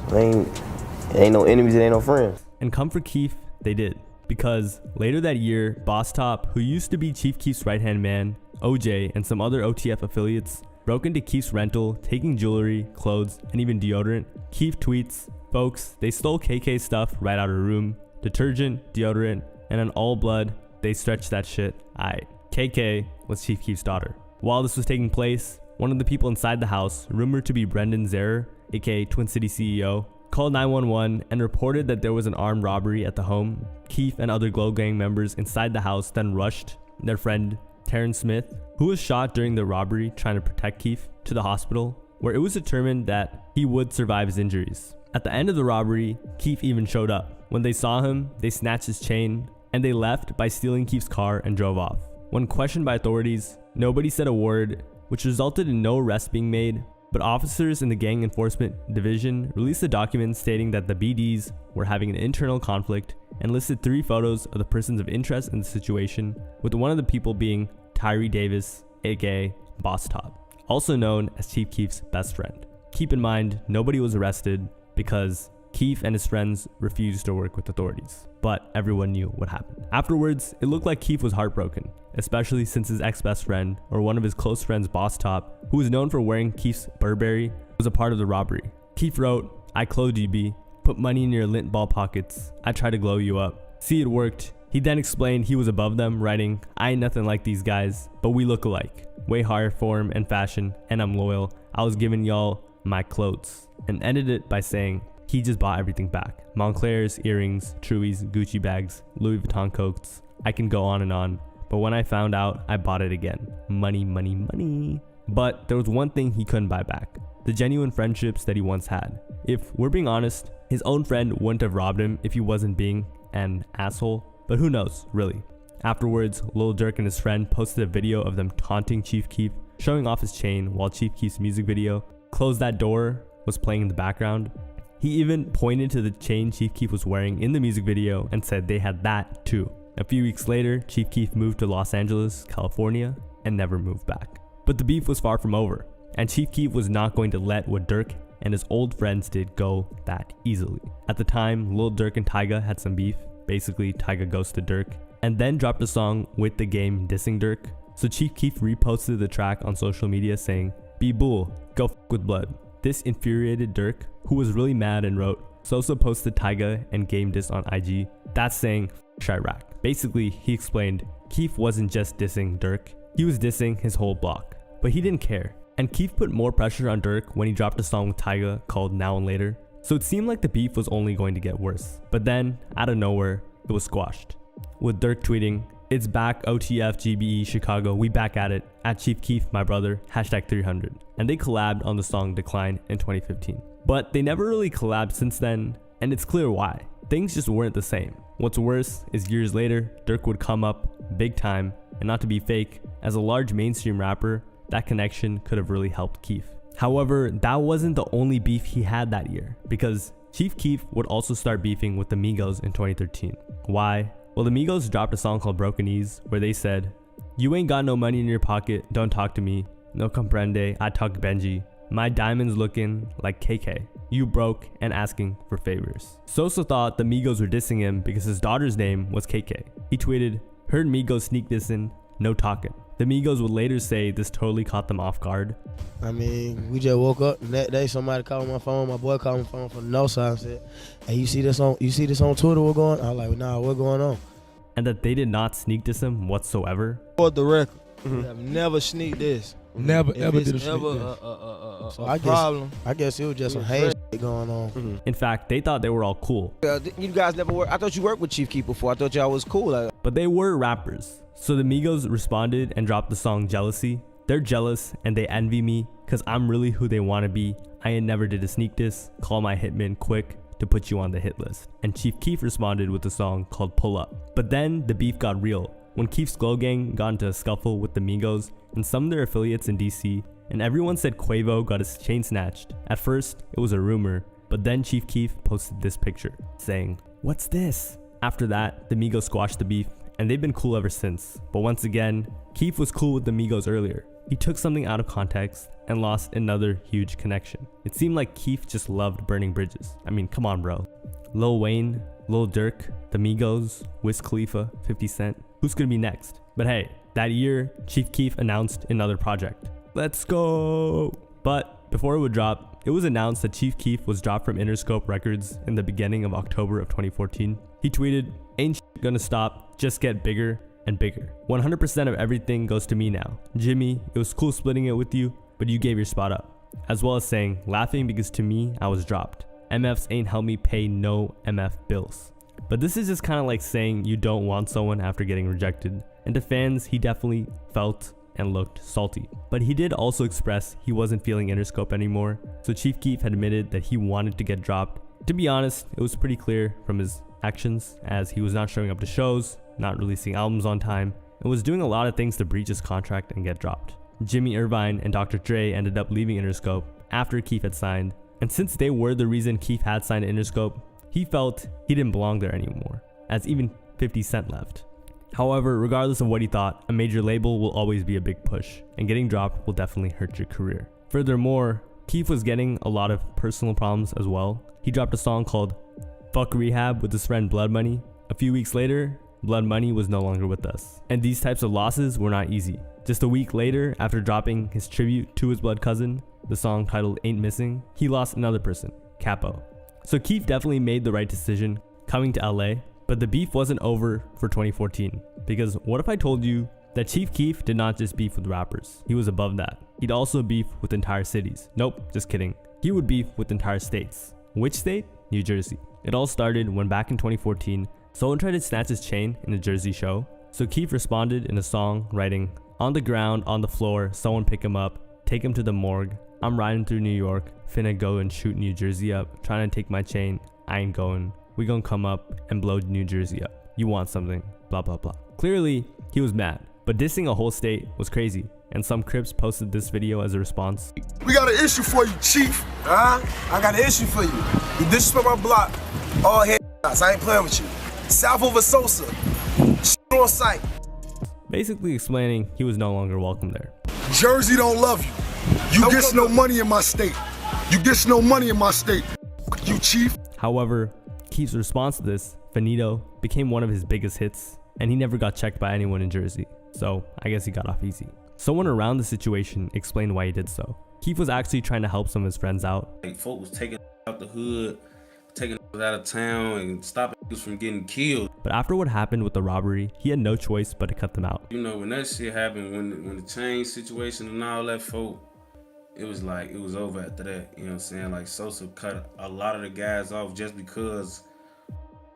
It ain't no enemies, it ain't no friends. And come for Keef, they did. Because later that year, Boss Top, who used to be Chief Keef's right-hand man, OJ, and some other OTF affiliates, broke into Keef's rental, taking jewelry, clothes, and even deodorant. Keef tweets, folks, they stole KK stuff right out of her room. Detergent, deodorant, and on all blood, they stretched that shit. Aight. KK was Chief Keef's daughter. While this was taking place, one of the people inside the house, rumored to be Brendan Zerer, aka Twin City CEO, called 911 and reported that there was an armed robbery at the home. Keef and other Glow Gang members inside the house then rushed their friend Terrence Smith, who was shot during the robbery trying to protect Keef, to the hospital, where it was determined that he would survive his injuries. At the end of the robbery, Keef even showed up. When they saw him, they snatched his chain, and they left by stealing Keef's car and drove off. When questioned by authorities, nobody said a word, which resulted in no arrests being made, but officers in the Gang Enforcement Division released a document stating that the BDs were having an internal conflict and listed 3 photos of the persons of interest in the situation, with one of the people being Tyree Davis, aka Boss Top, also known as Chief Keef's best friend. Keep in mind, nobody was arrested because Keef and his friends refused to work with authorities, but everyone knew what happened. Afterwards, it looked like Keef was heartbroken, especially since his ex-best friend, or one of his close friends, Boss Top, who was known for wearing Keef's Burberry, was a part of the robbery. Keef wrote, I clothed you, B. Put money in your lint ball pockets. I tried to glow you up. See, it worked. He then explained he was above them, writing, I ain't nothing like these guys, but we look alike. Way higher form and fashion, and I'm loyal. I was giving y'all my clothes. And ended it by saying, he just bought everything back. Moncler's, earrings, Truies, Gucci bags, Louis Vuitton coats. I can go on and on. But when I found out, I bought it again. Money, money, money. But there was one thing he couldn't buy back. The genuine friendships that he once had. If we're being honest, his own friend wouldn't have robbed him if he wasn't being an asshole. But who knows, really. Afterwards, Lil Durk and his friend posted a video of them taunting Chief Keef, showing off his chain while Chief Keef's music video, Close That Door, was playing in the background. He even pointed to the chain Chief Keef was wearing in the music video and said they had that too. A few weeks later, Chief Keef moved to Los Angeles, California, and never moved back. But the beef was far from over, and Chief Keef was not going to let what Durk and his old friends did go that easily. At the time, Lil Durk and Tyga had some beef. Basically, Tyga ghosted Durk, and then dropped a song with the game dissing Durk. So Chief Keef reposted the track on social media saying, Be bull, go f with blood. This infuriated Durk, who was really mad and wrote, Sosa posted Tyga and game diss on IG. That's saying f Chirac. Basically, he explained, Keef wasn't just dissing Durk, he was dissing his whole block. But he didn't care. And Keef put more pressure on Durk when he dropped a song with Tyga called Now and Later. So it seemed like the beef was only going to get worse. But then, out of nowhere, it was squashed. With Durk tweeting, It's back, OTF, GBE, Chicago, we back at it. At Chief Keef, my brother, #300. And they collabed on the song Decline in 2015. But they never really collabed since then, and it's clear why. Things just weren't the same. What's worse is years later, Durk would come up big time, and not to be fake, as a large mainstream rapper, that connection could have really helped Keef. However, that wasn't the only beef he had that year, because Chief Keef would also start beefing with the Migos in 2013. Why? Well, the Migos dropped a song called Broken Knees, where they said, "You ain't got no money in your pocket, don't talk to me. No comprende, I talk Benji. My diamonds looking like KK. You broke and asking for favors." Sosa thought the Migos were dissing him because his daughter's name was KK. He tweeted, "Heard Migos sneak dissing, no talking." The Migos would later say this totally caught them off guard. I mean, we just woke up and that day somebody called my phone. My boy called my phone from the north side and said, "Hey, you see this on Twitter? What's going on?" I was like, "Nah, what's going on?" And that they did not sneak diss him whatsoever. For the record, we have never sneaked this. Never, If ever it's did a sneak ever diss. So I guess it was just some hate shit going on. In fact, they thought they were all cool. You guys never worked. I thought you worked with Chief Keef before. I thought y'all was cool. But they were rappers. So the Migos responded and dropped the song Jealousy. They're jealous and they envy me because I'm really who they want to be. I ain't never did a sneak diss. Call my hitman quick to put you on the hit list. And Chief Keef responded with a song called Pull Up. But then the beef got real when Keef's Glow Gang got into a scuffle with the Migos and some of their affiliates in DC, and everyone said Quavo got his chain snatched. At first, it was a rumor, but then Chief Keef posted this picture saying, "What's this?" After that, the Migos squashed the beef, and they've been cool ever since. But once again, Keef was cool with the Migos earlier. He took something out of context and lost another huge connection. It seemed like Keef just loved burning bridges. I mean, come on, bro. Lil Wayne, Lil Durk, the Migos, Wiz Khalifa, 50 Cent. Who's gonna be next? But hey, that year, Chief Keef announced another project. Let's go! But before it would drop, it was announced that Chief Keef was dropped from Interscope Records in the beginning of October of 2014. He tweeted, "Ain't shit gonna stop, just get bigger and bigger. 100% of everything goes to me now. Jimmy, it was cool splitting it with you, but you gave your spot up." As well as saying, "Laughing because to me, I was dropped. MFs ain't helped me pay no MF bills." But this is just kind of like saying you don't want someone after getting rejected. And to fans, he definitely felt and looked salty. But he did also express he wasn't feeling Interscope anymore, so Chief Keef had admitted that he wanted to get dropped. To be honest, it was pretty clear from his actions, as he was not showing up to shows, not releasing albums on time, and was doing a lot of things to breach his contract and get dropped. Jimmy Irvine and Dr. Dre ended up leaving Interscope after Keef had signed, and since they were the reason Keef had signed to Interscope, he felt he didn't belong there anymore, as even 50 Cent left. However, regardless of what he thought, a major label will always be a big push, and getting dropped will definitely hurt your career. Furthermore, Keef was getting a lot of personal problems as well. He dropped a song called Fuck Rehab with his friend Blood Money. A few weeks later, Blood Money was no longer with us. And these types of losses were not easy. Just a week later, after dropping his tribute to his blood cousin, the song titled Ain't Missing, he lost another person, Capo. So Keef definitely made the right decision coming to LA, but the beef wasn't over for 2014. Because what if I told you that Chief Keef did not just beef with rappers, he was above that. He'd also beef with entire cities. Nope, just kidding. He would beef with entire states. Which state? New Jersey. It all started when back in 2014, someone tried to snatch his chain in a Jersey show. So Keef responded in a song writing, "On the ground, on the floor, someone pick him up, take him to the morgue. I'm riding through New York, finna go and shoot New Jersey up, trying to take my chain, I ain't going. We gon' come up and blow New Jersey up. You want something, blah blah blah." Clearly, he was mad, but dissing a whole state was crazy, and some Crips posted this video as a response. "We got an issue for you, Chief. I got an issue for you. You disrespect my block. All headshots. I ain't playing with you. South over Sosa. Shit on sight." Basically explaining he was no longer welcome there. "Jersey don't love you. You get no money in my state. You get no money in my state. You, Chief." However, Keef's response to this, Finito, became one of his biggest hits, and he never got checked by anyone in Jersey, so I guess he got off easy. Someone around the situation explained why he did so. Keef was actually trying to help some of his friends out. Like, folk was taking out the hood, taking out of town, and stopping from getting killed. But after what happened with the robbery, he had no choice but to cut them out. You know, when that shit happened, when the chain situation and all that, folk, it was like, it was over after that. You know what I'm saying? Like, Sosa cut a lot of the guys off just because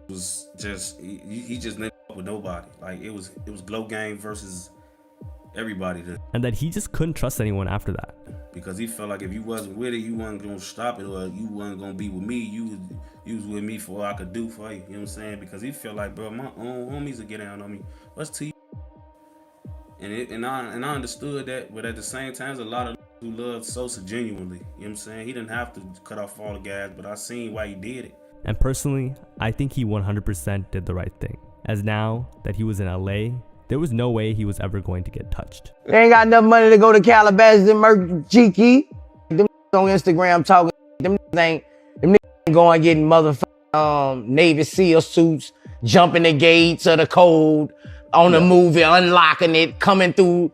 it was just, he just didn't fuck with nobody. Like, it was Glow Gang versus everybody. And that he just couldn't trust anyone after that. Because he felt like if you wasn't with it, you wasn't gonna stop it, or you wasn't gonna be with me. You was with me for what I could do for you. You know what I'm saying? Because he felt like, bro, my own homies will get down on me. What's to you? And I understood that, but at the same time, there's a lot of who loved Sosa genuinely. You know what I'm saying? He didn't have to cut off all the gas, but I seen why he did it. And personally, I think he 100% did the right thing. As now that he was in LA, there was no way he was ever going to get touched. They ain't got enough money to go to Calabasas and merch G-Key. Them on Instagram talking, them ain't going getting motherfucking Navy SEAL suits, jumping the gates of the code on the movie, unlocking it, coming through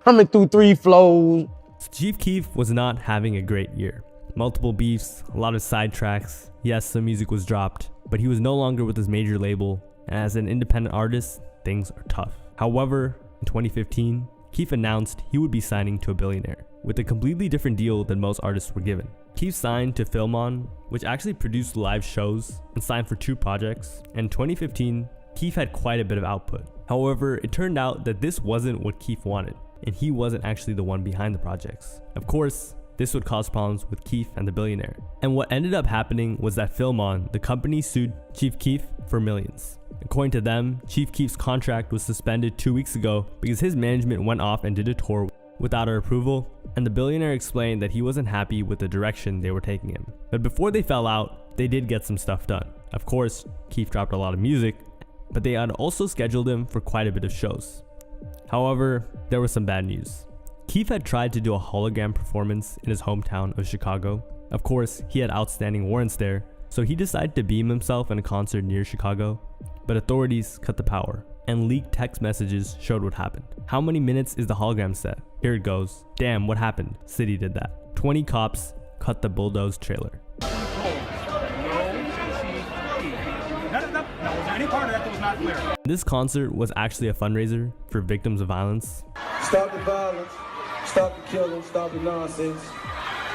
3 floors. Chief Keef was not having a great year. Multiple beefs, a lot of sidetracks. Yes, some music was dropped, but he was no longer with his major label, and as an independent artist, things are tough. However, in 2015, Keef announced he would be signing to a billionaire, with a completely different deal than most artists were given. Keef signed to Filmon, which actually produced live shows and signed for 2 projects. In 2015, Keef had quite a bit of output. However, it turned out that this wasn't what Keef wanted, and he wasn't actually the one behind the projects. Of course, this would cause problems with Keef and the billionaire. And what ended up happening was that Filmon, the company, sued Chief Keef for millions. According to them, Chief Keef's contract was suspended 2 weeks ago because his management went off and did a tour without our approval, and the billionaire explained that he wasn't happy with the direction they were taking him. But before they fell out, they did get some stuff done. Of course, Keef dropped a lot of music, but they had also scheduled him for quite a bit of shows. However, there was some bad news. Keef had tried to do a hologram performance in his hometown of Chicago. Of course, he had outstanding warrants there, so he decided to beam himself in a concert near Chicago, but authorities cut the power, and leaked text messages showed what happened. How many minutes is the hologram set? Here it goes. Damn, what happened? City did that. 20 cops cut the bulldoze trailer. No, was there any part of that was not clear? This concert was actually a fundraiser for victims of violence. Stop the violence, stop the killing, stop the nonsense,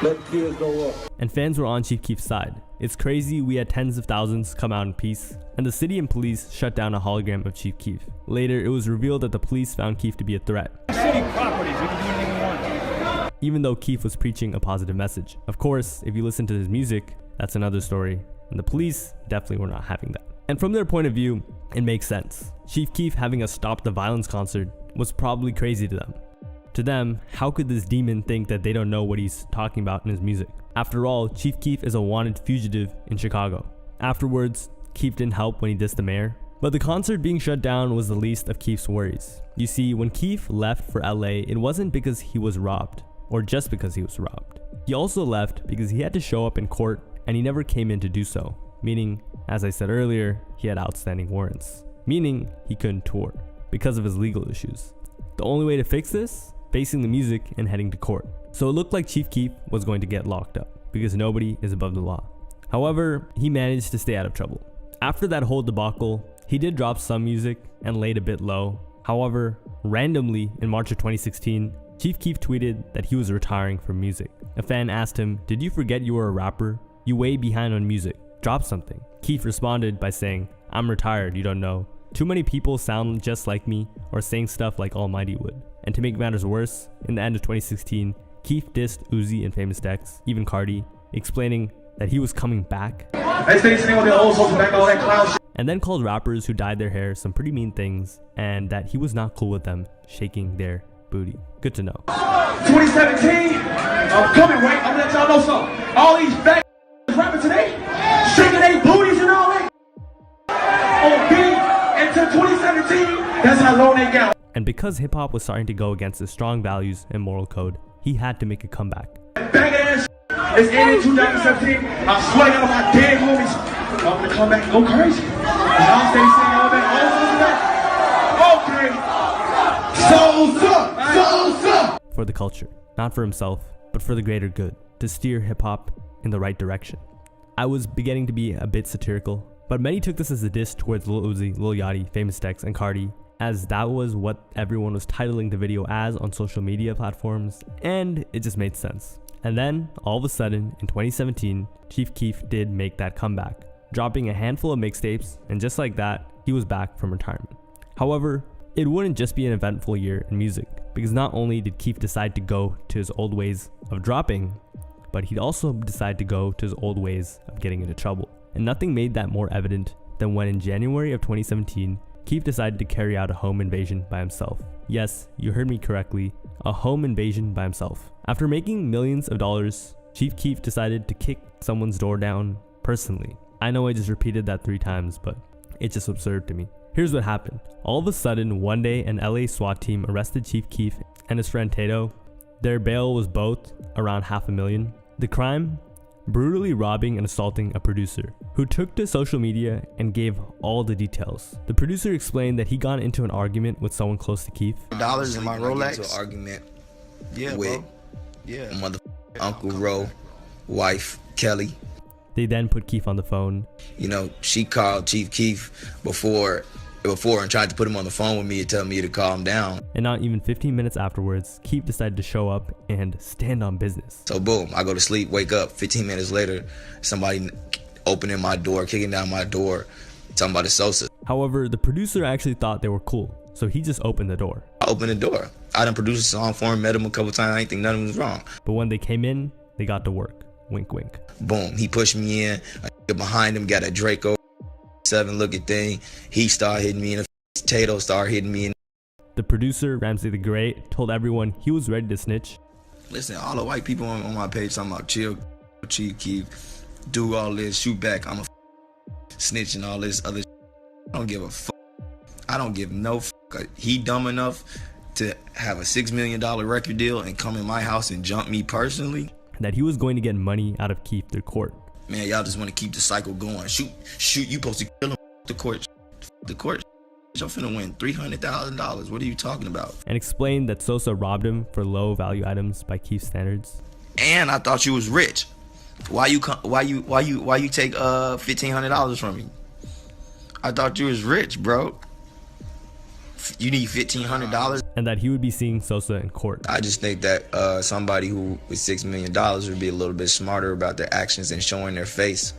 let the kids go up. And fans were on Chief Keef's side. It's crazy we had tens of thousands come out in peace, and the city and police shut down a hologram of Chief Keef. Later, it was revealed that the police found Keef to be a threat. City properties, we can do anything we want. Even though Keef was preaching a positive message. Of course, if you listen to his music, that's another story, and the police definitely were not having that. And from their point of view, it makes sense. Chief Keef having a Stop the Violence concert was probably crazy to them. To them, how could this demon think that they don't know what he's talking about in his music? After all, Chief Keef is a wanted fugitive in Chicago. Afterwards, Keef didn't help when he dissed the mayor, but the concert being shut down was the least of Keef's worries. You see, when Keef left for LA, it wasn't because he was robbed, or just because he was robbed. He also left because he had to show up in court, and he never came in to do so, meaning, as I said earlier, he had outstanding warrants, meaning he couldn't tour because of his legal issues. The only way to fix this? Facing the music and heading to court. So it looked like Chief Keef was going to get locked up because nobody is above the law. However, he managed to stay out of trouble. After that whole debacle, he did drop some music and laid a bit low. However, randomly in March of 2016, Chief Keef tweeted that he was retiring from music. A fan asked him, "Did you forget you were a rapper? You way behind on music. Drop something." Keef responded by saying, "I'm retired, you don't know. Too many people sound just like me or saying stuff like Almighty would." And to make matters worse, in the end of 2016, Keef dissed Uzi and Famous Dex, even Cardi, explaining that he was coming back. And then called rappers who dyed their hair some pretty mean things, and that he was not cool with them shaking their booty. Good to know. 2017, I'm coming, right? I'm gonna let y'all know something. All these fat rapping today, shaking their booties and all that. On beat until 2017, that's how long they got. And because hip-hop was starting to go against his strong values and moral code, he had to make a comeback. Bang ass is ending 2017. I swear to my dead homies, I'm gonna come back and go crazy. Y'all stay singing all that, okay. For the culture, not for himself, but for the greater good, to steer hip-hop in the right direction. I was beginning to be a bit satirical, but many took this as a diss towards Lil Uzi, Lil Yachty, Famous Dex, and Cardi, as that was what everyone was titling the video as on social media platforms, and it just made sense. And then, all of a sudden, in 2017, Chief Keef did make that comeback, dropping a handful of mixtapes, and just like that, he was back from retirement. However, it wouldn't just be an eventful year in music, because not only did Keef decide to go to his old ways of dropping, but he'd also decide to go to his old ways of getting into trouble. And nothing made that more evident than when in January of 2017, Keith decided to carry out a home invasion by himself. Yes, you heard me correctly, a home invasion by himself. After making millions of dollars, Chief Keef decided to kick someone's door down personally. I know I just repeated that 3 times, but it's just absurd to me. Here's what happened. All of a sudden, one day, an LA SWAT team arrested Chief Keef and his friend Tato. Their bail was both around $500,000. The crime? Brutally robbing and assaulting a producer, who took to social media and gave all the details. The producer explained that he got into an argument with someone close to Keef. Dollars in my Rolex. Into an argument with bro. Yeah. Mother Uncle Ro, wife Kelly. They then put Keef on the phone. You know, she called Chief Keef before and tried to put him on the phone with me and tell me to calm down. And not even 15 minutes afterwards, Keef decided to show up and stand on business. So boom, I go to sleep, wake up, 15 minutes later, somebody opening my door, kicking down my door, talking about the Sosa. However, the producer actually thought they were cool, so he just opened the door. I opened the door. I done produced a song for him, met him a couple times, I didn't think nothing was wrong. But when they came in, they got to work. Wink, wink. Boom, he pushed me in, a behind him got a Draco 7 looking thing. He started hitting me in the face. Tato started hitting me in. The producer, Ramsey the Great, told everyone he was ready to snitch. Listen, all the white people on my page talking about chill, Chief Keef, do all this, shoot back, I'm a snitch and all this other shit. I don't give a fuck. I don't give no fuck. He dumb enough to have a $6 million record deal and come in my house and jump me personally. That he was going to get money out of Keef through court. Man, y'all just want to keep the cycle going. Shoot, you supposed to kill him. The court. I'm finna win $300,000. What are you talking about? And explained that Sosa robbed him for low value items by Keef's standards. And I thought you was rich. Why you take $1,500 from me? I thought you was rich, bro. You need $1,500. And that he would be seeing Sosa in court. I just think that somebody who with $6 million would be a little bit smarter about their actions and showing their face.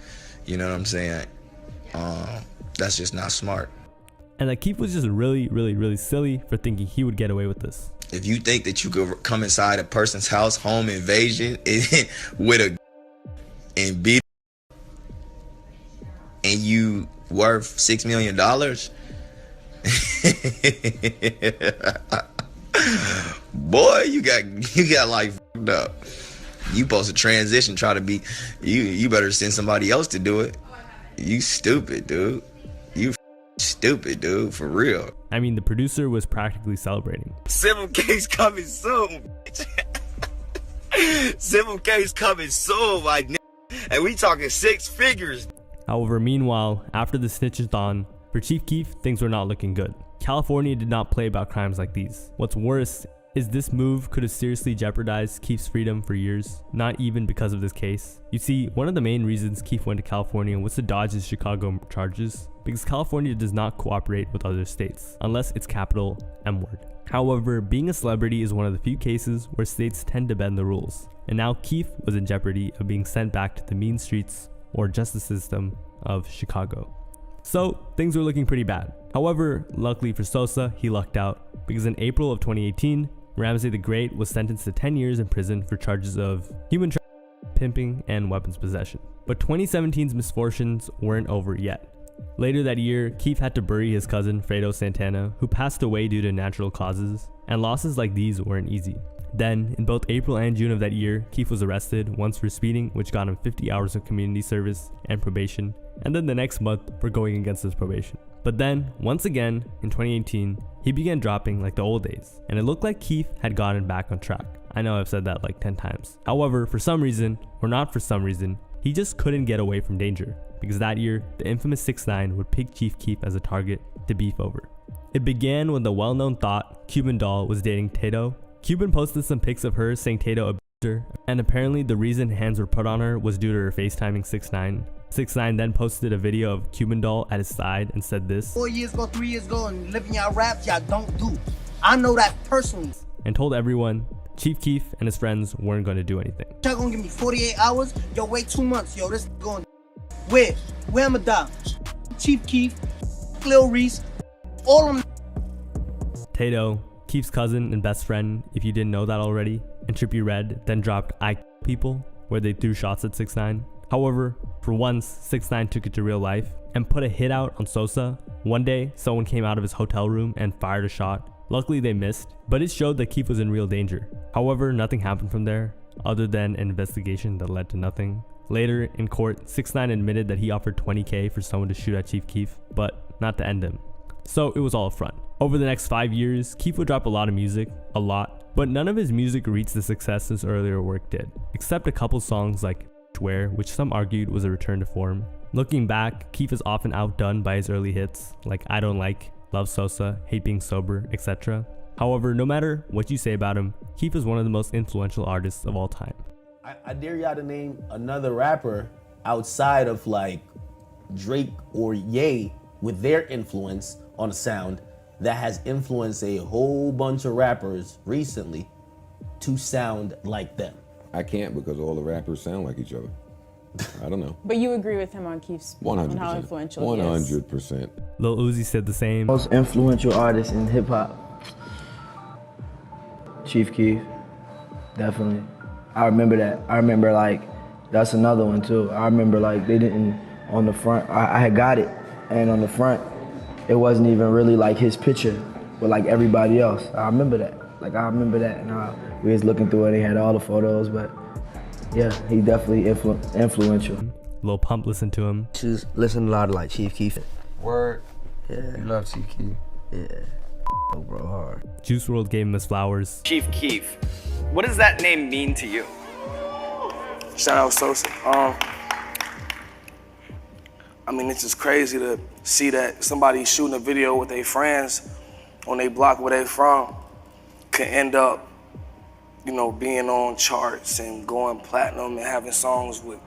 You know what I'm saying? That's just not smart. And that Keef was just really, really, really silly for thinking he would get away with this. If you think that you could come inside a person's house, home invasion, with a and beat and you worth $6 million, boy, you got like fucked up. You supposed to transition, try to be you better send somebody else to do it. You stupid, dude. You stupid, dude, for real. I mean, the producer was practically celebrating. Civil case coming soon. Civil case coming soon, like, and we talking 6 figures. However, meanwhile, after the snitch-a-thon, for Chief Keef, things were not looking good. California did not play about crimes like these. What's worse is this move could have seriously jeopardized Keef's freedom for years, not even because of this case. You see, one of the main reasons Keef went to California was to dodge his Chicago charges, because California does not cooperate with other states, unless it's capital M-word. However, being a celebrity is one of the few cases where states tend to bend the rules, and now Keef was in jeopardy of being sent back to the mean streets or justice system of Chicago. So things were looking pretty bad. However, luckily for Sosa, he lucked out, because in April of 2018, Ramsey the Great was sentenced to 10 years in prison for charges of human trafficking, pimping, and weapons possession. But 2017's misfortunes weren't over yet. Later that year, Keef had to bury his cousin Fredo Santana, who passed away due to natural causes, and losses like these weren't easy. Then, in both April and June of that year, Keef was arrested, once for speeding, which got him 50 hours of community service and probation, and then the next month for going against his probation. But then, once again, in 2018, he began dropping like the old days, and it looked like Keef had gotten back on track. I know I've said that like 10 times. However, for some reason, or not for some reason, he just couldn't get away from danger, because that year, the infamous 6ix9ine would pick Chief Keef as a target to beef over. It began when the well-known thought Cuban Doll was dating Tato. Cuban posted some pics of her saying Tato abused her, and apparently the reason hands were put on her was due to her FaceTiming 6ix9ine. 6ix9ine then posted a video of Cuban Doll at his side and said this. 4 years ago, 3 years ago, and living y'all raps, y'all don't do. I know that personally. And told everyone Chief Keef and his friends weren't going to do anything. Y'all gonna give me 48 hours? Yo, wait 2 months. Yo, this is going. Where I'ma die? Chief Keef, Lil Reese, all of them. Tato, Keef's cousin and best friend, if you didn't know that already, and Trippie Redd then dropped I People, where they threw shots at 6ix9ine. However, for once, 6ix9ine took it to real life and put a hit out on Sosa. One day, someone came out of his hotel room and fired a shot. Luckily they missed, but it showed that Keef was in real danger. However, nothing happened from there, other than an investigation that led to nothing. Later, in court, 6ix9ine admitted that he offered $20K for someone to shoot at Chief Keef, but not to end him. So it was all a front. Over the next 5 years, Keef would drop a lot of music, a lot, but none of his music reached the success his earlier work did, except a couple songs like Where, which some argued was a return to form. Looking back, Keef is often outdone by his early hits, like I Don't Like, Love Sosa, Hate Being Sober, etc. However, no matter what you say about him, Keef is one of the most influential artists of all time. I dare y'all to name another rapper outside of like Drake or Ye with their influence on a sound that has influenced a whole bunch of rappers recently to sound like them. I can't because all the rappers sound like each other. I don't know. But you agree with him on Keef's 100%. on how influential he is. 100%. Lil Uzi said the same. Most influential artist in hip hop, Chief Keef, definitely. I remember that. I remember like, that's another one too. I remember like they didn't, on the front, I had got it, and on the front, it wasn't even really like his picture, but like everybody else. I remember that. Like I remember that, and we was looking through it, he had all the photos, but yeah, he definitely influential. Lil Pump listened to him. Just listen a lot of like Chief Keef. Word. Yeah. You love Chief Keef. Yeah. Oh, bro, hard. Juice WRLD gave him his flowers. Chief Keef, what does that name mean to you? Shout out Sosa. I mean, it's just crazy to see that somebody shooting a video with their friends on their block where they from could end up, you know, being on charts and going platinum and having songs with,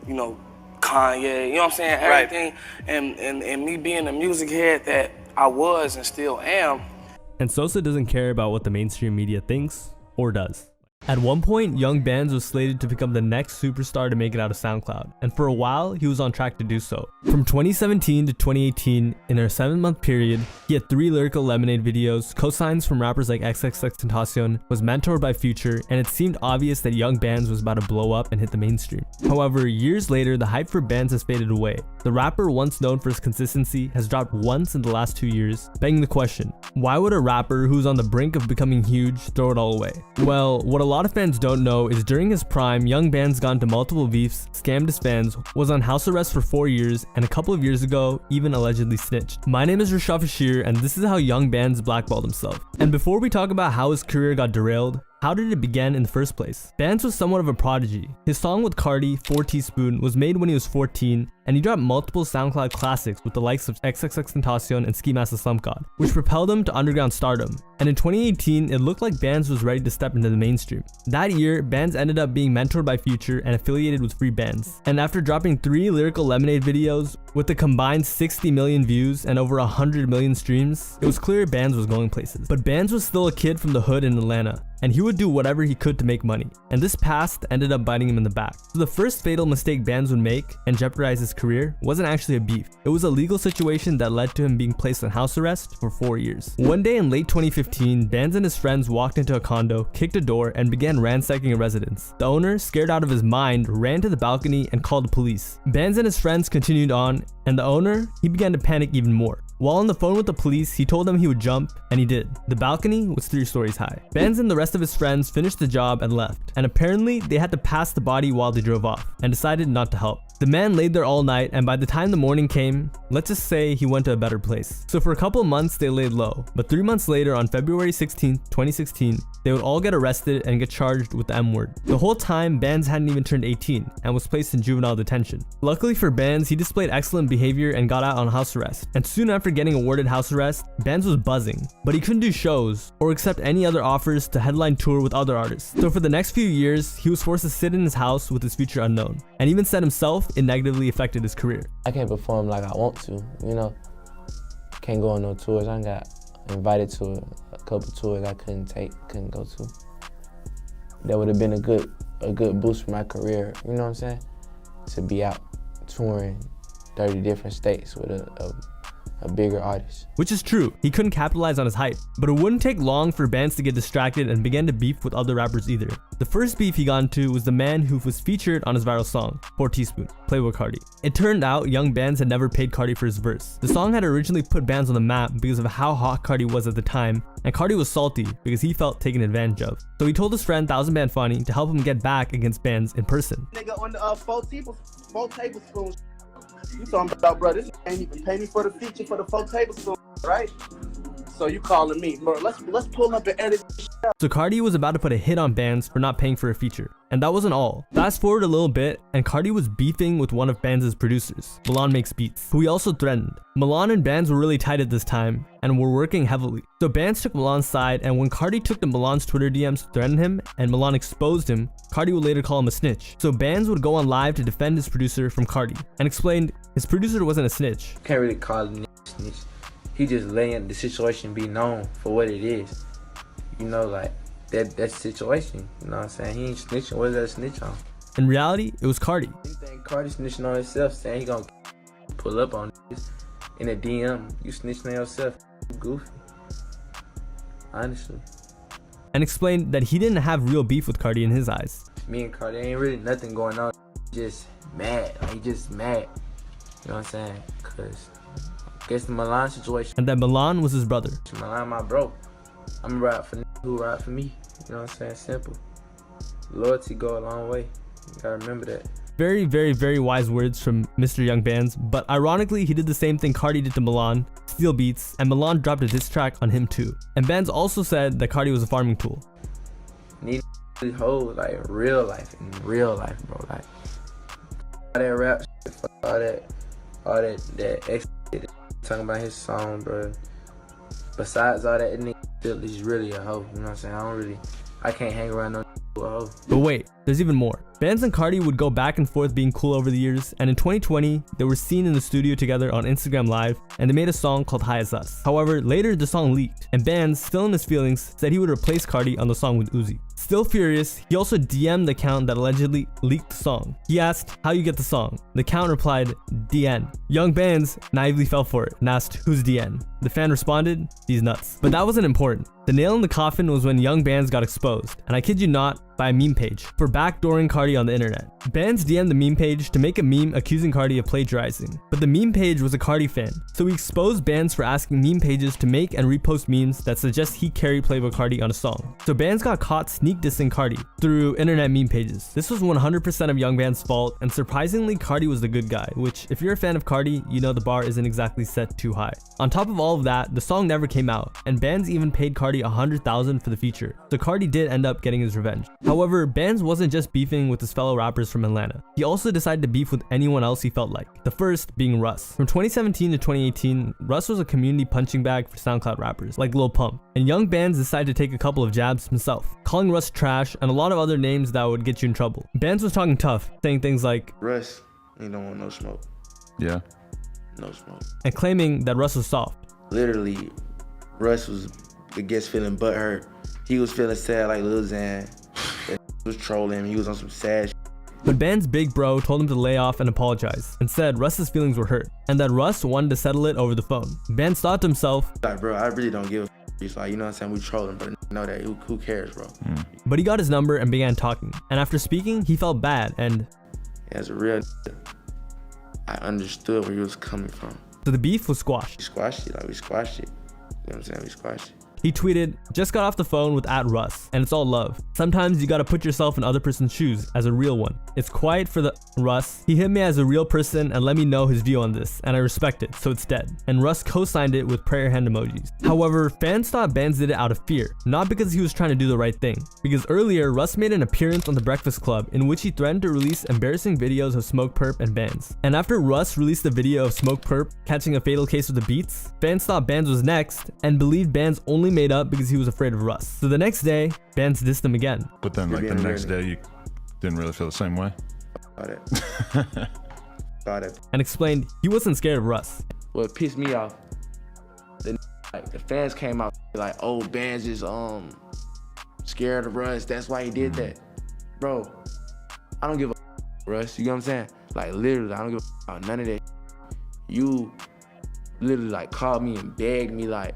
you know, Kanye, you know what I'm saying? Everything. Right. And me being a music head that I was and still am. And Sosa doesn't care about what the mainstream media thinks or does. At one point, Young Bands was slated to become the next superstar to make it out of SoundCloud, and for a while, he was on track to do so. From 2017 to 2018, in a 7-month period, he had 3 Lyrical Lemonade videos, cosigns from rappers like XXXTentacion, was mentored by Future, and it seemed obvious that Young Bands was about to blow up and hit the mainstream. However, years later, the hype for Bands has faded away. The rapper, once known for his consistency, has dropped once in the last 2 years, begging the question, why would a rapper who's on the brink of becoming huge throw it all away? Well, what a lot of fans don't know is during his prime, Young Band's got into multiple beefs, scammed his fans, was on house arrest for 4 years, and a couple of years ago, even allegedly snitched. My name is Rashad Fashir, and this is how Young Band's blackballed himself. And before we talk about how his career got derailed, how did it begin in the first place? Bands was somewhat of a prodigy. His song with Cardi, 4 Teaspoon, was made when he was 14, and he dropped multiple SoundCloud classics with the likes of XXXTentacion and Ski Mask the Slump God, which propelled him to underground stardom. And in 2018, it looked like Bands was ready to step into the mainstream. That year, Bands ended up being mentored by Future and affiliated with Free Bands. And after dropping 3 Lyrical Lemonade videos with a combined 60 million views and over 100 million streams, it was clear Bands was going places. But Bands was still a kid from the hood in Atlanta, and he would do whatever he could to make money. And this past ended up biting him in the back. So the first fatal mistake Bands would make and jeopardize his career wasn't actually a beef. It was a legal situation that led to him being placed on house arrest for 4 years. One day in late 2015, Bands and his friends walked into a condo, kicked a door, and began ransacking a residence. The owner, scared out of his mind, ran to the balcony and called the police. Bands and his friends continued on, and the owner, he began to panic even more. While on the phone with the police, he told them he would jump, and he did. The balcony was 3 stories high. Bands and the rest of his friends finished the job and left, and apparently they had to pass the body while they drove off, and decided not to help. The man laid there all night, and by the time the morning came, let's just say he went to a better place. So for a couple of months they laid low, but 3 months later, on February 16, 2016, they would all get arrested and get charged with the M-word. The whole time, Bands hadn't even turned 18 and was placed in juvenile detention. Luckily for Bands, he displayed excellent behavior and got out on house arrest, and soon after getting awarded house arrest, Bands was buzzing, but he couldn't do shows or accept any other offers to headline tour with other artists. So for the next few years, he was forced to sit in his house with his future unknown, and even said himself it negatively affected his career. I can't perform like I want to, you know. Can't go on no tours. I got invited to a couple tours I couldn't go to. That would have been a good boost for my career, you know what I'm saying? To be out touring 30 different states with a a bigger artist. Which is true, he couldn't capitalize on his hype, but it wouldn't take long for Bands to get distracted and began to beef with other rappers either. The first beef he got into was the man who was featured on his viral song, 4 Teaspoon, Playboy Cardi. It turned out Young Bands had never paid Cardi for his verse. The song had originally put Bands on the map because of how hot Cardi was at the time, and Cardi was salty because he felt taken advantage of. So he told his friend 1000 Band Funny to help him get back against Bands in person. Nigga on the 4 tablespoons. You talking about, bro, this ain't even pay me for the feature for the 4 tablespoons, right? So you calling me, bro, let's pull up and edit this shit out. So Cardi was about to put a hit on Bands for not paying for a feature. And that wasn't all. Fast forward a little bit, and Cardi was beefing with one of Bands' producers, Milan Makes Beats, who he also threatened. Milan and Bands were really tight at this time, and were working heavily. So Bands took Milan's side, and when Cardi took to Milan's Twitter DMs to threaten him, and Milan exposed him, Cardi would later call him a snitch. So Bands would go on live to defend his producer from Cardi, and explained his producer wasn't a snitch. Can't really call him a snitch. He just letting the situation be known for what it is. You know, like, that situation, you know what I'm saying? He ain't snitching. What is that snitch on? In reality, it was Cardi. You think Cardi snitching on himself, saying he gonna pull up on this in a DM? You snitching on yourself, you goofy. Honestly. And explained that he didn't have real beef with Cardi in his eyes. Me and Cardi ain't really nothing going on. Just mad. Like, he just mad. You know what I'm saying? Cause I guess the Milan situation. And that Milan was his brother. Milan my bro. I'm ride for who ride for me. You know what I'm saying? Simple. Loyalty go a long way. You gotta remember that. Very, very, very wise words from Mr. Young Bands, but ironically, he did the same thing Cardi did to Milan, steal beats, and Milan dropped a diss track on him too. And Bands also said that Cardi was a farming tool. Need to hold like real life, bro. Like all that rap shit, all that extra shit, talking about his song, bro. Besides all that, nigga still is really a hoe. You know what I'm saying? I can't hang around no with a hoe. But wait, there's even more. Bands and Cardi would go back and forth being cool over the years, and in 2020, they were seen in the studio together on Instagram Live, and they made a song called High As Us. However, later the song leaked, and Bands, still in his feelings, said he would replace Cardi on the song with Uzi. Still furious, he also DM'd the account that allegedly leaked the song. He asked, how you get the song? The account replied, DN. Young Bands naively fell for it and asked, who's DN? The fan responded, these nuts. But that wasn't important. The nail in the coffin was when Young Bands got exposed, and I kid you not, by a meme page, for backdooring Cardi on the internet. Bands DM'd the meme page to make a meme accusing Cardi of plagiarizing, but the meme page was a Cardi fan, so he exposed Bands for asking meme pages to make and repost memes that suggest he carried Playboy Cardi on a song. So Bands got caught sneak dissing Cardi through internet meme pages. This was 100% of Young Band's fault, and surprisingly, Cardi was the good guy, which if you're a fan of Cardi, you know the bar isn't exactly set too high. On top of all of that, the song never came out, and Bands even paid Cardi $100,000 for the feature, so Cardi did end up getting his revenge. However, Bands wasn't just beefing with his fellow rappers from Atlanta. He also decided to beef with anyone else he felt like, the first being Russ. From 2017 to 2018, Russ was a community punching bag for SoundCloud rappers like Lil Pump, and Young Bands decided to take a couple of jabs himself, calling Russ trash and a lot of other names that would get you in trouble. Bands was talking tough, saying things like, Russ, he don't want no smoke. Yeah. No smoke. And claiming that Russ was soft. Literally, Russ was, I guess, feeling butthurt. He was feeling sad like Lil Xan. That was trolling him. He was on some sad shit. But Band's big bro told him to lay off and apologize, and said Russ's feelings were hurt, and that Russ wanted to settle it over the phone. Band thought to himself, like, bro, I really don't give a f. He's like, you know what I'm saying? We trolling, but know that. Who cares, bro? But he got his number and began talking. And after speaking, he felt bad and... As a real I understood where he was coming from. So the beef was squashed. We squashed it, we squashed it. You know what I'm saying? We squashed it. He tweeted, just got off the phone with @Russ, and it's all love. Sometimes you gotta put yourself in other person's shoes as a real one. It's quiet for the Russ. He hit me as a real person and let me know his view on this, and I respect it, so it's dead. And Russ co-signed it with prayer hand emojis. However, fans thought Bands did it out of fear, not because he was trying to do the right thing. Because earlier, Russ made an appearance on The Breakfast Club in which he threatened to release embarrassing videos of Smoke Perp and Bands. And after Russ released the video of Smoke Perp catching a fatal case with the beats, fans thought Bands was next and believed Bands only made up because he was afraid of Russ. So the next day, Bands dissed him again. But then like the next day, you didn't really feel the same way? Got it. Got it. And explained he wasn't scared of Russ. What pissed me off, the fans came out like, oh, Bands is scared of Russ, that's why he did that. Bro, I don't give a Russ, you know what I'm saying? Like literally, I don't give a about none of that. You literally like called me and begged me like,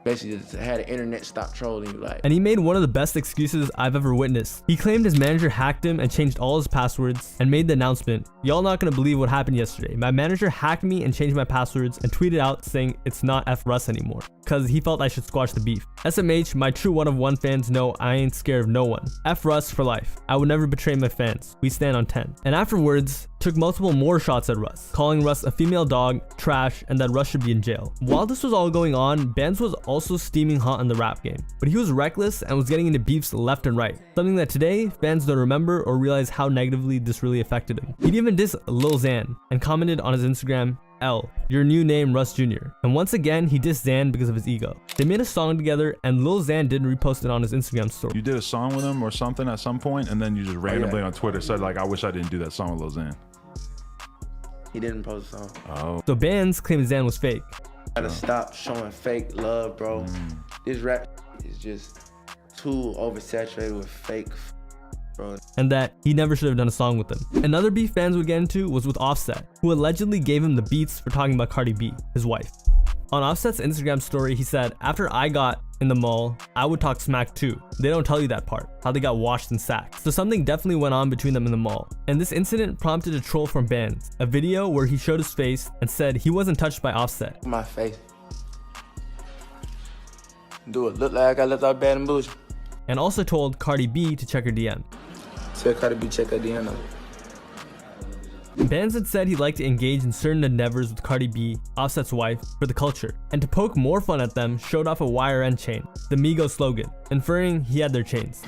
basically just had the internet stop trolling you like. And he made one of the best excuses I've ever witnessed. He claimed his manager hacked him and changed all his passwords and made the announcement, "Y'all not gonna believe what happened yesterday. My manager hacked me and changed my passwords," and tweeted out saying it's not F Russ anymore, cause he felt I should squash the beef. SMH, my true one of one fans know I ain't scared of no one. F Russ for life. I would never betray my fans. We stand on 10. And afterwards, took multiple more shots at Russ, calling Russ a female dog, trash, and that Russ should be in jail. While this was all going on, Bands was also steaming hot in the rap game, but he was reckless and was getting into beefs left and right, something that today fans don't remember or realize how negatively this really affected him. He'd even diss Lil Xan and commented on his Instagram, "L, your new name Russ Jr." And once again, he dissed Xan because of his ego. They made a song together and Lil Xan did repost it on his Instagram story. You did a song with him or something at some point, and then you just randomly on Twitter said like, "I wish I didn't do that song with Lil Xan." He didn't post a song. Oh. So Bands claimed Xan was fake. Gotta stop showing fake love, bro. This rap is just too oversaturated with fake, bro. And that he never should have done a song with him. Another beef fans would get into was with Offset, who allegedly gave him the beats for talking about Cardi B, his wife. On Offset's Instagram story, he said, "After I got in the mall, I would talk smack too. They don't tell you that part, how they got washed in sacks." So something definitely went on between them in the mall. And this incident prompted a troll from Bands, a video where he showed his face and said he wasn't touched by Offset. My face. Do it look like I got left out bad and bullshit? And also told Cardi B to check her DM. Tell Cardi B check her DM though. Bands had said he'd like to engage in certain endeavors with Cardi B, Offset's wife, for the culture, and to poke more fun at them, showed off a wire end chain, the Migos slogan, inferring he had their chains.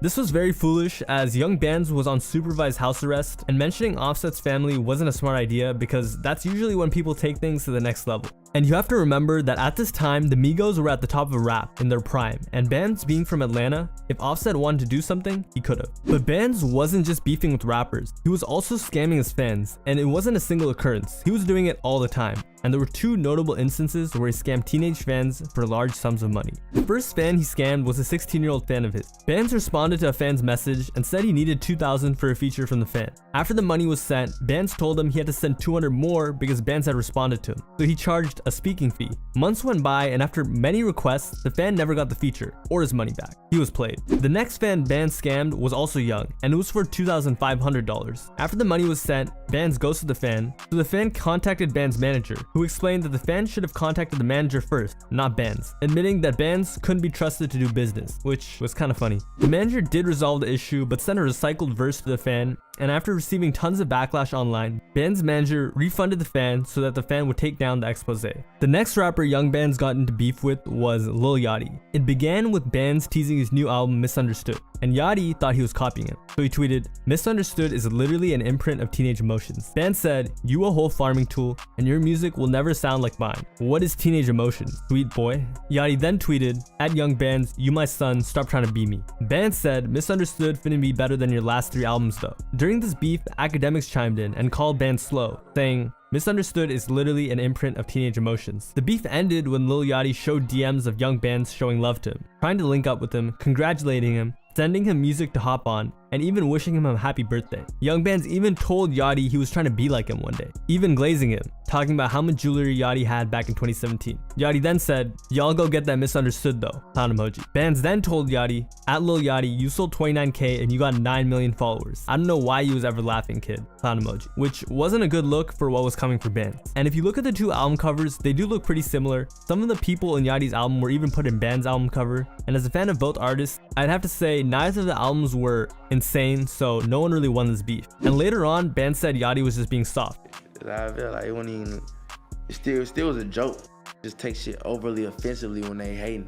This was very foolish, as young Bands was on supervised house arrest, and mentioning Offset's family wasn't a smart idea because that's usually when people take things to the next level. And you have to remember that at this time, the Migos were at the top of rap in their prime, and Bands being from Atlanta, if Offset wanted to do something, he could have. But Bands wasn't just beefing with rappers, he was also scamming his fans, and it wasn't a single occurrence, he was doing it all the time. And there were two notable instances where he scammed teenage fans for large sums of money. The first fan he scammed was a 16-year-old fan of his. Bands responded to a fan's message and said he needed $2,000 for a feature from the fan. After the money was sent, Bands told him he had to send $200 more because Bands had responded to him, so he charged a speaking fee. Months went by, and after many requests, the fan never got the feature or his money back. He was played. The next fan Bands scammed was also young, and it was for $2,500. After the money was sent, Bands ghosted the fan, so the fan contacted Bands' manager, who explained that the fan should have contacted the manager first, not Bands, admitting that Bands couldn't be trusted to do business, which was kind of funny. The manager did resolve the issue, but sent a recycled verse to the fan, and after receiving tons of backlash online, Band's manager refunded the fan so that the fan would take down the expose. The next rapper Young Bands got into beef with was Lil Yachty. It began with Bands teasing his new album Misunderstood, and Yachty thought he was copying him. So he tweeted, "Misunderstood is literally an imprint of teenage emotions." Bands said, "You a whole farming tool, and your music will never sound like mine. What is teenage emotions, sweet boy?" Yachty then tweeted, "At Young Bands, you my son, stop trying to be me." Bands said, "Misunderstood finna be better than your last 3 albums though." During this beef, academics chimed in and called Bands slow, saying, "Misunderstood is literally an imprint of teenage emotions." The beef ended when Lil Yachty showed DMs of Young Bands showing love to him, trying to link up with him, congratulating him, sending him music to hop on, and even wishing him a happy birthday. Young Bands even told Yachty he was trying to be like him one day, even glazing him, talking about how much jewelry Yachty had back in 2017. Yachty then said, "Y'all go get that Misunderstood though," clown emoji. Bands then told Yachty, "At Lil Yachty, you sold 29K and you got 9 million followers. I don't know why you was ever laughing, kid," clown emoji, which wasn't a good look for what was coming for Bands. And if you look at the 2 album covers, they do look pretty similar. Some of the people in Yachty's album were even put in Bands' album cover, and as a fan of both artists, I'd have to say neither of the albums were insane, so no one really won this beef. And later on, Bands said Yachty was just being soft. I feel like it wasn't even, it still was a joke. Just take shit overly offensively when they hating.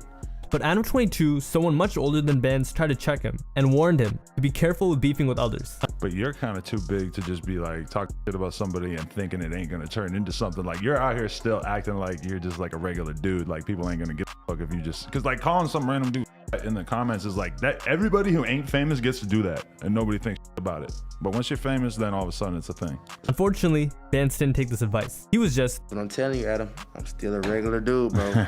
But Adam 22, someone much older than Bands, tried to check him and warned him to be careful with beefing with others. But you're kind of too big to just be like talk shit about somebody and thinking it ain't gonna turn into something. Like you're out here still acting like you're just like a regular dude. Like people ain't gonna give a fuck if you just, cause like calling some random dude in the comments is like that. Everybody who ain't famous gets to do that and nobody thinks about it. But once you're famous, then all of a sudden it's a thing. Unfortunately, Bands didn't take this advice. He was just, "But I'm telling you, Adam, I'm still a regular dude, bro."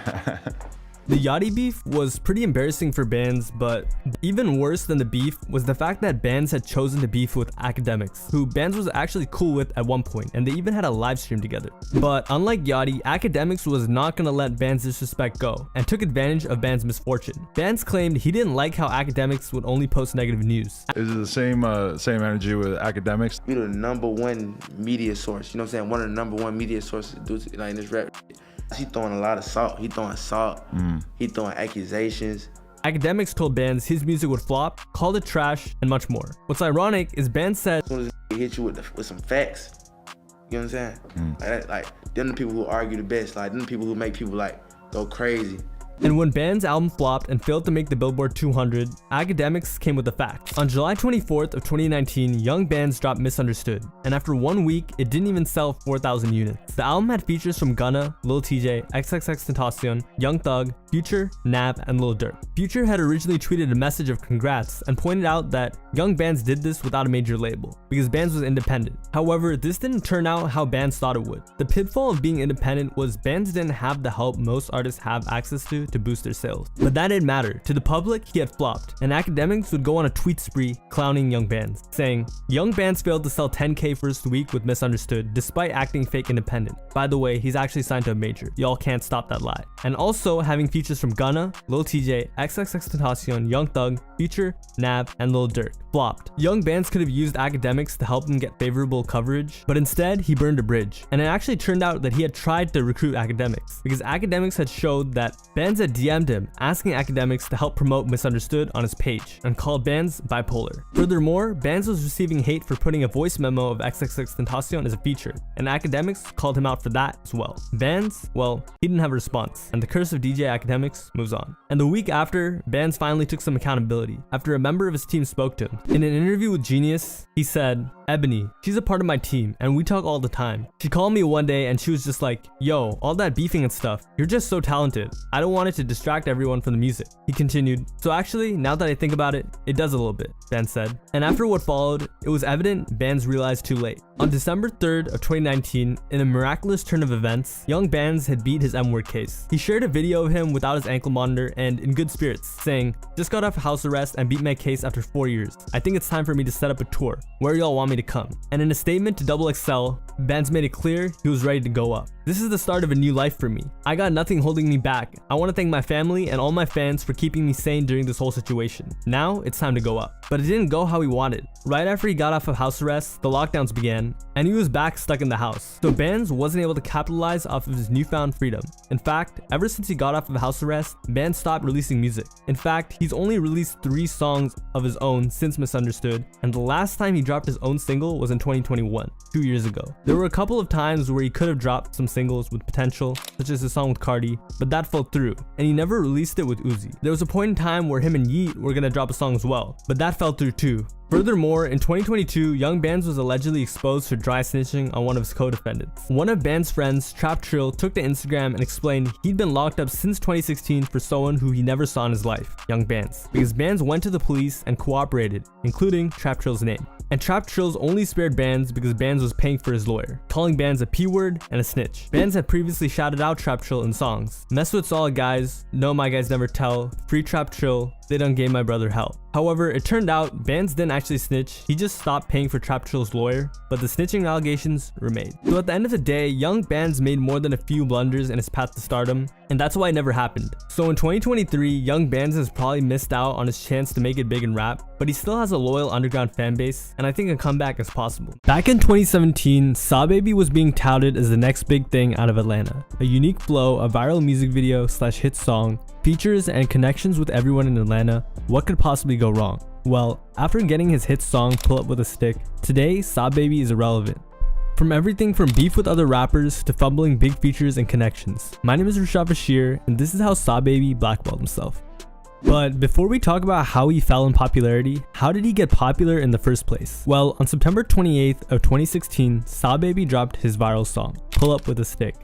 The Yachty beef was pretty embarrassing for bands, but even worse than the beef was the fact that bands had chosen to beef with Academics, who bands was actually cool with at one point, and they even had a live stream together. But unlike Yachty, Academics was not gonna let bands' disrespect go, and took advantage of bands' misfortune. Bands claimed he didn't like how Academics would only post negative news. Is it the same energy with Academics? We the #1 media source, you know what I'm saying? One of the #1 media sources like in this rap. He throwing a lot of salt. He throwing salt. He throwing accusations. Academics told bands his music would flop, called it trash, and much more. What's ironic is bands said, as soon as he hit you with some facts, you know what I'm saying? Like them the people who argue the best. Like them the people who make people like go crazy. And when band's album flopped and failed to make the Billboard 200, Academics came with the facts. On July 24th of 2019, Young Bands dropped Misunderstood, and after 1 week, it didn't even sell 4,000 units. The album had features from Gunna, Lil TJ, XXXTentacion, Young Thug, Future, Nav, and Lil Durk. Future had originally tweeted a message of congrats and pointed out that Young Bands did this without a major label, because Bands was independent. However, this didn't turn out how Bands thought it would. The pitfall of being independent was Bands didn't have the help most artists have access to boost their sales. But that didn't matter. To the public, he had flopped, and Academics would go on a tweet spree clowning Young Bands, saying, Young Bands failed to sell 10K first week with Misunderstood despite acting fake independent. By the way, he's actually signed to a major. Y'all can't stop that lie. And also having features from Gunna, Lil TJ, XXXTentacion, Young Thug, Future, Nav, and Lil Durk. Flopped. Young Bands could have used Academics to help him get favorable coverage, but instead he burned a bridge. And it actually turned out that he had tried to recruit Academics, because Academics had showed that Bands had DM'd him asking Academics to help promote Misunderstood on his page, and called Bands bipolar. Furthermore, Bands was receiving hate for putting a voice memo of XXXTentacion as a feature, and Academics called him out for that as well. Bands, well, he didn't have a response, and the curse of DJ Academics moves on. And the week after, Bands finally took some accountability after a member of his team spoke to him. In an interview with Genius, he said, Ebony, she's a part of my team and we talk all the time. She called me one day and she was just like, yo, all that beefing and stuff, you're just so talented. I don't want it to distract everyone from the music. He continued, so actually, now that I think about it, it does a little bit, Bands said. And after what followed, it was evident Bands realized too late. On December 3rd of 2019, in a miraculous turn of events, Young Bands had beat his M-word case. He shared a video of him without his ankle monitor and in good spirits, saying, just got off house arrest and beat my case after 4 years. I think it's time for me to set up a tour. Where y'all want me to come? And in a statement to XXL, Bands made it clear he was ready to go up. This is the start of a new life for me. I got nothing holding me back. I want to thank my family and all my fans for keeping me sane during this whole situation. Now it's time to go up. But it didn't go how he wanted. Right after he got off of house arrest, the lockdowns began, and he was back stuck in the house. So Bands wasn't able to capitalize off of his newfound freedom. In fact, ever since he got off of house arrest, Bands stopped releasing music. In fact, he's only released 3 songs of his own since Misunderstood, and the last time he dropped his own single was in 2021, 2 years ago. There were a couple of times where he could have dropped some singles with potential, such as his song with Cardi, but that fell through, and he never released it with Uzi. There was a point in time where him and Yeet were gonna drop a song as well, but that fell through too. Furthermore, in 2022, Young Bands was allegedly exposed for dry snitching on one of his co-defendants. One of Band's friends, Trap Trill, took to Instagram and explained he'd been locked up since 2016 for someone who he never saw in his life, Young Bands, because Bands went to the police and cooperated, including Trap Trill's name. And Trap Trills only spared Bands because Bands was paying for his lawyer, calling Bands a P-word and a snitch. Bands had previously shouted out Trap Trill in songs. Mess with solid guys, no my guys never tell, free Trap Trill, they done gave my brother hell. However, it turned out Bands didn't actually snitch, he just stopped paying for Trap Trill's lawyer, but the snitching allegations remained. So at the end of the day, Young Bands made more than a few blunders in his path to stardom, and that's why it never happened. So in 2023, Young Bands has probably missed out on his chance to make it big in rap, but he still has a loyal underground fan base, and I think a comeback is possible. Back in 2017, Saw Baby was being touted as the next big thing out of Atlanta. A unique flow, a viral music video / hit song, features and connections with everyone in Atlanta. What could possibly go wrong? Well, after getting his hit song Pull Up With a Stick, today Saw Baby is irrelevant. From everything from beef with other rappers to fumbling big features and connections. My name is Rashad Bashir, and this is how Saw Baby blackballed himself. But before we talk about how he fell in popularity, how did he get popular in the first place? Well, on September 28th of 2016, Saw Baby dropped his viral song, Pull Up With a Stick.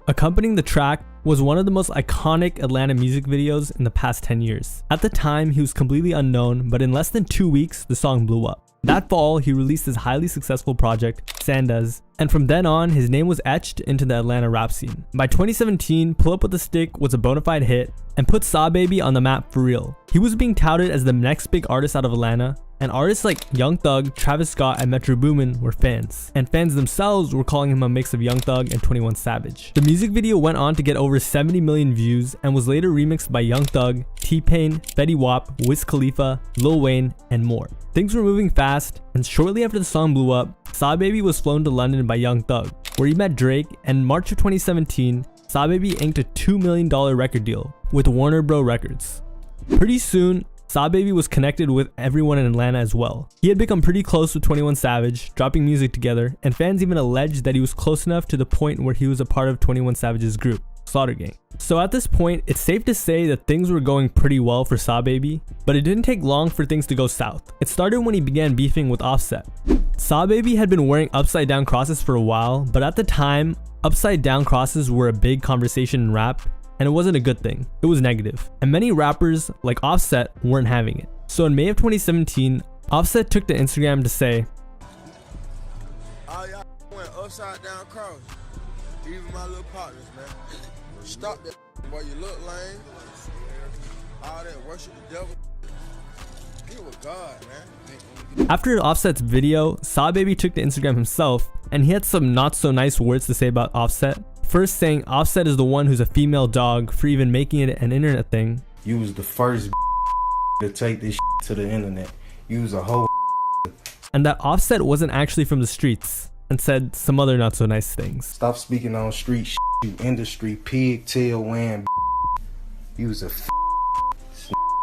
Accompanying the track was one of the most iconic Atlanta music videos in the past 10 years. At the time, he was completely unknown, but in less than 2 weeks, the song blew up. That fall, he released his highly successful project, Sandas, and from then on, his name was etched into the Atlanta rap scene. By 2017, Pull Up With A Stick was a bona fide hit and put Saw Baby on the map for real. He was being touted as the next big artist out of Atlanta, and artists like Young Thug, Travis Scott, and Metro Boomin were fans. And fans themselves were calling him a mix of Young Thug and 21 Savage. The music video went on to get over 70 million views and was later remixed by Young Thug, T-Pain, Fetty Wap, Wiz Khalifa, Lil Wayne, and more. Things were moving fast, and shortly after the song blew up, Saw Baby was flown to London by Young Thug, where he met Drake, and in March of 2017, Saw Baby inked a $2 million record deal with Warner Bros. Records. Pretty soon, Saw Baby was connected with everyone in Atlanta as well. He had become pretty close with 21 Savage, dropping music together, and fans even alleged that he was close enough to the point where he was a part of 21 Savage's group, Slaughter Gang. So at this point, it's safe to say that things were going pretty well for Saw Baby, but it didn't take long for things to go south. It started when he began beefing with Offset. Saw Baby had been wearing upside down crosses for a while, but at the time, upside down crosses were a big conversation in rap, and it wasn't a good thing. It was negative, and many rappers like Offset weren't having it. So in May of 2017, Offset took to Instagram to say, all y'all went upside down cross, even my little partners, man. Stop that, boy, you look lame. All that worship the devil. He was God, man. After Offset's video, Saw Baby took to Instagram himself, and he had some not so nice words to say about Offset. First saying Offset is the one who's a female dog for even making it an internet thing. You was the first to take this to the internet. You was a whole. And that Offset wasn't actually from the streets, and said some other not so nice things. Stop speaking on street shit, you industry pigtail wearing. You was a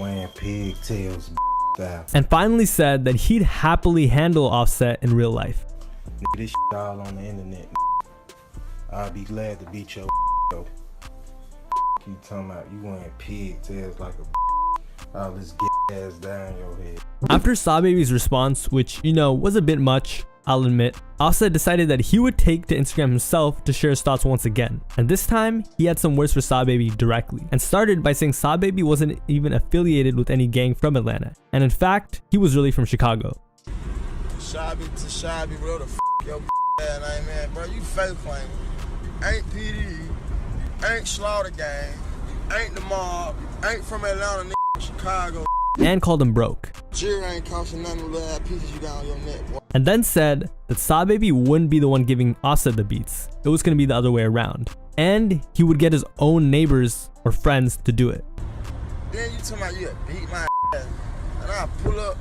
wearing pigtails style. And finally said that he'd happily handle Offset in real life. This shit all on the internet. I'll be glad to beat your though. You talking about you wearing pigtails like a all this ass down your head. After Saw Baby's response, which, you know, was a bit much, I'll admit, Offset decided that he would take to Instagram himself to share his thoughts once again. And this time, he had some words for Saw Baby directly, and started by saying Saw Baby wasn't even affiliated with any gang from Atlanta. And in fact, he was really from Chicago. Shabby to shabby, bro, the your ass name, man, bro, you fake claiming. Ain't PD, ain't Slaughter Gang, ain't the mob, ain't from Atlanta, nigga, Chicago. And called him broke. Cheer ain't costing nothing little ass pieces you got on your neck, boy. And then said that Saw Baby wouldn't be the one giving Offset the beats. It was going to be the other way around. And he would get his own neighbors or friends to do it. Then you talking about you beat my ass, and I pull up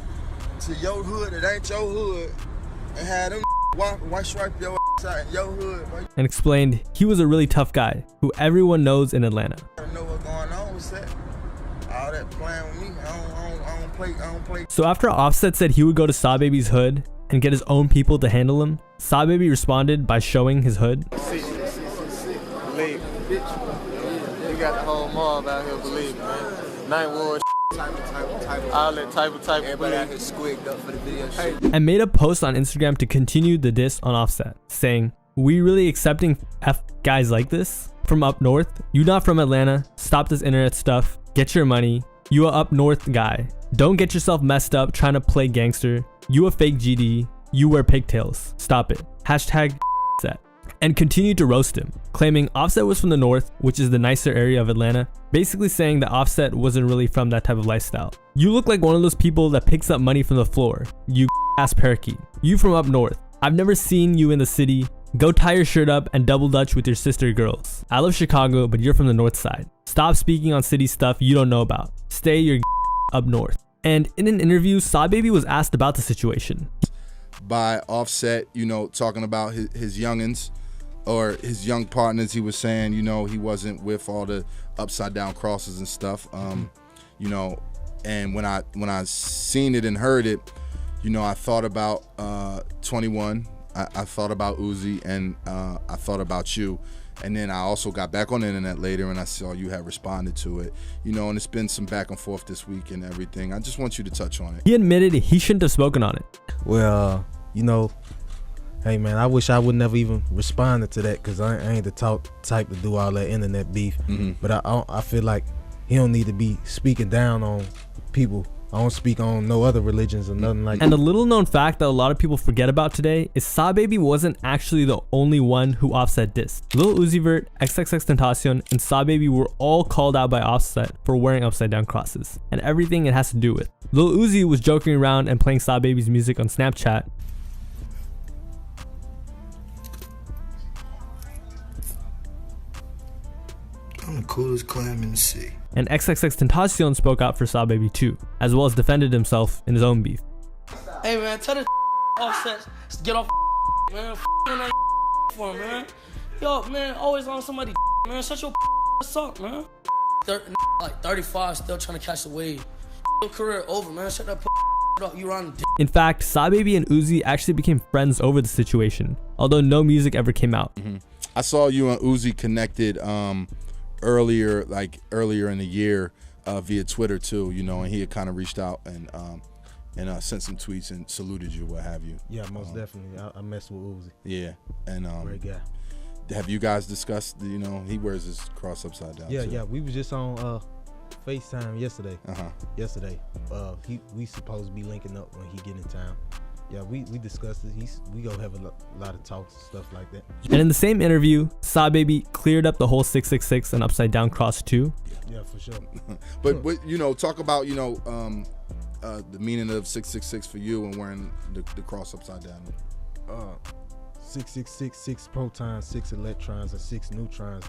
to your hood that ain't your hood and have them white stripe your ass out in your hood, boy. And explained he was a really tough guy who everyone knows in Atlanta. I don't know what's going on with that. All that playing with me, I don't play. So after Offset said he would go to Saw Baby's hood and get his own people to handle him, Saw Baby responded by showing his hood. Believe. You got the whole mob out here believing, man. Night war, all that type of everybody out here squigged up for the video. And made a post on Instagram to continue the diss on Offset, saying, "We really accepting F guys like this? From up north? You not from Atlanta? Stop this internet stuff. Get your money. You a up north guy. Don't get yourself messed up trying to play gangster. You a fake GD. You wear pigtails. Stop it. Hashtag set." And continued to roast him, claiming Offset was from the north, which is the nicer area of Atlanta, basically saying that Offset wasn't really from that type of lifestyle. "You look like one of those people that picks up money from the floor, you ass parakeet. You from up north. I've never seen you in the city. Go tie your shirt up and double dutch with your sister girls. I love Chicago, but you're from the north side. Stop speaking on city stuff you don't know about. Stay your up north." And in an interview, Saw Baby was asked about the situation. By Offset, you know, talking about his youngins or his young partners, he was saying, you know, he wasn't with all the upside down crosses and stuff. You know, and when I seen it and heard it, you know, I thought about 21. I thought about Uzi, and I thought about you. And then I also got back on the internet later and I saw you had responded to it. You know, and it's been some back and forth this week and everything. I just want you to touch on it. He admitted he shouldn't have spoken on it. Well, you know, hey man, I wish I would never even responded to that, because I ain't the type to do all that internet beef. But I feel like he don't need to be speaking down on people I don't speak on no other religions or nothing like that. And a little known fact that a lot of people forget about today is Sa Baby wasn't actually the only one who Offset dissed. Lil Uzi Vert, XXXTentacion, and Sa Baby were all called out by Offset for wearing upside down crosses and everything it has to do with. Lil Uzi was joking around and playing Sa Baby's music on Snapchat. I'm the coolest clam in the sea. And XXXTentacion spoke out for Sa Baby too, as well as defended himself in his own beef. Hey man, tell the Offset to get off man. On that for him, man. Yo, man, always on somebody man. Shut your up, man. Like 35, still trying to catch the wave. Your career over, man. Shut that up. You run. In fact, Sa Baby and Uzi actually became friends over the situation, although no music ever came out. I saw you and Uzi connected earlier in the year via Twitter too, you know, and he had kind of reached out and sent some tweets and saluted you, what have you. Yeah, most definitely. I mess with Uzi. Yeah, and great guy. Have you guys discussed? You know, he wears his cross upside down. Yeah, too. yeah. We was just on FaceTime yesterday. Yesterday, we supposed to be linking up when he get in town. Yeah, we discussed it. We go have a lot of talks and stuff like that. And in the same interview, Sa Baby cleared up the whole 666 and upside down cross too. Yeah, for sure. But you know, talk about the meaning of 666 for you and wearing the cross upside down. 666, 6 protons, 6 electrons, and 6 neutrons.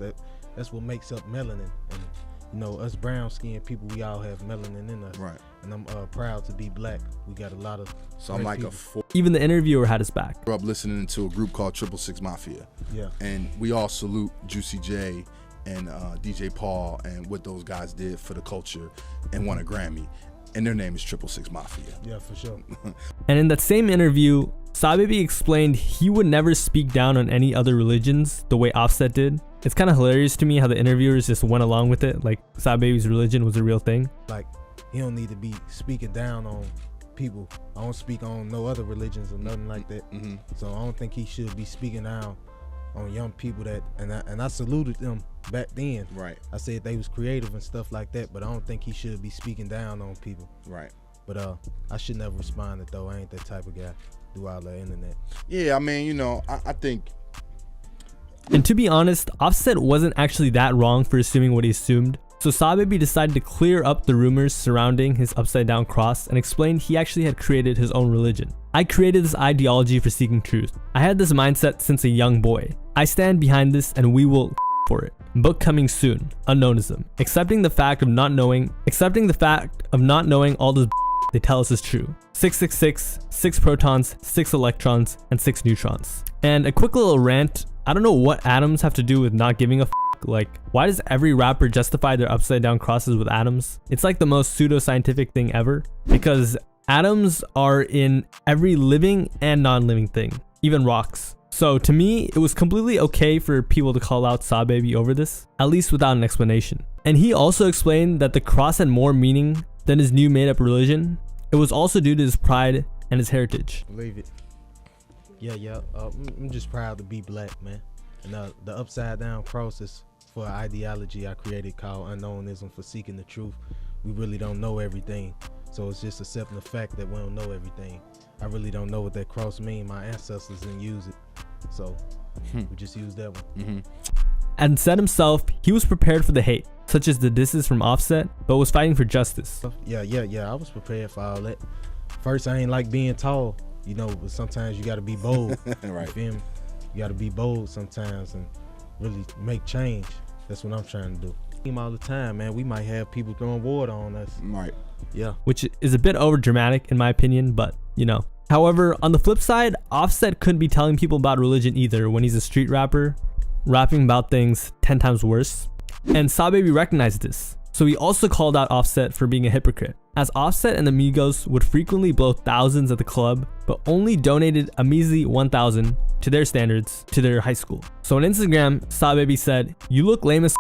That's what makes up melanin. And you know, us brown skinned people, we all have melanin in us. Right. And I'm proud to be black. We got a lot of. So I'm like people. Even the interviewer had his back. Grew up listening to a group called 666 Mafia. Yeah. And we all salute Juicy J and DJ Paul and what those guys did for the culture and won a Grammy. And their name is 666 Mafia. Yeah, for sure. And in that same interview, Sa Baby explained he would never speak down on any other religions the way Offset did. It's kind of hilarious to me how the interviewers just went along with it, like Sa Baby's religion was a real thing. Like, he don't need to be speaking down on people. I don't speak on no other religions or nothing like that. So I don't think he should be speaking down on young people that, and I saluted them back then. Right. I said they was creative and stuff like that, but I don't think he should be speaking down on people. Right. But I should never respond it though. I ain't that type of guy. Do all the internet. Yeah, I mean, you know, I think. And to be honest, Offset wasn't actually that wrong for assuming what he assumed. So Sa Baby decided to clear up the rumors surrounding his upside down cross and explained he actually had created his own religion. I created this ideology for seeking truth. I had this mindset since a young boy. I stand behind this and we will for it. Book coming soon. Unknownism. Accepting the fact of not knowing all this they tell us is true. 666, 6 protons, 6 electrons, and 6 neutrons. And a quick little rant. I don't know what atoms have to do with not giving a like, why does every rapper justify their upside down crosses with atoms? It's like the most pseudoscientific thing ever, because atoms are in every living and non-living thing, even rocks. So to me, it was completely okay for people to call out Sa Baby over this, at least without an explanation. And he also explained that the cross had more meaning than his new made-up religion. It was also due to his pride and his heritage. Believe it. Yeah. I'm just proud to be black, man. And the upside down cross is for an ideology I created called unknownism, for seeking the truth. We really don't know everything. So it's just accepting the fact that we don't know everything. I really don't know what that cross means. My ancestors didn't use it. So we just use that one. And said himself, he was prepared for the hate, such as the disses from Offset, but was fighting for justice. Yeah. I was prepared for all that. First, I ain't like being tall, you know, but sometimes you gotta be bold. Right. You feel me? You gotta be bold sometimes and really make change. That's what I'm trying to do. All the time, man. We might have people throwing water on us. Right. Yeah. Which is a bit over dramatic in my opinion, but you know. However, on the flip side, Offset couldn't be telling people about religion either when he's a street rapper, rapping about things 10 times worse. And Sa Baby recognized this. So he also called out Offset for being a hypocrite, as Offset and the Migos would frequently blow thousands at the club, but only donated a measly 1,000 to their standards to their high school. So on Instagram, Sa Baby said, "You look lame as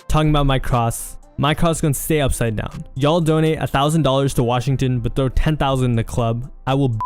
talking about my cross. My cross is gonna stay upside down. Y'all donate $1,000 to Washington, but throw 10,000 in the club. I will."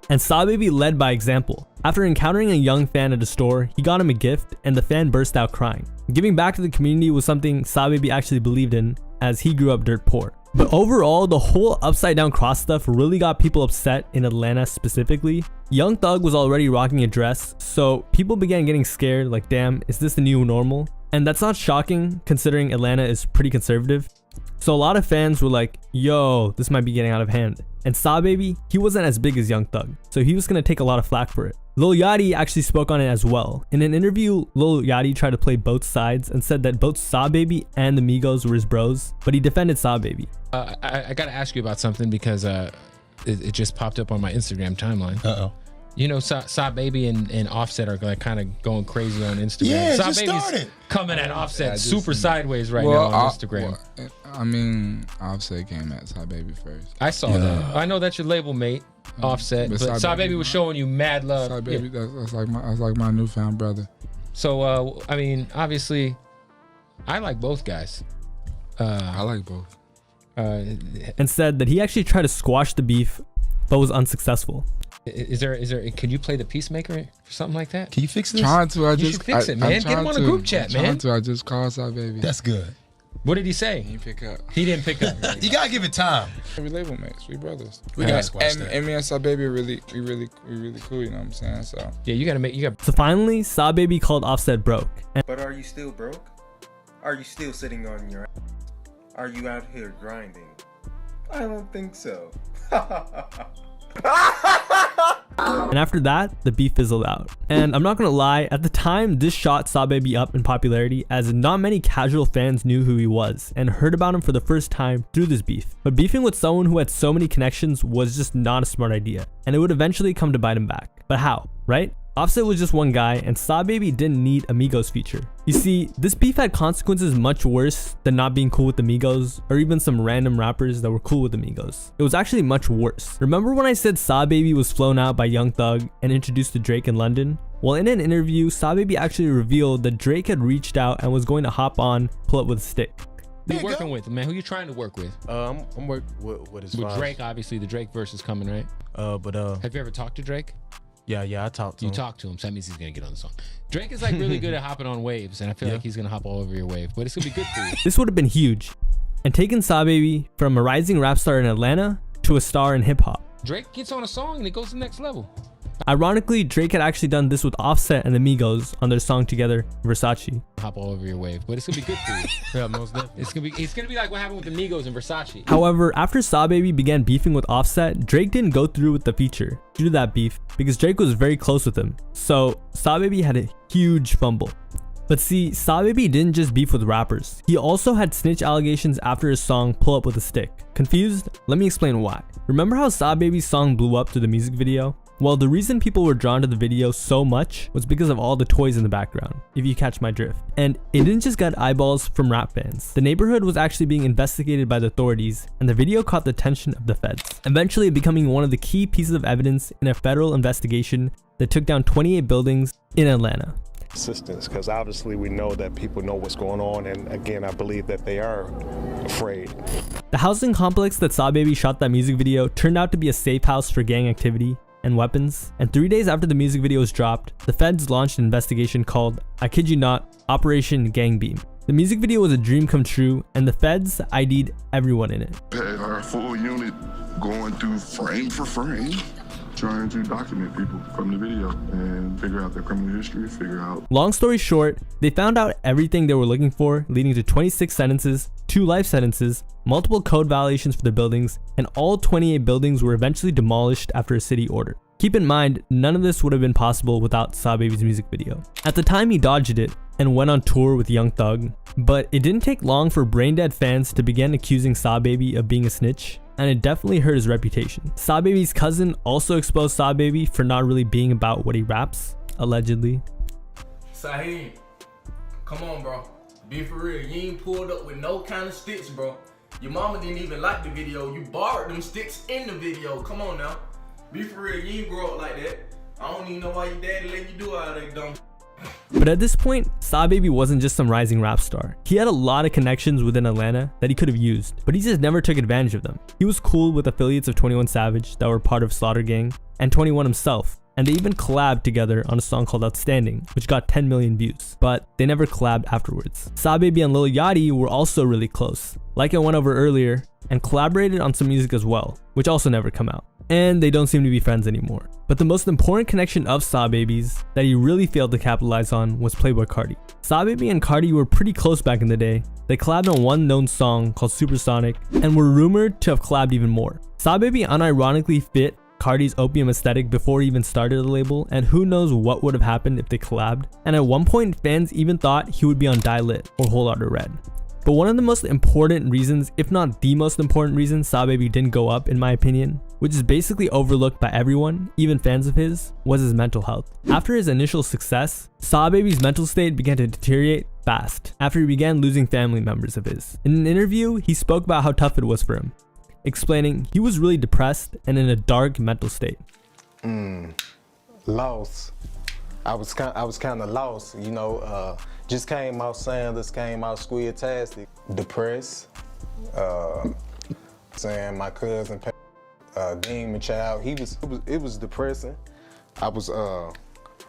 And Sa Baby led by example. After encountering a young fan at a store, he got him a gift and the fan burst out crying. Giving back to the community was something Sa Baby actually believed in, as he grew up dirt poor. But overall, the whole upside down cross stuff really got people upset in Atlanta specifically. Young Thug was already rocking a dress, so people began getting scared, like, damn, is this the new normal? And that's not shocking considering Atlanta is pretty conservative. So a lot of fans were like, yo, this might be getting out of hand. And Saw Baby, he wasn't as big as Young Thug, so he was gonna take a lot of flack for it. Lil Yachty actually spoke on it as well. In an interview, Lil Yachty tried to play both sides and said that both Saw Baby and the Migos were his bros, but he defended Saw Baby. I gotta ask you about something because it just popped up on my Instagram timeline. Uh-oh. You know, Saw Baby and Offset are like kind of going crazy on Instagram. Yeah, Saw just Baby's started. coming at Offset super sideways right now on Instagram. I mean, Offset came at Saw Baby first. I saw that. I know that's your label mate, Offset, but Saw Baby was showing you mad love. Saw Baby, that's like my newfound brother. So I mean, obviously, I like both guys. I like both. And said that he actually tried to squash the beef, but was unsuccessful. Is there? Can you play the peacemaker for something like that? Can you fix this? Trying to. You should fix it, man. Get him on a group chat, man. I just called Saw Baby. That's good. What did he say? He didn't pick up. He didn't pick up. You gotta give it time. We label mates. We brothers. We gotta squash that. And me and Saw Baby are really cool. You know what I'm saying? So yeah, you gotta. So finally, Saw Baby called Offset broke. But are you still broke? Are you still sitting on your ass? Are you out here grinding? I don't think so. And after that, the beef fizzled out. And I'm not gonna lie, at the time, this shot Saw Baby up in popularity as not many casual fans knew who he was and heard about him for the first time through this beef. But beefing with someone who had so many connections was just not a smart idea, and it would eventually come to bite him back. But how, right? Offset was just one guy, and Saw Baby didn't need a Migos feature. You see, this beef had consequences much worse than not being cool with the Migos, or even some random rappers that were cool with the Migos. It was actually much worse. Remember when I said Saw Baby was flown out by Young Thug and introduced to Drake in London? Well, in an interview, Saw Baby actually revealed that Drake had reached out and was going to hop on Pull Up With a Stick. Who you working with, man? Who you trying to work with? I'm working with his with Drake, obviously. The Drake verse is coming, right? Have you ever talked to Drake? Yeah, I talked to him. You talked to him, so that means he's gonna get on the song. Drake is like really good at hopping on waves, and I feel like he's gonna hop all over your wave, but it's gonna be good for you. This would have been huge, and taken Saw Baby from a rising rap star in Atlanta to a star in hip hop. Drake gets on a song and it goes to the next level. Ironically, Drake had actually done this with Offset and the Migos on their song together, Versace. Hop all over your wave, but it's gonna be good for you. Yeah, most definitely. It's gonna be like what happened with the Migos and Versace. However, after Saw Baby began beefing with Offset, Drake didn't go through with the feature due to that beef because Drake was very close with him. So Saw Baby had a huge fumble. But see, Saw Baby didn't just beef with rappers. He also had snitch allegations after his song Pull Up With a Stick. Confused? Let me explain why. Remember how Saw Baby's song blew up to the music video? Well, the reason people were drawn to the video so much was because of all the toys in the background, if you catch my drift. And it didn't just get eyeballs from rap fans. The neighborhood was actually being investigated by the authorities, and the video caught the attention of the feds, eventually becoming one of the key pieces of evidence in a federal investigation that took down 28 buildings in Atlanta. Assistance, because obviously we know that people know what's going on, and again, I believe that they are afraid. The housing complex that Saw Baby shot that music video turned out to be a safe house for gang activity and weapons, and 3 days after the music video was dropped, the feds launched an investigation called, I kid you not, Operation Gang Beam. The music video was a dream come true, and the feds ID'd everyone in it. Had our full unit going through frame for frame, trying to document people from the video and figure out their criminal history, Long story short, they found out everything they were looking for, leading to 26 sentences, 2 life sentences, multiple code violations for the buildings, and all 28 buildings were eventually demolished after a city order. Keep in mind, none of this would have been possible without Saw Baby's music video. At the time, he dodged it and went on tour with Young Thug, but it didn't take long for brain-dead fans to begin accusing Saw Baby of being a snitch, and it definitely hurt his reputation. Saw Baby's cousin also exposed Saw Baby for not really being about what he raps, allegedly. Saheem, come on, bro. Be for real. You ain't pulled up with no kind of sticks, bro. Your mama didn't even like the video. You borrowed them sticks in the video. Come on now. Be for real. You ain't grow up like that. I don't even know why your daddy let you do all that dumb. But at this point, Saw Baby wasn't just some rising rap star. He had a lot of connections within Atlanta that he could have used, but he just never took advantage of them. He was cool with affiliates of 21 Savage that were part of Slaughter Gang, and 21 himself. and they even collabed together on a song called Outstanding, which got 10 million views, but they never collabed afterwards. Saw Baby and Lil Yachty were also really close, like I went over earlier, and collaborated on some music as well, which also never come out. And they don't seem to be friends anymore. But the most important connection of Saw Baby's that he really failed to capitalize on was Playboi Carti. Saw Baby and Carti were pretty close back in the day. They collabed on one known song called Supersonic and were rumored to have collabed even more. Saw Baby unironically fit Carti's opium aesthetic before he even started the label, and who knows what would have happened if they collabed. And at one point, fans even thought he would be on Die Lit or Whole Lotta Red. But one of the most important reasons, if not the most important reason Saw Baby didn't go up, in my opinion, which is basically overlooked by everyone, even fans of his, was his mental health. After his initial success, Saw Baby's mental state began to deteriorate fast after he began losing family members of his. In an interview, he spoke about how tough it was for him, explaining he was really depressed and in a dark mental state. Lost. I was kind of lost, you know. Just came out Sanders, came out Squid-tastic, depressed. Saying my cousin, Demon Child, it was depressing. I was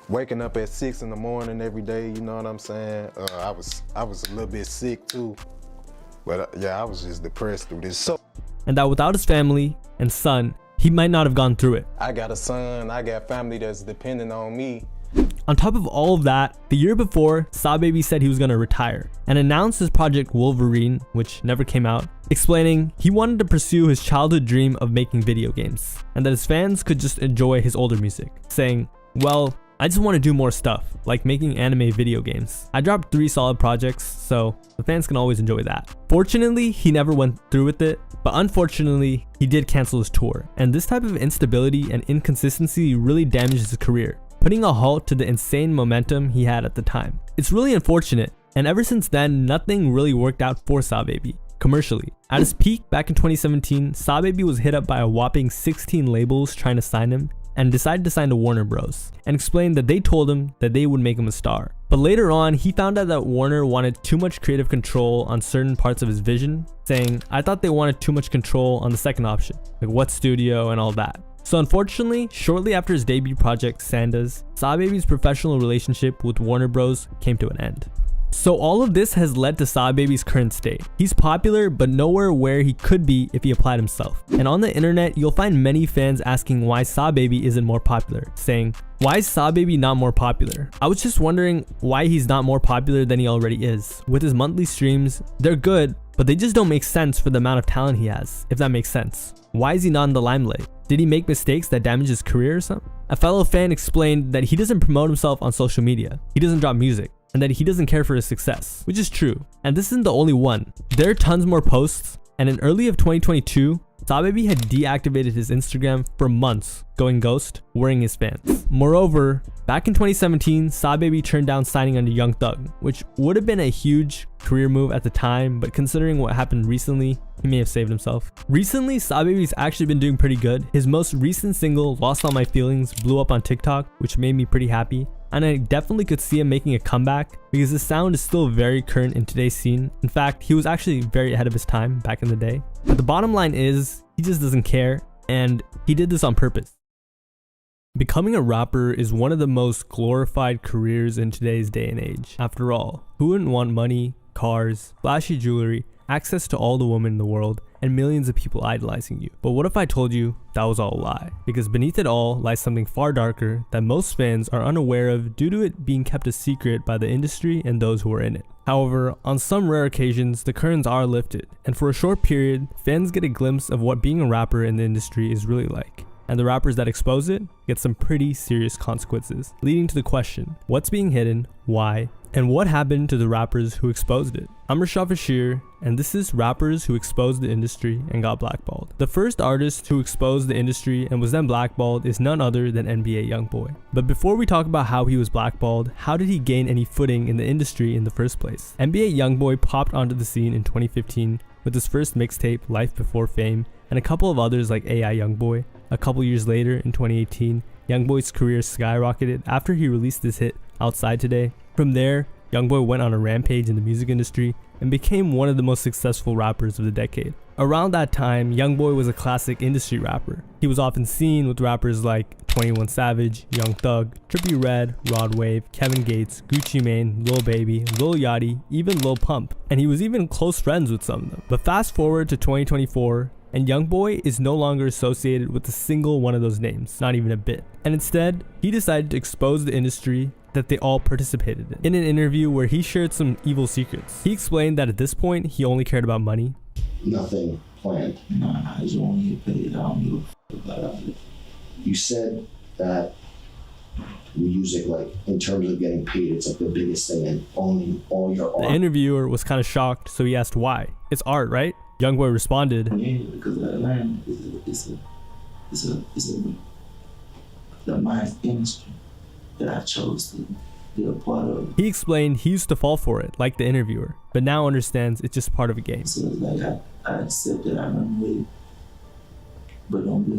waking up at 6 in the morning every day, you know what I'm saying? I was a little bit sick too, but yeah, I was just depressed through this. And that without his family and son, he might not have gone through it. I got a son, I got family that's dependent on me. On top of all of that, the year before, Saw Baby said he was going to retire and announced his project Wolverine, which never came out, explaining he wanted to pursue his childhood dream of making video games and that his fans could just enjoy his older music, saying, well, I just want to do more stuff, like making anime video games. I dropped 3 solid projects, so the fans can always enjoy that. Fortunately, he never went through with it, but unfortunately, he did cancel his tour, and this type of instability and inconsistency really damaged his career, putting a halt to the insane momentum he had at the time. It's really unfortunate, and ever since then, nothing really worked out for Saw Baby commercially. At his peak back in 2017, Saw Baby was hit up by a whopping 16 labels trying to sign him, and decided to sign to Warner Bros. And explained that they told him that they would make him a star. But later on, he found out that Warner wanted too much creative control on certain parts of his vision, saying, I thought they wanted too much control on the second option, like what studio and all that. So unfortunately, shortly after his debut project, Sandas, Saw Baby's professional relationship with Warner Bros. Came to an end. So all of this has led to Saw Baby's current state. He's popular, but nowhere where he could be if he applied himself. And on the internet, you'll find many fans asking why Saw Baby isn't more popular, saying, why is Saw Baby not more popular? I was just wondering why he's not more popular than he already is. With his monthly streams, they're good, but they just don't make sense for the amount of talent he has, if that makes sense. Why is he not in the limelight? Did he make mistakes that damage his career or something? A fellow fan explained that he doesn't promote himself on social media, he doesn't drop music, and that he doesn't care for his success, which is true. And this isn't the only one. There are tons more posts, and in early of 2022, Saw Baby had deactivated his Instagram for months, going ghost, worrying his fans. Moreover, back in 2017, Saw Baby turned down signing under Young Thug, which would have been a huge career move at the time, but considering what happened recently, he may have saved himself. Recently, Saw Baby's actually been doing pretty good. His most recent single, Lost All My Feelings, blew up on TikTok, which made me pretty happy. And I definitely could see him making a comeback because his sound is still very current in today's scene. In fact, he was actually very ahead of his time back in the day. But the bottom line is, he just doesn't care, and he did this on purpose. Becoming a rapper is one of the most glorified careers in today's day and age. After all, who wouldn't want money, cars, flashy jewelry, access to all the women in the world, and millions of people idolizing you? But what if I told you that was all a lie? Because beneath it all lies something far darker that most fans are unaware of due to it being kept a secret by the industry and those who are in it. However, on some rare occasions, the curtains are lifted, and for a short period, fans get a glimpse of what being a rapper in the industry is really like. And the rappers that expose it get some pretty serious consequences, leading to the question, what's being hidden, why, and what happened to the rappers who exposed it? I'm Rashad Bashir, and this is Rappers Who Exposed the Industry and Got Blackballed. The first artist who exposed the industry and was then blackballed is none other than NBA Youngboy. But before we talk about how he was blackballed, how did he gain any footing in the industry in the first place? NBA Youngboy popped onto the scene in 2015 with his first mixtape, Life Before Fame, and a couple of others like AI Youngboy. A couple years later, in 2018, Youngboy's career skyrocketed after he released his hit, Outside Today. From there, Youngboy went on a rampage in the music industry and became one of the most successful rappers of the decade. Around that time, Youngboy was a classic industry rapper. He was often seen with rappers like 21 Savage, Young Thug, Trippie Redd, Rod Wave, Kevin Gates, Gucci Mane, Lil Baby, Lil Yachty, even Lil Pump, and he was even close friends with some of them. But fast forward to 2024, and Youngboy is no longer associated with a single one of those names, not even a bit. And instead, he decided to expose the industry that they all participated in. In an interview where he shared some evil secrets, he explained that at this point, he only cared about money. Nothing planned. Nah, I just want to get paid. I don't give a fuck about it. You said that music, like, in terms of getting paid, it's like the biggest thing, and only all your art. The interviewer was kind of shocked, so he asked why. It's art, right? Youngboy responded, Yeah, because Atlanta is the mind industry that I chose to be a part of. He explained he used to fall for it, like the interviewer, but now understands it's just part of a game. So it's like I accept that I run with it, but don't be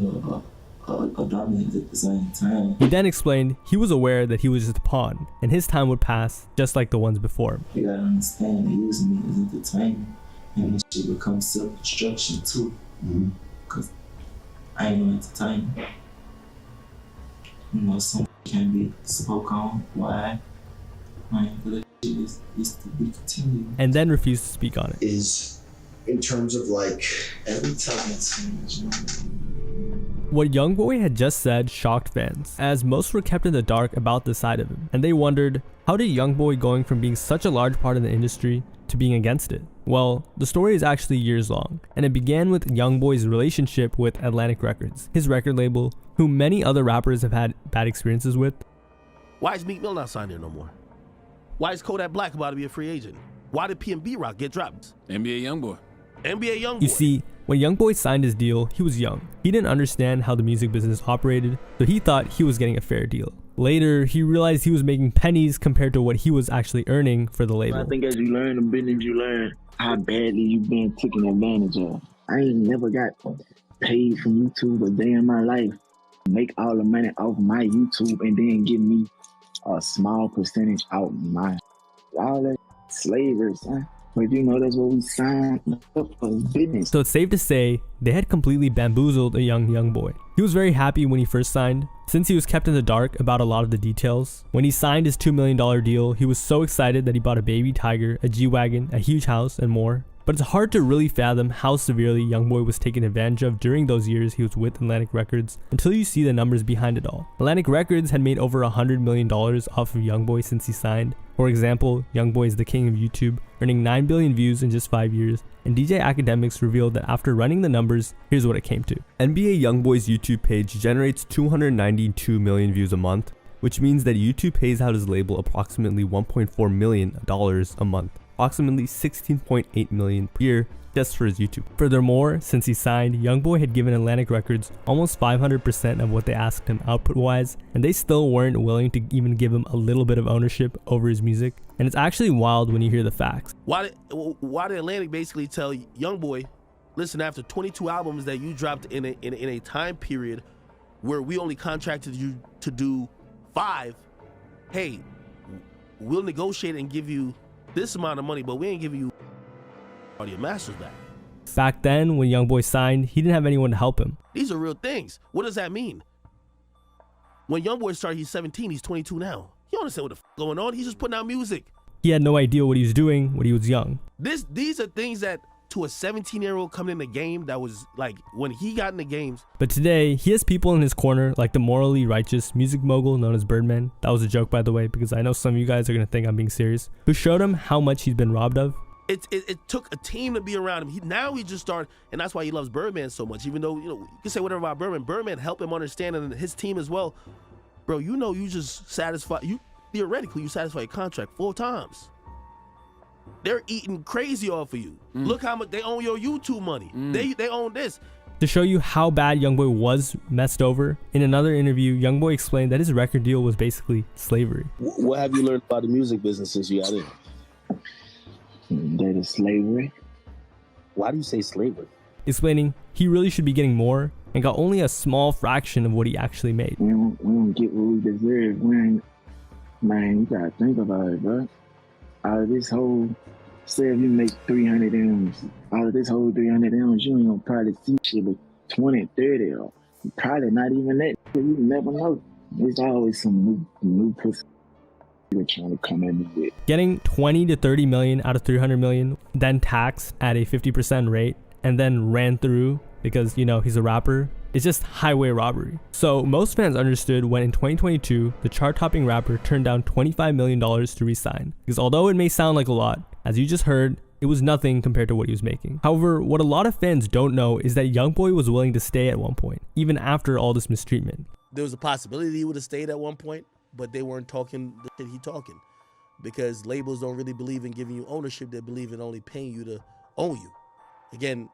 a dominant at the same time. He then explained he was aware that he was just a pawn, and his time would pass just like the ones before him. You gotta understand they using me as entertainment, and this shit becomes self-destruction too. Cause I ain't no entertainer. You know, some can be spoke on. Why? But that shit is to be continued. And then refused to speak on it. Is in terms of like every time it's What Youngboy had just said shocked fans, as most were kept in the dark about this side of him, and they wondered, how did Youngboy going from being such a large part of the industry to being against it? Well, the story is actually years long, and it began with Youngboy's relationship with Atlantic Records, his record label, who many other rappers have had bad experiences with. Why is Meek Mill not signed there no more? Why is Kodak Black about to be a free agent? Why did P&B Rock get dropped? NBA Youngboy. NBA Youngboy. You see, when Youngboy signed his deal, he was young. He didn't understand how the music business operated, so he thought he was getting a fair deal. Later, he realized he was making pennies compared to what he was actually earning for the label. I think as you learn the business, you learn how badly you've been taken advantage of. I ain't never got paid from YouTube a day in my life. Make all the money off my YouTube and then give me a small percentage out my all that slavery, son. But you know, that's what we signed up for business. So it's safe to say they had completely bamboozled a young boy. He was very happy when he first signed, since he was kept in the dark about a lot of the details. When he signed his $2 million deal, he was so excited that he bought a baby tiger, a G-Wagon, a huge house, and more. But it's hard to really fathom how severely Youngboy was taken advantage of during those years he was with Atlantic Records until you see the numbers behind it all. Atlantic Records had made over $100 million off of Youngboy since he signed. For example, Youngboy is the king of YouTube, earning 9 billion views in just 5 years, and DJ Academics revealed that after running the numbers, here's what it came to. NBA Youngboy's YouTube page generates 292 million views a month, which means that YouTube pays out his label approximately $1.4 million a month. Approximately 16.8 million per year just for his YouTube. Furthermore, since he signed, Youngboy had given Atlantic Records almost 500% of what they asked him output-wise, and they still weren't willing to even give him a little bit of ownership over his music. And it's actually wild when you hear the facts. Why did Atlantic basically tell Youngboy, listen, after 22 albums that you dropped in a time period where we only contracted you to do 5, hey, we'll negotiate and give you this amount of money, but we ain't giving you all your masters back. Back then, when Youngboy signed, he didn't have anyone to help him. These are real things. What does that mean? When Youngboy started, he's 17, he's 22 now. You don't understand what the f going on. He's just putting out music. He had no idea what he was doing when he was young. These are things that to a 17-year-old coming in the game, that was like when he got in the games. But today, he has people in his corner like the morally righteous music mogul known as Birdman. That was a joke, by the way, because I know some of you guys are going to think I'm being serious. Who showed him how much he's been robbed of. It took a team to be around him. Now he just started, and that's why he loves Birdman so much. Even though, you know, you can say whatever about Birdman. Birdman helped him understand, and his team as well. Bro, you know, you just satisfy, theoretically, you satisfy your contract 4 times. They're eating crazy off of you. Look how much they own your YouTube money. They own this. To show you how bad Youngboy was messed over, in another interview, Youngboy explained that his record deal was basically slavery. What have you learned about the music business since you got in? That is slavery. Why do you say slavery? Explaining he really should be getting more and got only a small fraction of what he actually made. We don't get what we deserve. Man, you gotta think about it, bro. Out of this whole Say if you make 300 M's, out of this whole 300 M's, you ain't gonna probably see shit but 20, 30, or probably not even that. You never know. There's always some new pussy you're trying to come in with. Getting 20 to 30 million out of 300 million, then taxed at a 50% rate, and then ran through because, you know, he's a rapper, it's just highway robbery. So most fans understood when in 2022, the chart-topping rapper turned down $25 million to re-sign. Because although it may sound like a lot, as you just heard, it was nothing compared to what he was making. However, what a lot of fans don't know is that YoungBoy was willing to stay at one point, even after all this mistreatment. There was a possibility he would have stayed at one point, but they weren't talking the shit he talking. Because labels don't really believe in giving you ownership, they believe in only paying you to own you. Again,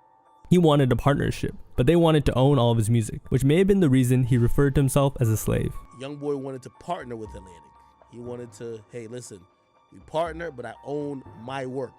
he wanted a partnership, but they wanted to own all of his music, which may have been the reason he referred to himself as a slave. YoungBoy wanted to partner with Atlantic. He wanted to, hey, listen, we partner, but I own my work.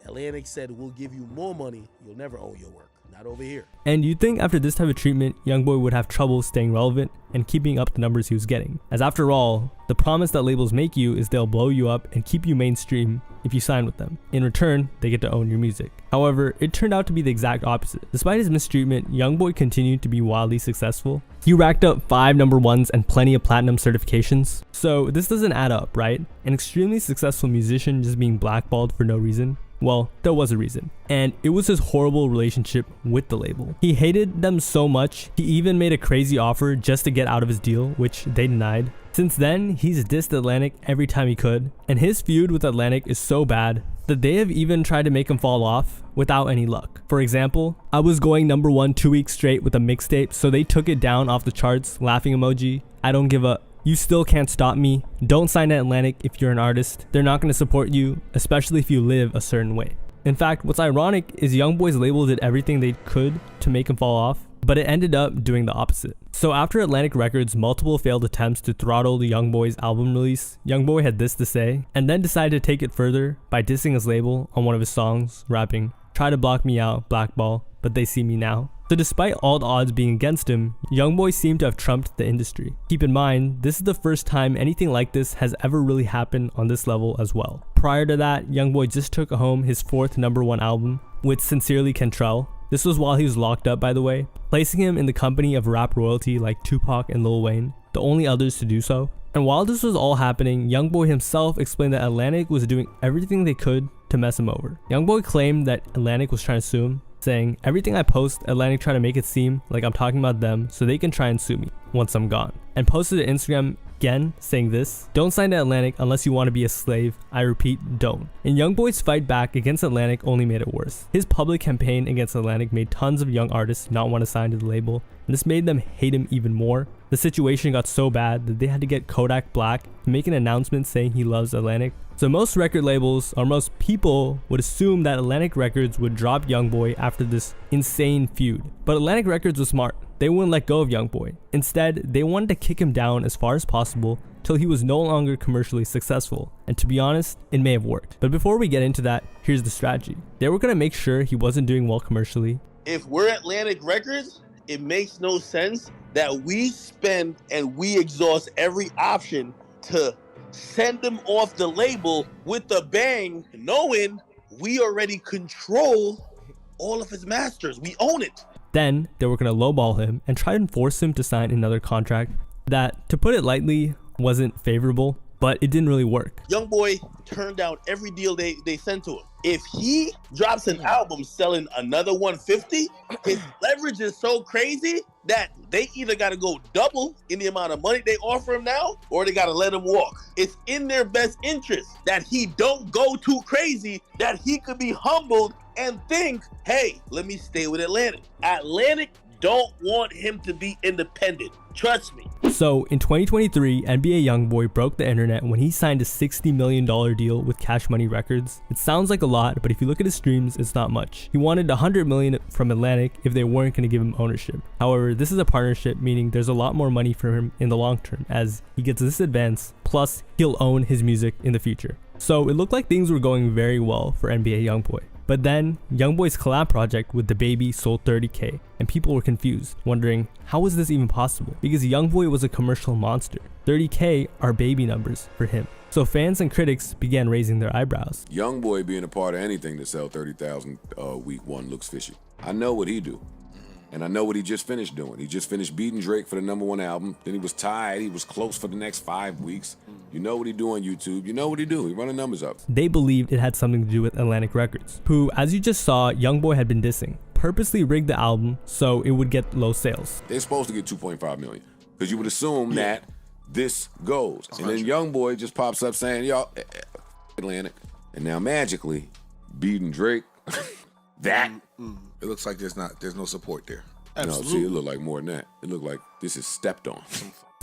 Atlantic said, we'll give you more money, you'll never own your work. Not over here. And you'd think after this type of treatment, YoungBoy would have trouble staying relevant and keeping up the numbers he was getting. As after all, the promise that labels make you is they'll blow you up and keep you mainstream if you sign with them. In return, they get to own your music. However, it turned out to be the exact opposite. Despite his mistreatment, YoungBoy continued to be wildly successful. He racked up 5 number ones and plenty of platinum certifications. So this doesn't add up, right? An extremely successful musician just being blackballed for no reason. Well, there was a reason, and it was his horrible relationship with the label. He hated them so much, he even made a crazy offer just to get out of his deal, which they denied. Since then, he's dissed Atlantic every time he could, and his feud with Atlantic is so bad that they have even tried to make him fall off without any luck. For example, I was going number 1 2 weeks straight with a mixtape, so they took it down off the charts, laughing emoji, I don't give a you still can't stop me. Don't sign at Atlantic if you're an artist. They're not going to support you, especially if you live a certain way. In fact, what's ironic is YoungBoy's label did everything they could to make him fall off, but it ended up doing the opposite. So after Atlantic Records' multiple failed attempts to throttle the YoungBoy's album release, YoungBoy had this to say, and then decided to take it further by dissing his label on one of his songs, rapping, "Try to block me out, Blackball, but they see me now." So despite all the odds being against him, YoungBoy seemed to have trumped the industry. Keep in mind, this is the first time anything like this has ever really happened on this level as well. Prior to that, YoungBoy just took home his 4th number 1 album with Sincerely Cantrell. This was while he was locked up, by the way, placing him in the company of rap royalty like Tupac and Lil Wayne, the only others to do so. And while this was all happening, YoungBoy himself explained that Atlantic was doing everything they could to mess him over. YoungBoy claimed that Atlantic was trying to sue him, saying, "Everything I post, Atlantic try to make it seem like I'm talking about them so they can try and sue me once I'm gone." And posted to Instagram again saying this, "Don't sign to Atlantic unless you want to be a slave. I repeat, don't." And YoungBoy's fight back against Atlantic only made it worse. His public campaign against Atlantic made tons of young artists not want to sign to the label, and this made them hate him even more. The situation got so bad that they had to get Kodak Black to make an announcement saying he loves Atlantic. So most record labels, or most people, would assume that Atlantic Records would drop YoungBoy after this insane feud. But Atlantic Records was smart. They wouldn't let go of YoungBoy. Instead, they wanted to kick him down as far as possible till he was no longer commercially successful. And to be honest, it may have worked. But before we get into that, here's the strategy. They were going to make sure he wasn't doing well commercially. If we're Atlantic Records, it makes no sense that we spend and we exhaust every option to send him off the label with a bang, knowing we already control all of his masters. We own it. Then they were going to lowball him and try and force him to sign another contract that, to put it lightly, wasn't favorable, but it didn't really work. YoungBoy turned down every deal they sent to him. If he drops an album selling another 150, his leverage is so crazy that they either got to go double in the amount of money they offer him now, or they got to let him walk. It's in their best interest that he don't go too crazy, that he could be humbled and think, hey, let me stay with Atlantic. Atlantic don't want him to be independent. Trust me. So in 2023, NBA YoungBoy broke the internet when he signed a $60 million deal with Cash Money Records. It sounds like a lot, but if you look at his streams, it's not much. He wanted $100 million from Atlantic if they weren't going to give him ownership. However, this is a partnership, meaning there's a lot more money for him in the long term, as he gets this advance, plus he'll own his music in the future. So it looked like things were going very well for NBA YoungBoy. But then, YoungBoy's collab project with DaBaby sold 30K, and people were confused, wondering, how is this even possible? Because YoungBoy was a commercial monster. 30K are baby numbers for him. So fans and critics began raising their eyebrows. YoungBoy being a part of anything to sell 30,000 week one looks fishy. I know what he do. And I know what he just finished doing. He just finished beating Drake for the #1 album. Then he was tied. He was close for the next 5 weeks. You know what he do on YouTube. You know what he do. He run the numbers up. They believed it had something to do with Atlantic Records, who, as you just saw, YoungBoy had been dissing, purposely rigged the album so it would get low sales. They're supposed to get 2.5 million. Because you would assume that this goes. And then YoungBoy just pops up saying, y'all, Atlantic. And now magically, beating Drake, that. It looks like there's no support there. No, see, it looked like more than that. It looked like this is stepped on.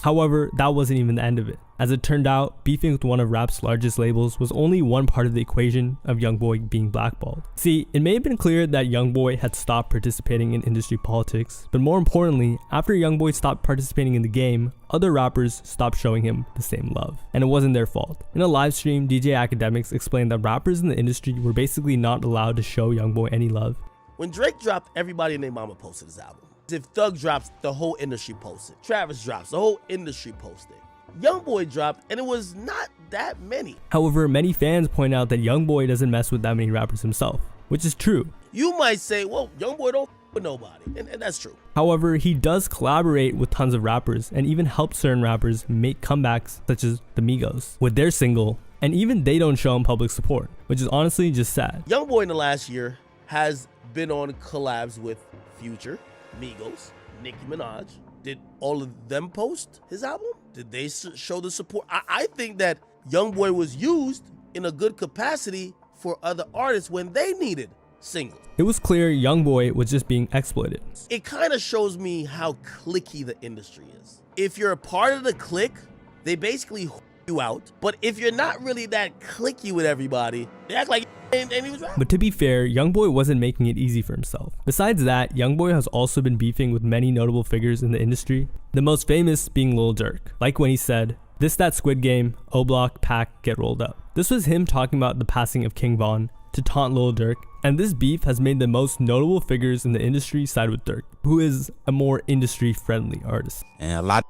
However, that wasn't even the end of it. As it turned out, beefing with one of rap's largest labels was only one part of the equation of YoungBoy being blackballed. See, it may have been clear that YoungBoy had stopped participating in industry politics, but more importantly, after YoungBoy stopped participating in the game, other rappers stopped showing him the same love. And it wasn't their fault. In a live stream, DJ Academics explained that rappers in the industry were basically not allowed to show YoungBoy any love. When Drake dropped, everybody and their mama posted his album. If Thug drops, the whole industry posted. Travis drops, the whole industry posted. YoungBoy dropped, and it was not that many. However, many fans point out that YoungBoy doesn't mess with that many rappers himself, which is true. You might say, well, YoungBoy don't with nobody, and that's true. However, he does collaborate with tons of rappers and even help certain rappers make comebacks, such as the Migos, with their single, and even they don't show him public support, which is honestly just sad. YoungBoy in the last year has been on collabs with Future, Migos, Nicki Minaj. Did all of them post his album? Did they show the support? I think that YoungBoy was used in a good capacity for other artists when they needed singles. It was clear YoungBoy was just being exploited. It kind of shows me how cliquey the industry is. If you're a part of the clique, they basically you out. But if you're not really that cliquey with everybody, they act like and he was right. But to be fair, YoungBoy wasn't making it easy for himself. Besides that, YoungBoy has also been beefing with many notable figures in the industry, the most famous being Lil Durk. Like when he said, "This that Squid Game, O-Block, Pack, get rolled up." This was him talking about the passing of King Von to taunt Lil Durk, and this beef has made the most notable figures in the industry side with Durk, who is a more industry-friendly artist. And a lot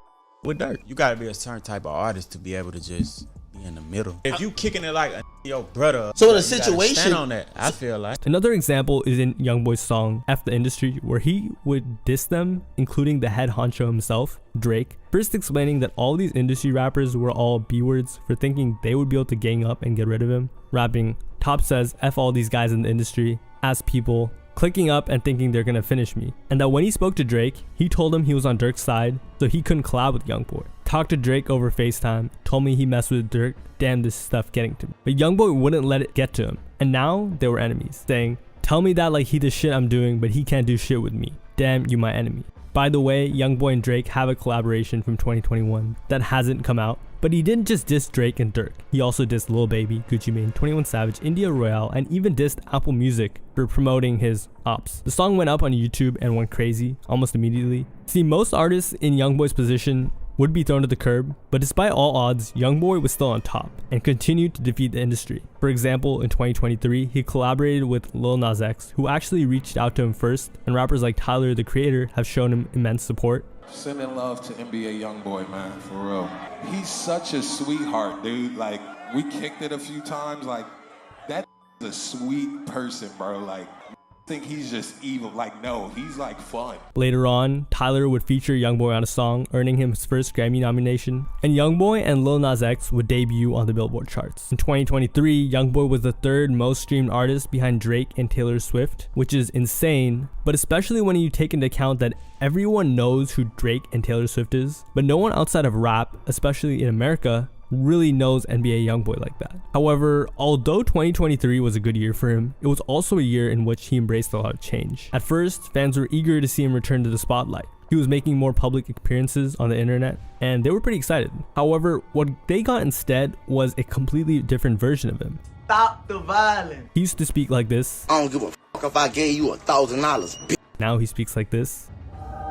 with Durk, you gotta be a certain type of artist to be able to just be in the middle. If you kicking it like your brother, so in a you situation stand on that, I feel like. Another example is in YoungBoy's song F the Industry, where he would diss them, including the head honcho himself, Drake, first explaining that all these industry rappers were all B-words for thinking they would be able to gang up and get rid of him, rapping, "Top says F all these guys in the industry, ass people, clicking up and thinking they're gonna finish me." And that when he spoke to Drake, he told him he was on Durk's side, so he couldn't collab with YoungBoy. Talked to Drake over FaceTime, told me he messed with Durk, damn this stuff getting to me. But YoungBoy wouldn't let it get to him, and now they were enemies, saying, "Tell me that like he the shit I'm doing, but he can't do shit with me. Damn, you my enemy." By the way, YoungBoy and Drake have a collaboration from 2021 that hasn't come out, but he didn't just diss Drake and Durk. He also dissed Lil Baby, Gucci Mane, 21 Savage, India Royale, and even dissed Apple Music for promoting his ops. The song went up on YouTube and went crazy almost immediately. See, most artists in YoungBoy's position would be thrown to the curb, but despite all odds, YoungBoy was still on top and continued to defeat the industry. For example, in 2023, he collaborated with Lil Nas X, who actually reached out to him first, and rappers like Tyler, the Creator, have shown him immense support. Sending love to NBA YoungBoy, man, for real. He's such a sweetheart, dude. Like, we kicked it a few times. Like, that is a sweet person, bro. Like, I think he's just evil. Like, no, he's like fun. Later on, Tyler would feature YoungBoy on a song, earning him his first Grammy nomination, and YoungBoy and Lil Nas X would debut on the Billboard charts. In 2023, YoungBoy was the third most streamed artist behind Drake and Taylor Swift, which is insane, but especially when you take into account that everyone knows who Drake and Taylor Swift is, but no one outside of rap, especially in America, really knows NBA YoungBoy like that. However, although 2023 was a good year for him, it was also a year in which he embraced a lot of change. At first, fans were eager to see him return to the spotlight. He was making more public appearances on the internet, and they were pretty excited. However, what they got instead was a completely different version of him. Stop the violence. He used to speak like this. I don't give a fuck if I gave you $1,000, bitch. Now he speaks like this.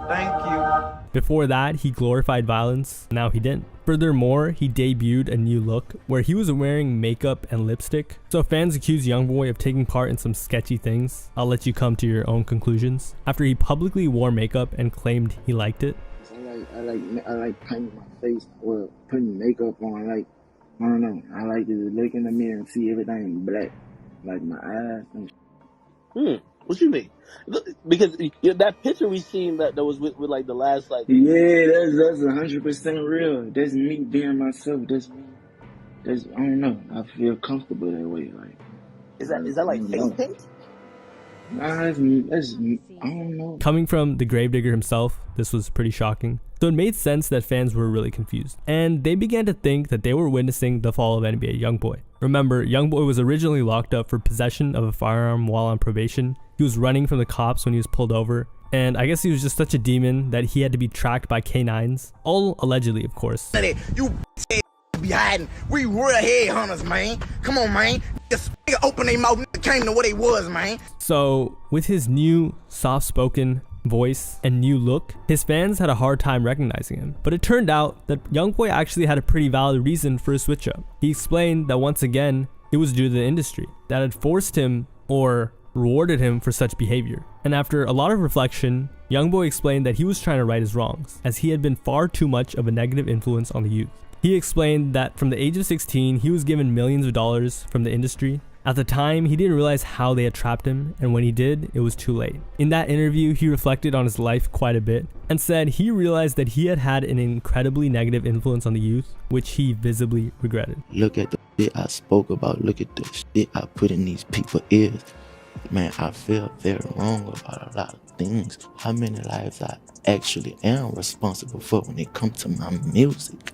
Thank you. Before that, he glorified violence. Now he didn't. Furthermore, he debuted a new look where he was wearing makeup and lipstick. So fans accused YoungBoy of taking part in some sketchy things. I'll let you come to your own conclusions. After he publicly wore makeup and claimed he liked it. I like painting my face or putting makeup on. Like, I don't know. I like to look in the mirror and see everything black, like my eyes and What you mean? Because that picture we seen that was with like the last like. yeah, that's 100% real. That's me being myself. That's me. I don't know. I feel comfortable that way. Like, Is I that like don't face know. paint? Nah, I don't know. Coming from the gravedigger himself, this was pretty shocking. So it made sense that fans were really confused, and they began to think that they were witnessing the fall of NBA YoungBoy. Remember, YoungBoy was originally locked up for possession of a firearm while on probation. He was running from the cops when he was pulled over, and I guess he was just such a demon that he had to be tracked by K9s, all allegedly, of course. You be hiding. We real headhunters, man. Come on, man. Just open their mouth and came to what they was, man. So, with his new soft-spoken voice and new look, his fans had a hard time recognizing him. But it turned out that YoungBoy actually had a pretty valid reason for his switch up. He explained that once again, it was due to the industry that had forced him or rewarded him for such behavior. And after a lot of reflection, YoungBoy explained that he was trying to right his wrongs, as he had been far too much of a negative influence on the youth. He explained that from the age of 16, he was given millions of dollars from the industry. At the time, he didn't realize how they had trapped him, and when he did, it was too late. In that interview, he reflected on his life quite a bit and said he realized that he had had an incredibly negative influence on the youth, which he visibly regretted. Look at the shit I spoke about. Look at the shit I put in these people's ears. Man, I feel very wrong about a lot of things. How many lives I actually am responsible for when it comes to my music.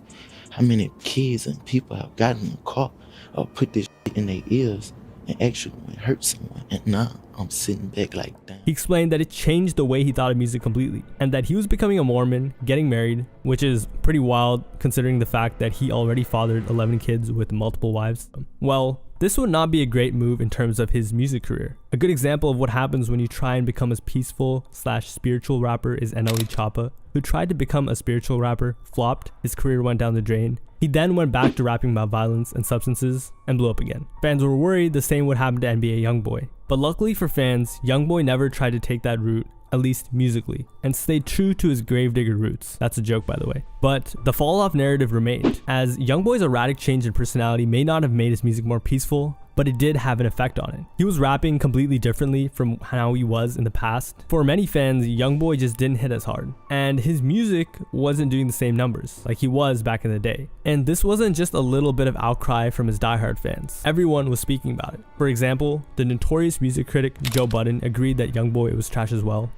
How many kids and people have gotten in the car or put this shit in their ears and actually hurt someone. And now I'm sitting back like, damn. He explained that it changed the way he thought of music completely, and that he was becoming a Mormon, getting married, which is pretty wild considering the fact that he already fathered 11 kids with multiple wives. Well, this would not be a great move in terms of his music career. A good example of what happens when you try and become a peaceful/spiritual rapper is NLE Choppa, who tried to become a spiritual rapper, flopped, his career went down the drain. He then went back to rapping about violence and substances and blew up again. Fans were worried the same would happen to NBA YoungBoy. But luckily for fans, YoungBoy never tried to take that route, at least musically, and stayed true to his gravedigger roots. That's a joke, by the way. But the fall-off narrative remained, as YoungBoy's erratic change in personality may not have made his music more peaceful, but it did have an effect on it. He was rapping completely differently from how he was in the past. For many fans, YoungBoy just didn't hit as hard, and his music wasn't doing the same numbers like he was back in the day. And this wasn't just a little bit of outcry from his diehard fans. Everyone was speaking about it. For example, the notorious music critic Joe Budden agreed that YoungBoy was trash as well.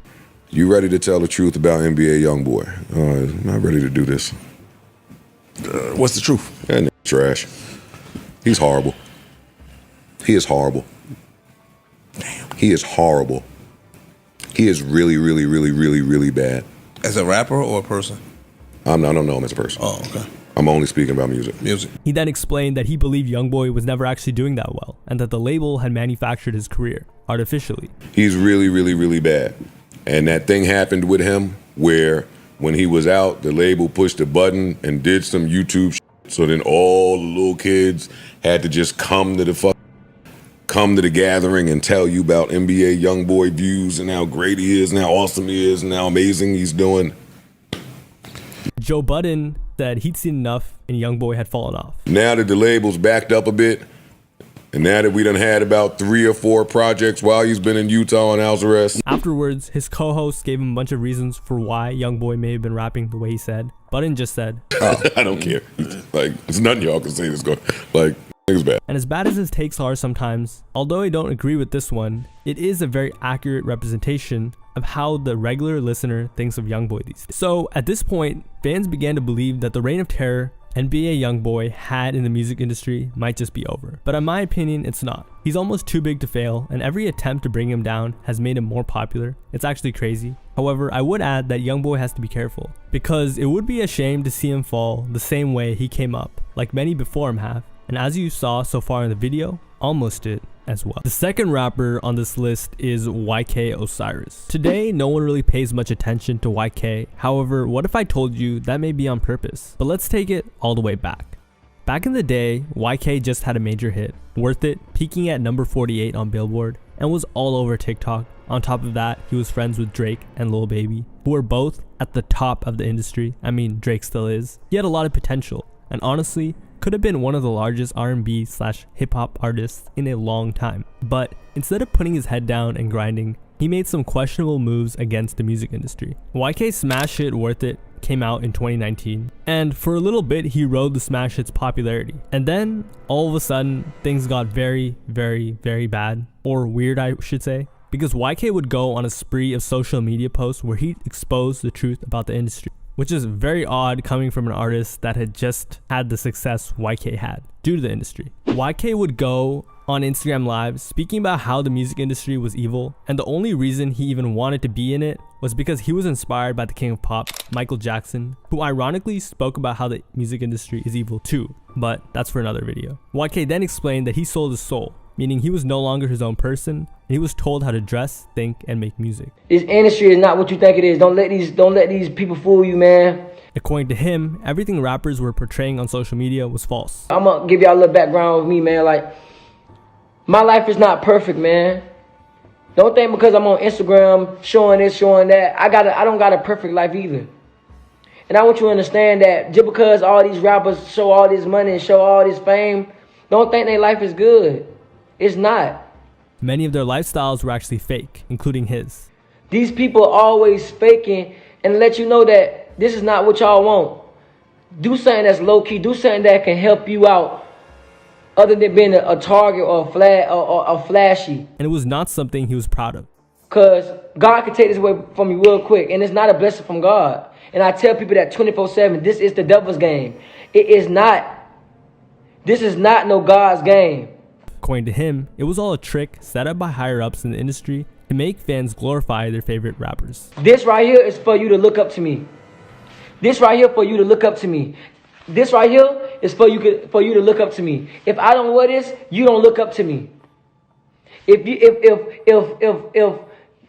You ready to tell the truth about NBA YoungBoy? I'm not ready to do this. What's the truth? That nigga trash. He's horrible. He is horrible. Damn. He is horrible. He is really, really, really, really, really bad. As a rapper or a person? I don't know him as a person. Oh, okay. I'm only speaking about music. He then explained that he believed YoungBoy was never actually doing that well, and that the label had manufactured his career artificially. He's really, really, really bad. And that thing happened with him where when he was out, the label pushed a button and did some YouTube shit. So then all the little kids had to just come to the gathering and tell you about NBA YoungBoy views and how great he is and how awesome he is and how amazing he's doing. Joe Budden said he'd seen enough and YoungBoy had fallen off. Now that the label's backed up a bit, and now that we done had about 3 or 4 projects while he's been in Utah on house arrest. Afterwards, his co-host gave him a bunch of reasons for why YoungBoy may have been rapping the way he said. Budden just said, I don't care. Like, it's nothing y'all can say that's going, like, it's bad. And as bad as his takes are sometimes, although I don't agree with this one, it is a very accurate representation of how the regular listener thinks of YoungBoy these days. So at this point, fans began to believe that the reign of terror NBA YoungBoy had in the music industry might just be over. But in my opinion, it's not. He's almost too big to fail, and every attempt to bring him down has made him more popular. It's actually crazy. However, I would add that YoungBoy has to be careful, because it would be a shame to see him fall the same way he came up, like many before him have. And as you saw so far in the video, almost did as well. The second rapper on this list is YK Osiris. Today, no one really pays much attention to YK. However, what if I told you that may be on purpose? But let's take it all the way back. Back in the day, YK just had a major hit, Worth It, peaking at number 48 on Billboard, and was all over TikTok. On top of that, he was friends with Drake and Lil Baby, who were both at the top of the industry. I mean, Drake still is. He had a lot of potential, and honestly, could have been one of the largest R&B / hip hop artists in a long time. But instead of putting his head down and grinding, he made some questionable moves against the music industry. YK's smash hit Worth It came out in 2019, and for a little bit he rode the smash hit's popularity. And then all of a sudden things got very, very, very bad, or weird I should say, because YK would go on a spree of social media posts where he exposed the truth about the industry, which is very odd coming from an artist that had just had the success YK had due to the industry. YK would go on Instagram Live speaking about how the music industry was evil, and the only reason he even wanted to be in it was because he was inspired by the king of pop, Michael Jackson, who ironically spoke about how the music industry is evil too, but that's for another video. YK then explained that he sold his soul, meaning he was no longer his own person, and he was told how to dress, think, and make music. This industry is not what you think it is. Don't let these people fool you, man. According to him, everything rappers were portraying on social media was false. I'm gonna give y'all a little background with me, man. Like, my life is not perfect, man. Don't think because I'm on Instagram showing this, showing that, I don't got a perfect life either. And I want you to understand that just because all these rappers show all this money and show all this fame, don't think their life is good. It's not. Many of their lifestyles were actually fake, including his. These people are always faking and let you know that this is not what y'all want. Do something that's low-key. Do something that can help you out other than being a target or a flashy. And it was not something he was proud of. Because God can take this away from you real quick. And it's not a blessing from God. And I tell people that 24/7, this is the devil's game. It is not. This is not no God's game. According to him, it was all a trick set up by higher-ups in the industry to make fans glorify their favorite rappers. This right here is for you to look up to me. This right here for you to look up to me. This right here is for you to look up to me. If I don't wear this, you don't look up to me. If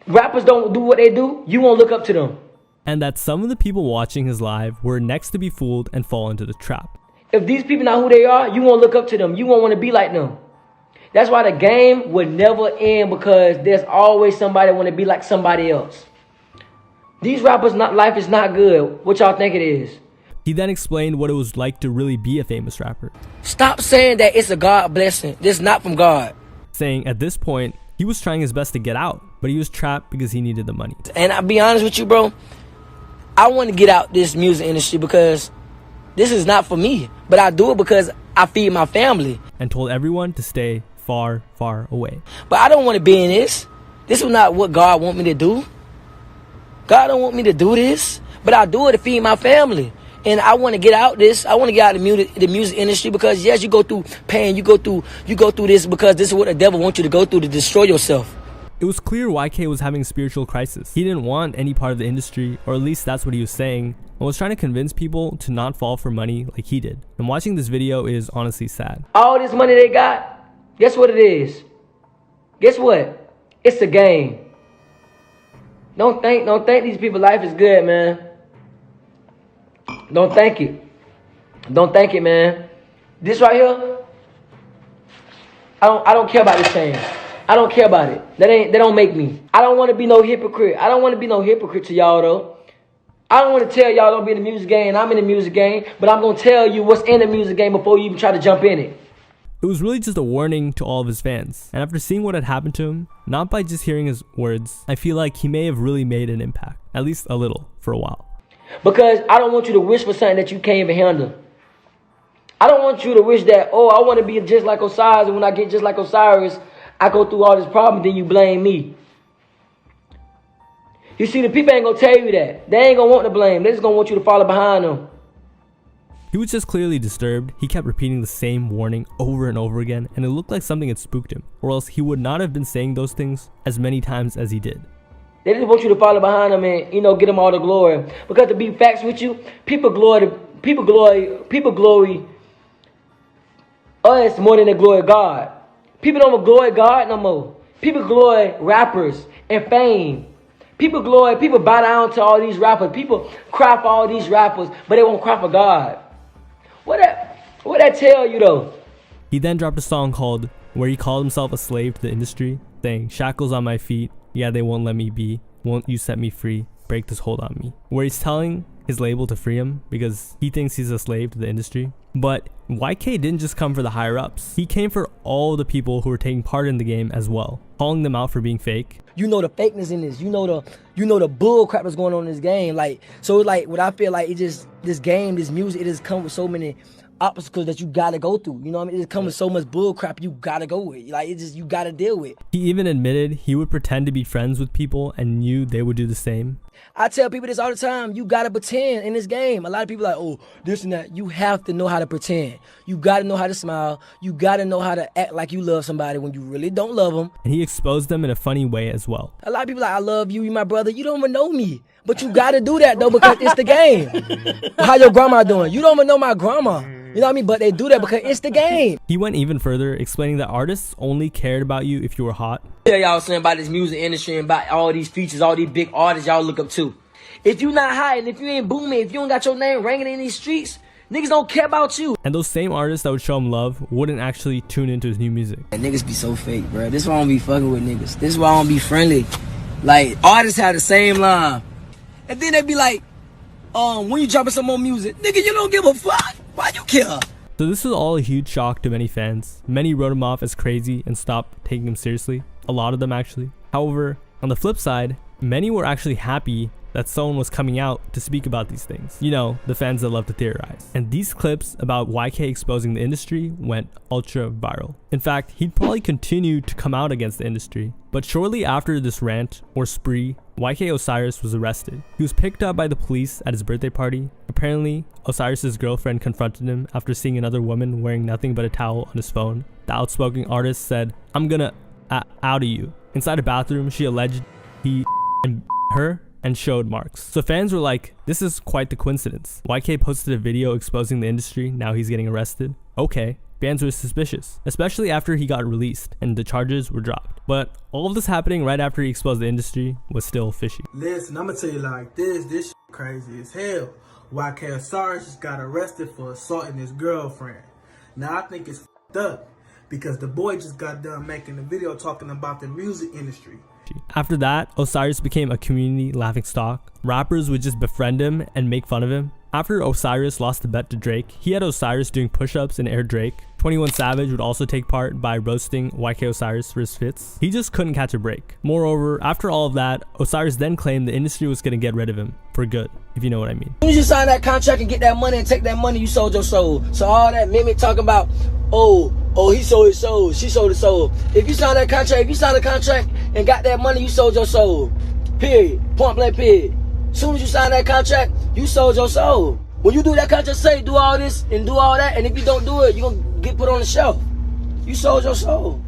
rappers don't do what they do, you won't look up to them. And that some of the people watching his live were next to be fooled and fall into the trap. If these people not who they are, you won't look up to them. You won't want to be like them. That's why the game would never end, because there's always somebody want to be like somebody else. These rappers' life is not good. What y'all think it is? He then explained what it was like to really be a famous rapper. Stop saying that it's a God blessing. This is not from God. Saying at this point, he was trying his best to get out, but he was trapped because he needed the money. And I'll be honest with you, bro. I want to get out this music industry because this is not for me. But I do it because I feed my family. And told everyone to stay far, far away. But I don't want to be in this. This is not what God want me to do. God don't want me to do this. But I do it to feed my family. And I want to get out this. I want to get out of the music industry because yes, you go through pain. You go through this because this is what the devil wants you to go through to destroy yourself. It was clear YK was having a spiritual crisis. He didn't want any part of the industry, or at least that's what he was saying, and was trying to convince people to not fall for money like he did. And watching this video is honestly sad. All this money they got, guess what it is? Guess what? It's a game. Don't think these people's life is good, man. Don't think it. Don't think it, man. This right here, I don't care about this thing. I don't care about it. They don't make me. I don't want to be no hypocrite. I don't want to be no hypocrite to y'all though. I don't want to tell y'all don't be in the music game. I'm in the music game, but I'm gonna tell you what's in the music game before you even try to jump in it. It was really just a warning to all of his fans. And after seeing what had happened to him, not by just hearing his words, I feel like he may have really made an impact, at least a little, for a while. Because I don't want you to wish for something that you can't even handle. I don't want you to wish that, oh, I want to be just like Osiris, and when I get just like Osiris, I go through all this problem, then you blame me. You see, the people ain't going to tell you that. They ain't going to want to blame. They're just going to want you to follow behind them. He was just clearly disturbed. He kept repeating the same warning over and over again, and it looked like something had spooked him, or else he would not have been saying those things as many times as he did. They just want you to follow behind them and, get them all the glory. Because to be facts with you, people glory us more than they glory God. People don't glory God no more. People glory rappers and fame. People bow down to all these rappers. People cry for all these rappers, but they won't cry for God. What that tell you though? He then dropped a song called where he called himself a slave to the industry, saying, "Shackles on my feet, yeah, they won't let me be. Won't you set me free? Break this hold on me." Where he's telling his label to free him because he thinks he's a slave to the industry. But YK didn't just come for the higher ups. He came for all the people who were taking part in the game as well, calling them out for being fake. You know the fakeness in this. You know the bull crap that's going on in this game. Like, so like what I feel like it just, this game, this music, it just come with so many obstacles that you gotta go through. You know what I mean? It just comes with so much bull crap you gotta go with. Like, it just, you gotta deal with. He even admitted he would pretend to be friends with people and knew they would do the same. I tell people this all the time. You gotta pretend in this game. A lot of people like, oh, this and that. You have to know how to pretend. You gotta know how to smile. You gotta know how to act like you love somebody when you really don't love them. And he exposed them in a funny way as well. A lot of people like, I love you, you my brother. You don't even know me. But you gotta do that though because it's the game. How your grandma doing? You don't even know my grandma. You know what I mean? But they do that because it's the game. He went even further, explaining that artists only cared about you if you were hot. Yeah, y'all saying about this music industry and about all these features, all these big artists y'all look up to. If you not hot and if you ain't booming, if you don't got your name ringing in these streets, niggas don't care about you. And those same artists that would show him love wouldn't actually tune into his new music. And niggas be so fake, bro. This is why I don't be fucking with niggas. This is why I don't be friendly. Like, artists have the same line. And then they be like, when you dropping some more music, nigga, you don't give a fuck. Why you care? So this was all a huge shock to many fans. Many wrote him off as crazy and stopped taking him seriously. A lot of them actually. However, on the flip side, many were actually happy that someone was coming out to speak about these things. You know, the fans that love to theorize. And these clips about YK exposing the industry went ultra viral. In fact, he'd probably continue to come out against the industry. But shortly after this rant or spree, YK Osiris was arrested. He was picked up by the police at his birthday party. Apparently, Osiris's girlfriend confronted him after seeing another woman wearing nothing but a towel on his phone. The outspoken artist said, "I'm gonna out of you." Inside a bathroom, she alleged he and her and showed marks. So fans were like, this is quite the coincidence. YK posted a video exposing the industry, now he's getting arrested. Okay, fans were suspicious, especially after he got released and the charges were dropped. But all of this happening right after he exposed the industry was still fishy. Listen, I'm gonna tell you like this shit crazy as hell. YK Osiris just got arrested for assaulting his girlfriend. Now I think it's f***ed up because the boy just got done making a video talking about the music industry. After that, Osiris became a community laughingstock. Rappers would just befriend him and make fun of him. After Osiris lost the bet to Drake, he had Osiris doing push-ups in Air Drake. 21 Savage would also take part by roasting YK Osiris for his fits. He just couldn't catch a break. Moreover, after all of that, Osiris then claimed the industry was gonna get rid of him for good, if you know what I mean. As soon as you sign that contract and get that money and take that money, you sold your soul. So all that mimic talking about, oh, he sold his soul, she sold his soul. If you sign that contract, if you sign a contract and got that money, you sold your soul. Period. Point blank period. As soon as you sign that contract, you sold your soul. When you do that contract, say do all this and do all that, and if you don't do it, you're gonna get put on the shelf. You sold your soul.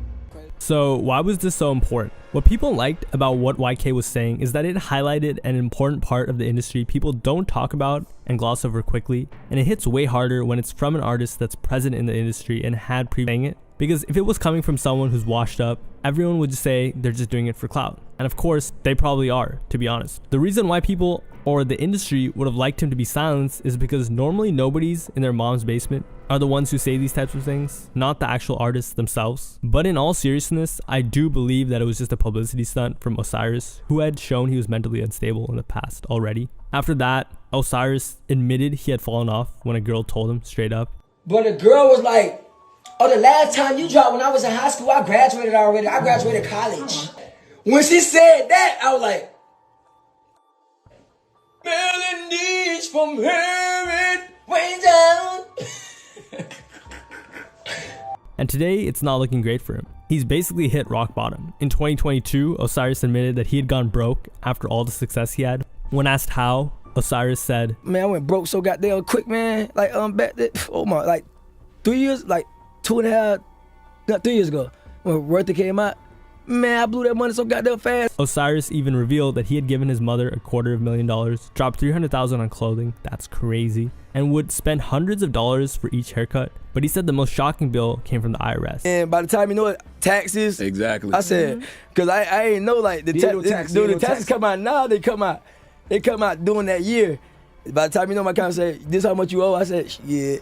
So why was this so important? What people liked about what YK was saying is that it highlighted an important part of the industry people don't talk about and gloss over quickly, and it hits way harder when it's from an artist that's present in the industry and had pre-saying it. Because if it was coming from someone who's washed up, everyone would just say they're just doing it for clout. And of course, they probably are, to be honest. The reason why people or the industry would have liked him to be silenced is because normally nobodies in their mom's basement are the ones who say these types of things, not the actual artists themselves. But in all seriousness, I do believe that it was just a publicity stunt from Osiris, who had shown he was mentally unstable in the past already. After that, Osiris admitted he had fallen off when a girl told him straight up. But the girl was like, oh, the last time you dropped when I was in high school, I graduated already. I graduated college. When she said that, I was like, melodies from heaven, way down. And today, it's not looking great for him. He's basically hit rock bottom. In 2022, Osiris admitted that he had gone broke after all the success he had. When asked how, Osiris said, man, I went broke so goddamn quick, man. Like, back then, oh my, like 3 years, like 2.5, not 3 years ago, when Worthy came out, man, I blew that money so goddamn fast. Osiris even revealed that he had given his mother $250,000, dropped $300,000 on clothing, that's crazy, and would spend hundreds of dollars for each haircut. But he said the most shocking bill came from the IRS. And by the time you know it, taxes. Exactly. I said, because I ain't know like the taxes come out now. They come out during that year. By the time you know my account say, this how much you owe? I said, yeah.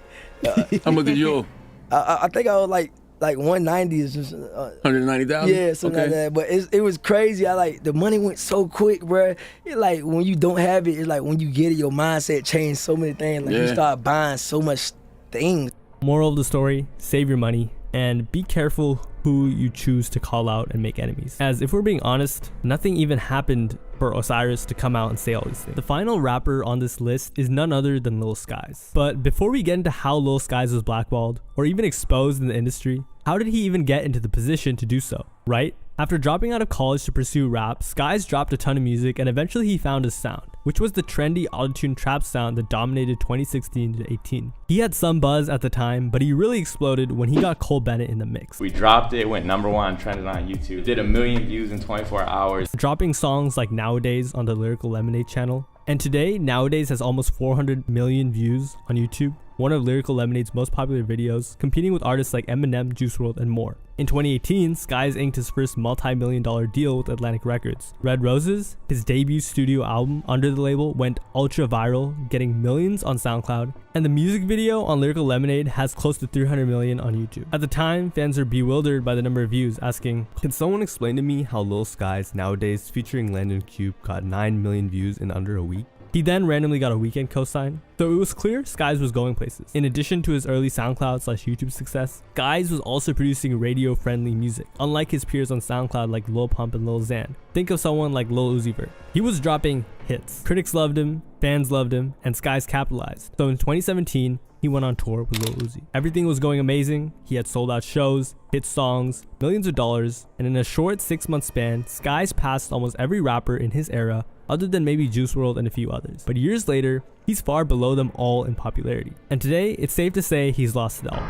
How much did you owe? I think I was like like 190 is just 190,000. yeah, something like that. But it was crazy. I like the money went so quick, bro. It like when you don't have it, it's like when you get it, your mindset changed so many things. Like you start buying so much things. Moral of the story: save your money and be careful who you choose to call out and make enemies. As if we're being honest, nothing even happened for Osiris to come out and say all these things. The final rapper on this list is none other than Lil Skies. But before we get into how Lil Skies was blackballed or even exposed in the industry, how did he even get into the position to do so, right? After dropping out of college to pursue rap, Skies dropped a ton of music and eventually he found his sound, which was the trendy autotune trap sound that dominated 2016 to 18. He had some buzz at the time, but he really exploded when he got Cole Bennett in the mix. We dropped it, went #1, trended on YouTube, did 1 million views in 24 hours. Dropping songs like Nowadays on the Lyrical Lemonade channel. And today, Nowadays has almost 400 million views on YouTube, one of Lyrical Lemonade's most popular videos, competing with artists like Eminem, Juice WRLD, and more. In 2018, Skies inked his first multi-million-dollar deal with Atlantic Records. Red Roses, his debut studio album under the label, went ultra viral, getting millions on SoundCloud, and the music video on Lyrical Lemonade has close to 300 million on YouTube. At the time, fans are bewildered by the number of views, asking, "Can someone explain to me how Lil Skies Nowadays featuring Landon Cube got 9 million views in under a week?" He then randomly got a Weekend cosign, so it was clear Skies was going places. In addition to his early SoundCloud/YouTube success, Skies was also producing radio-friendly music, unlike his peers on SoundCloud like Lil Pump and Lil Xan. Think of someone like Lil Uzi Vert. He was dropping hits. Critics loved him, fans loved him, and Skies capitalized. So in 2017, he went on tour with Lil Uzi. Everything was going amazing. He had sold out shows, hit songs, millions of dollars, and in a short 6-month span, Skies passed almost every rapper in his era other than maybe Juice WRLD and a few others. But years later, he's far below them all in popularity. And today, it's safe to say he's lost it all.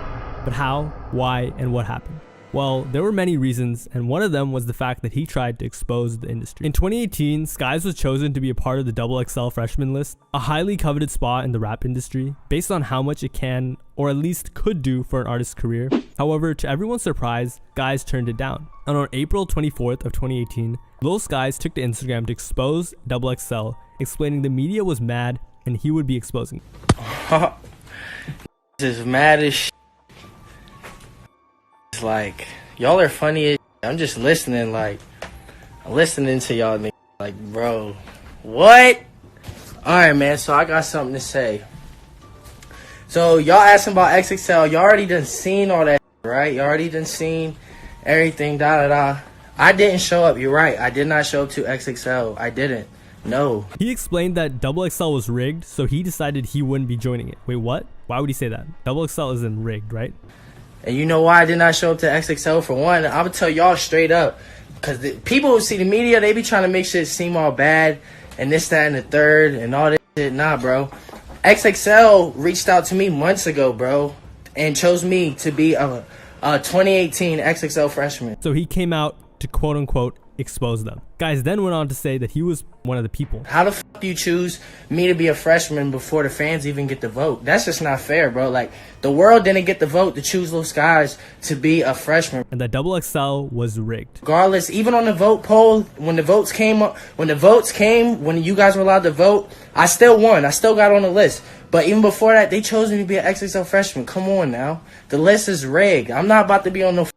But how, why, and what happened? Well, there were many reasons, and one of them was the fact that he tried to expose the industry. In 2018, Skies was chosen to be a part of the XXL freshman list, a highly coveted spot in the rap industry, based on how much it can, or at least could do for an artist's career. However, to everyone's surprise, Skies turned it down. And on April 24th of 2018, Lil Skies took to Instagram to expose XXL, explaining the media was mad and he would be exposing. This is mad as shit. It's like, y'all are funny as shit. I'm just listening, like, I'm listening to y'all niggas. Like, bro, what? Alright, man, so I got something to say. So, y'all asking about XXL, y'all already done seen all that, right? Y'all already done seen everything, da-da-da. I didn't show up, you're right. I did not show up to XXL. I didn't. No. He explained that XXL was rigged, so he decided he wouldn't be joining it. Wait, what? Why would he say that? XXL isn't rigged, right? And you know why I did not show up to XXL? For one, I'm gonna tell y'all straight up. Because the people who see the media, they be trying to make shit seem all bad. And this, that, and the third, and all this shit. Nah, bro. XXL reached out to me months ago, bro. And chose me to be a 2018 XXL freshman. So he came out to quote-unquote expose them. Guys then went on to say that he was one of the people. How the fuck do you choose me to be a freshman before the fans even get the vote? That's just not fair, bro. Like, the world didn't get the vote to choose Lil Skies to be a freshman. And that XXL was rigged. Regardless, even on the vote poll, when the votes came, when you guys were allowed to vote, I still won. I still got on the list. But even before that, they chose me to be an XXL freshman. Come on now. The list is rigged. I'm not about to be on no...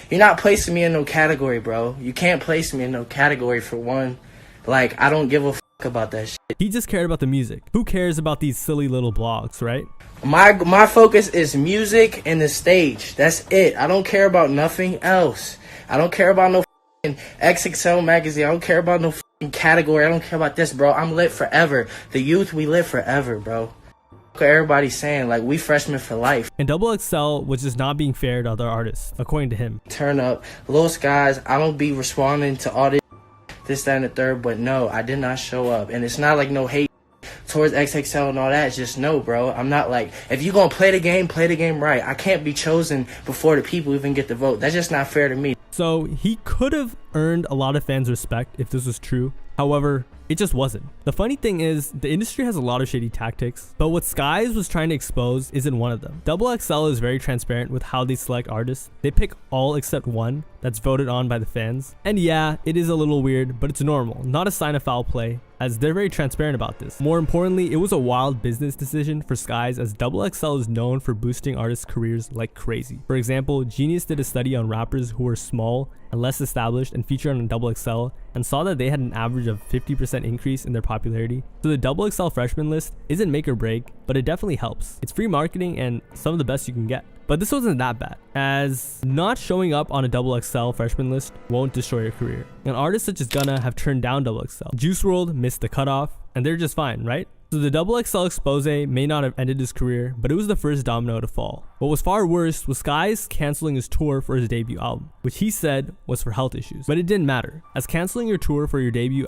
You're not placing me in no category, bro. You can't place me in no category, for one. Like, I don't give a fuck about that shit. He just cared about the music. Who cares about these silly little blogs, right? My focus is music and the stage. That's it. I don't care about nothing else. I don't care about no XXL magazine. I don't care about no category. I don't care about this, bro. I'm lit forever. The youth, we live forever, bro. Everybody's saying, like, we freshmen for life. And XXL was just not being fair to other artists, according to him. Turn up. Lil Skies, I don't be responding to all this, that, and the third, but no, I did not show up. And it's not like no hate towards XXL and all that. It's just no, bro. I'm not like, if you gonna play the game right. I can't be chosen before the people even get the vote. That's just not fair to me. So he could have earned a lot of fans' respect if this was true. However, it just wasn't. The funny thing is, the industry has a lot of shady tactics, but what Skies was trying to expose isn't one of them. XXL is very transparent with how they select artists. They pick all except one that's voted on by the fans. And yeah, it is a little weird, but it's normal, not a sign of foul play. as they're very transparent about this. More importantly, it was a wild business decision for Skies, as XXL is known for boosting artists' careers like crazy. For example, Genius did a study on rappers who were small and less established and featured on XXL and saw that they had an average of 50% increase in their popularity. So the XXL freshman list isn't make or break, but it definitely helps. It's free marketing and some of the best you can get. But this wasn't that bad, as not showing up on a XXL freshman list won't destroy your career. And artists such as Gunna have turned down XXL. Juice WRLD missed the cutoff, and they're just fine, right? So the XXL expose may not have ended his career, but it was the first domino to fall. What was far worse was Skies canceling his tour for his debut album, which he said was for health issues. But it didn't matter, as canceling your tour for your debut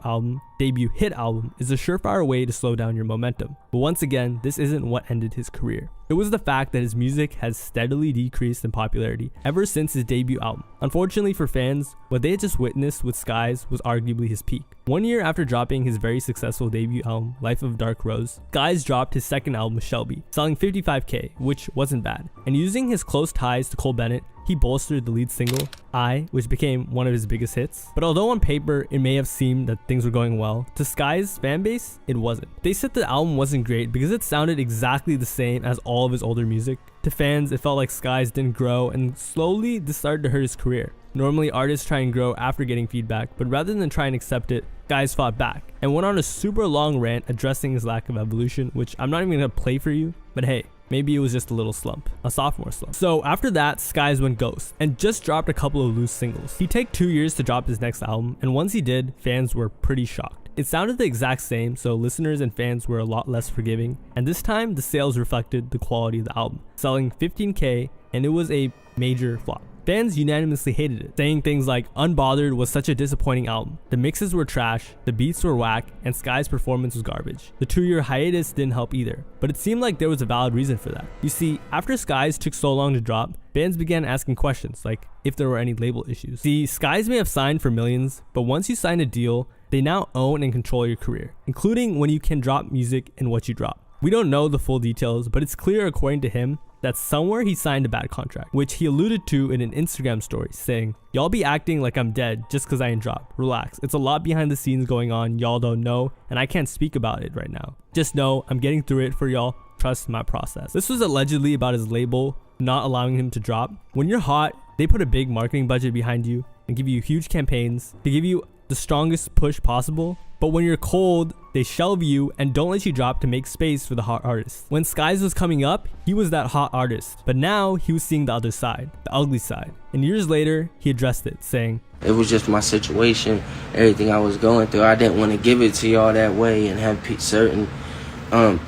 hit album, is a surefire way to slow down your momentum. But once again, this isn't what ended his career. It was the fact that his music has steadily decreased in popularity ever since his debut album. Unfortunately for fans, what they had just witnessed with Skies was arguably his peak. 1 year after dropping his very successful debut album, Life of Dark Rose, Skies dropped his second album, Shelby, selling 55K, which wasn't bad. And using his close ties to Cole Bennett, he bolstered the lead single, I, which became one of his biggest hits. But although on paper it may have seemed that things were going well, to Skies' fanbase, it wasn't. They said the album wasn't great because it sounded exactly the same as all of his older music. To fans, it felt like Skies didn't grow, and slowly this started to hurt his career. Normally artists try and grow after getting feedback, but rather than try and accept it, Skies fought back and went on a super long rant addressing his lack of evolution, which I'm not even gonna play for you, but hey, maybe it was just a little slump, a sophomore slump. So after that, Skies went ghost and just dropped a couple of loose singles. He'd take 2 years to drop his next album, and once he did, fans were pretty shocked. It sounded the exact same, so listeners and fans were a lot less forgiving, and this time the sales reflected the quality of the album, selling 15K, and it was a major flop. Fans unanimously hated it, saying things like Unbothered was such a disappointing album, the mixes were trash, the beats were whack, and Skies' performance was garbage. The 2-year hiatus didn't help either, but it seemed like there was a valid reason for that. You see, after Skies took so long to drop, fans began asking questions like if there were any label issues. See, Skies may have signed for millions, but once you sign a deal, they now own and control your career, including when you can drop music and what you drop. We don't know the full details, but it's clear according to him that somewhere he signed a bad contract, which he alluded to in an Instagram story, saying, "Y'all be acting like I'm dead just cause I ain't dropped. Relax, it's a lot behind the scenes going on y'all don't know, and I can't speak about it right now. Just know I'm getting through it for y'all. Trust my process." This was allegedly about his label not allowing him to drop. When you're hot, they put a big marketing budget behind you and give you huge campaigns to give you the strongest push possible. But when you're cold, they shelve you and don't let you drop to make space for the hot artist. When Skies was coming up, he was that hot artist, but now he was seeing the other side, the ugly side. And years later, he addressed it, saying, "It was just my situation, everything I was going through. I didn't want to give it to y'all that way and have certain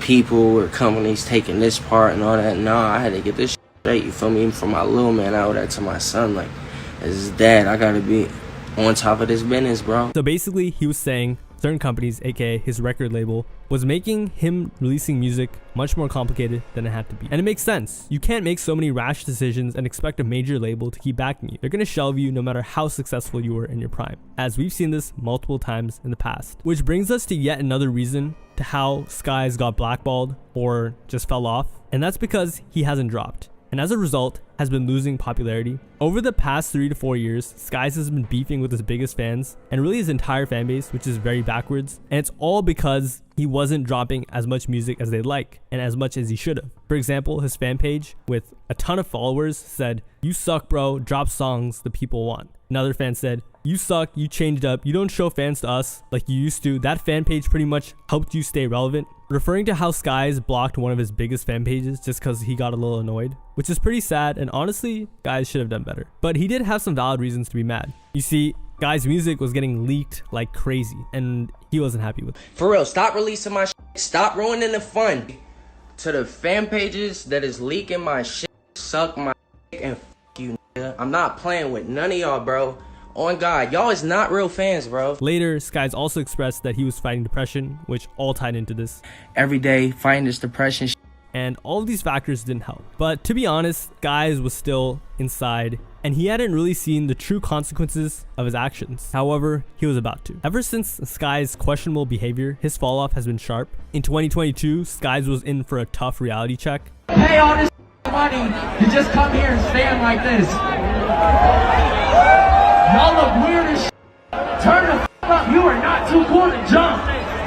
people or companies taking this part and all that. Nah, I had to get this straight, you feel me? Even from my little man, I owe that to my son. Like, as his dad, I gotta be on top of this business, bro." So basically, he was saying certain companies, aka his record label, was making him releasing music much more complicated than it had to be. And it makes sense. You can't make so many rash decisions and expect a major label to keep backing you. They're gonna shelve you no matter how successful you were in your prime, as we've seen this multiple times in the past. Which brings us to yet another reason to how Skies got blackballed or just fell off, and that's because he hasn't dropped, and as a result has been losing popularity. Over the past 3 to 4 years, Skies has been beefing with his biggest fans and really his entire fan base, which is very backwards, and it's all because he wasn't dropping as much music as they'd like and as much as he should have. For example, his fan page with a ton of followers said, "You suck, bro, drop songs the people want." Another fan said, "You suck, you changed up, you don't show fans to us like you used to. That fan page pretty much helped you stay relevant," referring to how Skies blocked one of his biggest fan pages just because he got a little annoyed, which is pretty sad, and honestly, Skies should have done better. But he did have some valid reasons to be mad. You see, Skies' music was getting leaked like crazy, and he wasn't happy with it. For real, stop releasing my shit. Stop ruining the fun. To the fan pages that is leaking my shit, suck my dick and you, nigga. I'm not playing with none of y'all, bro. On God, y'all is not real fans, bro. Later, Skies also expressed that he was fighting depression, which all tied into this. Every day, fighting this depression shit. And all of these factors didn't help. But to be honest, Skies was still inside, and he hadn't really seen the true consequences of his actions. However, he was about to. Ever since Skies' questionable behavior, his falloff has been sharp. In 2022, Skies was in for a tough reality check. Pay all this money to just come here and stand like this. Y'all look weird as shit. Turn the f up. You are not too cool to jump.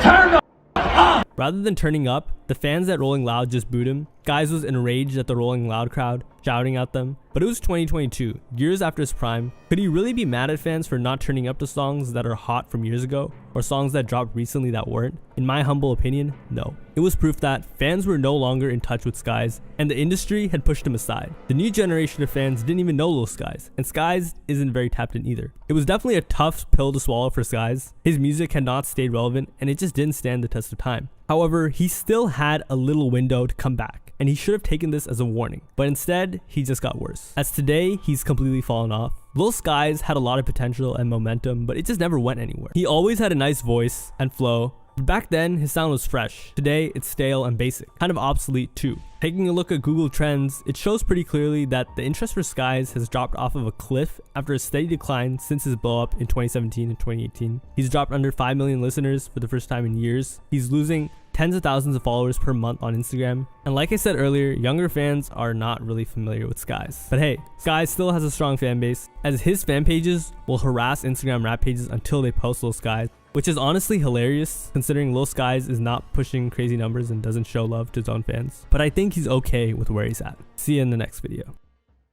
Turn the Rather than turning up, the fans at Rolling Loud just booed him. Skies was enraged at the Rolling Loud crowd, shouting at them. But it was 2022, years after his prime. Could he really be mad at fans for not turning up to songs that are hot from years ago, or songs that dropped recently that weren't? In my humble opinion, no. It was proof that fans were no longer in touch with Skies, and the industry had pushed him aside. The new generation of fans didn't even know Lil Skies, and Skies isn't very tapped in either. It was definitely a tough pill to swallow for Skies. His music had not stayed relevant, and it just didn't stand the test of time. However, he still had a little window to come back, and he should have taken this as a warning. But instead, he just got worse. As today, he's completely fallen off. Lil Skies had a lot of potential and momentum, but it just never went anywhere. He always had a nice voice and flow. Back then, his sound was fresh. Today, it's stale and basic, kind of obsolete too. Taking a look at Google Trends, it shows pretty clearly that the interest for Skies has dropped off of a cliff after a steady decline since his blow up in 2017 and 2018. He's dropped under 5 million listeners for the first time in years. He's losing tens of thousands of followers per month on Instagram. And like I said earlier, younger fans are not really familiar with Skies. But hey, Skies still has a strong fan base, as his fan pages will harass Instagram rap pages until they post Lil Skies, which is honestly hilarious considering Lil Skies is not pushing crazy numbers and doesn't show love to his own fans. But I think he's okay with where he's at. See you in the next video.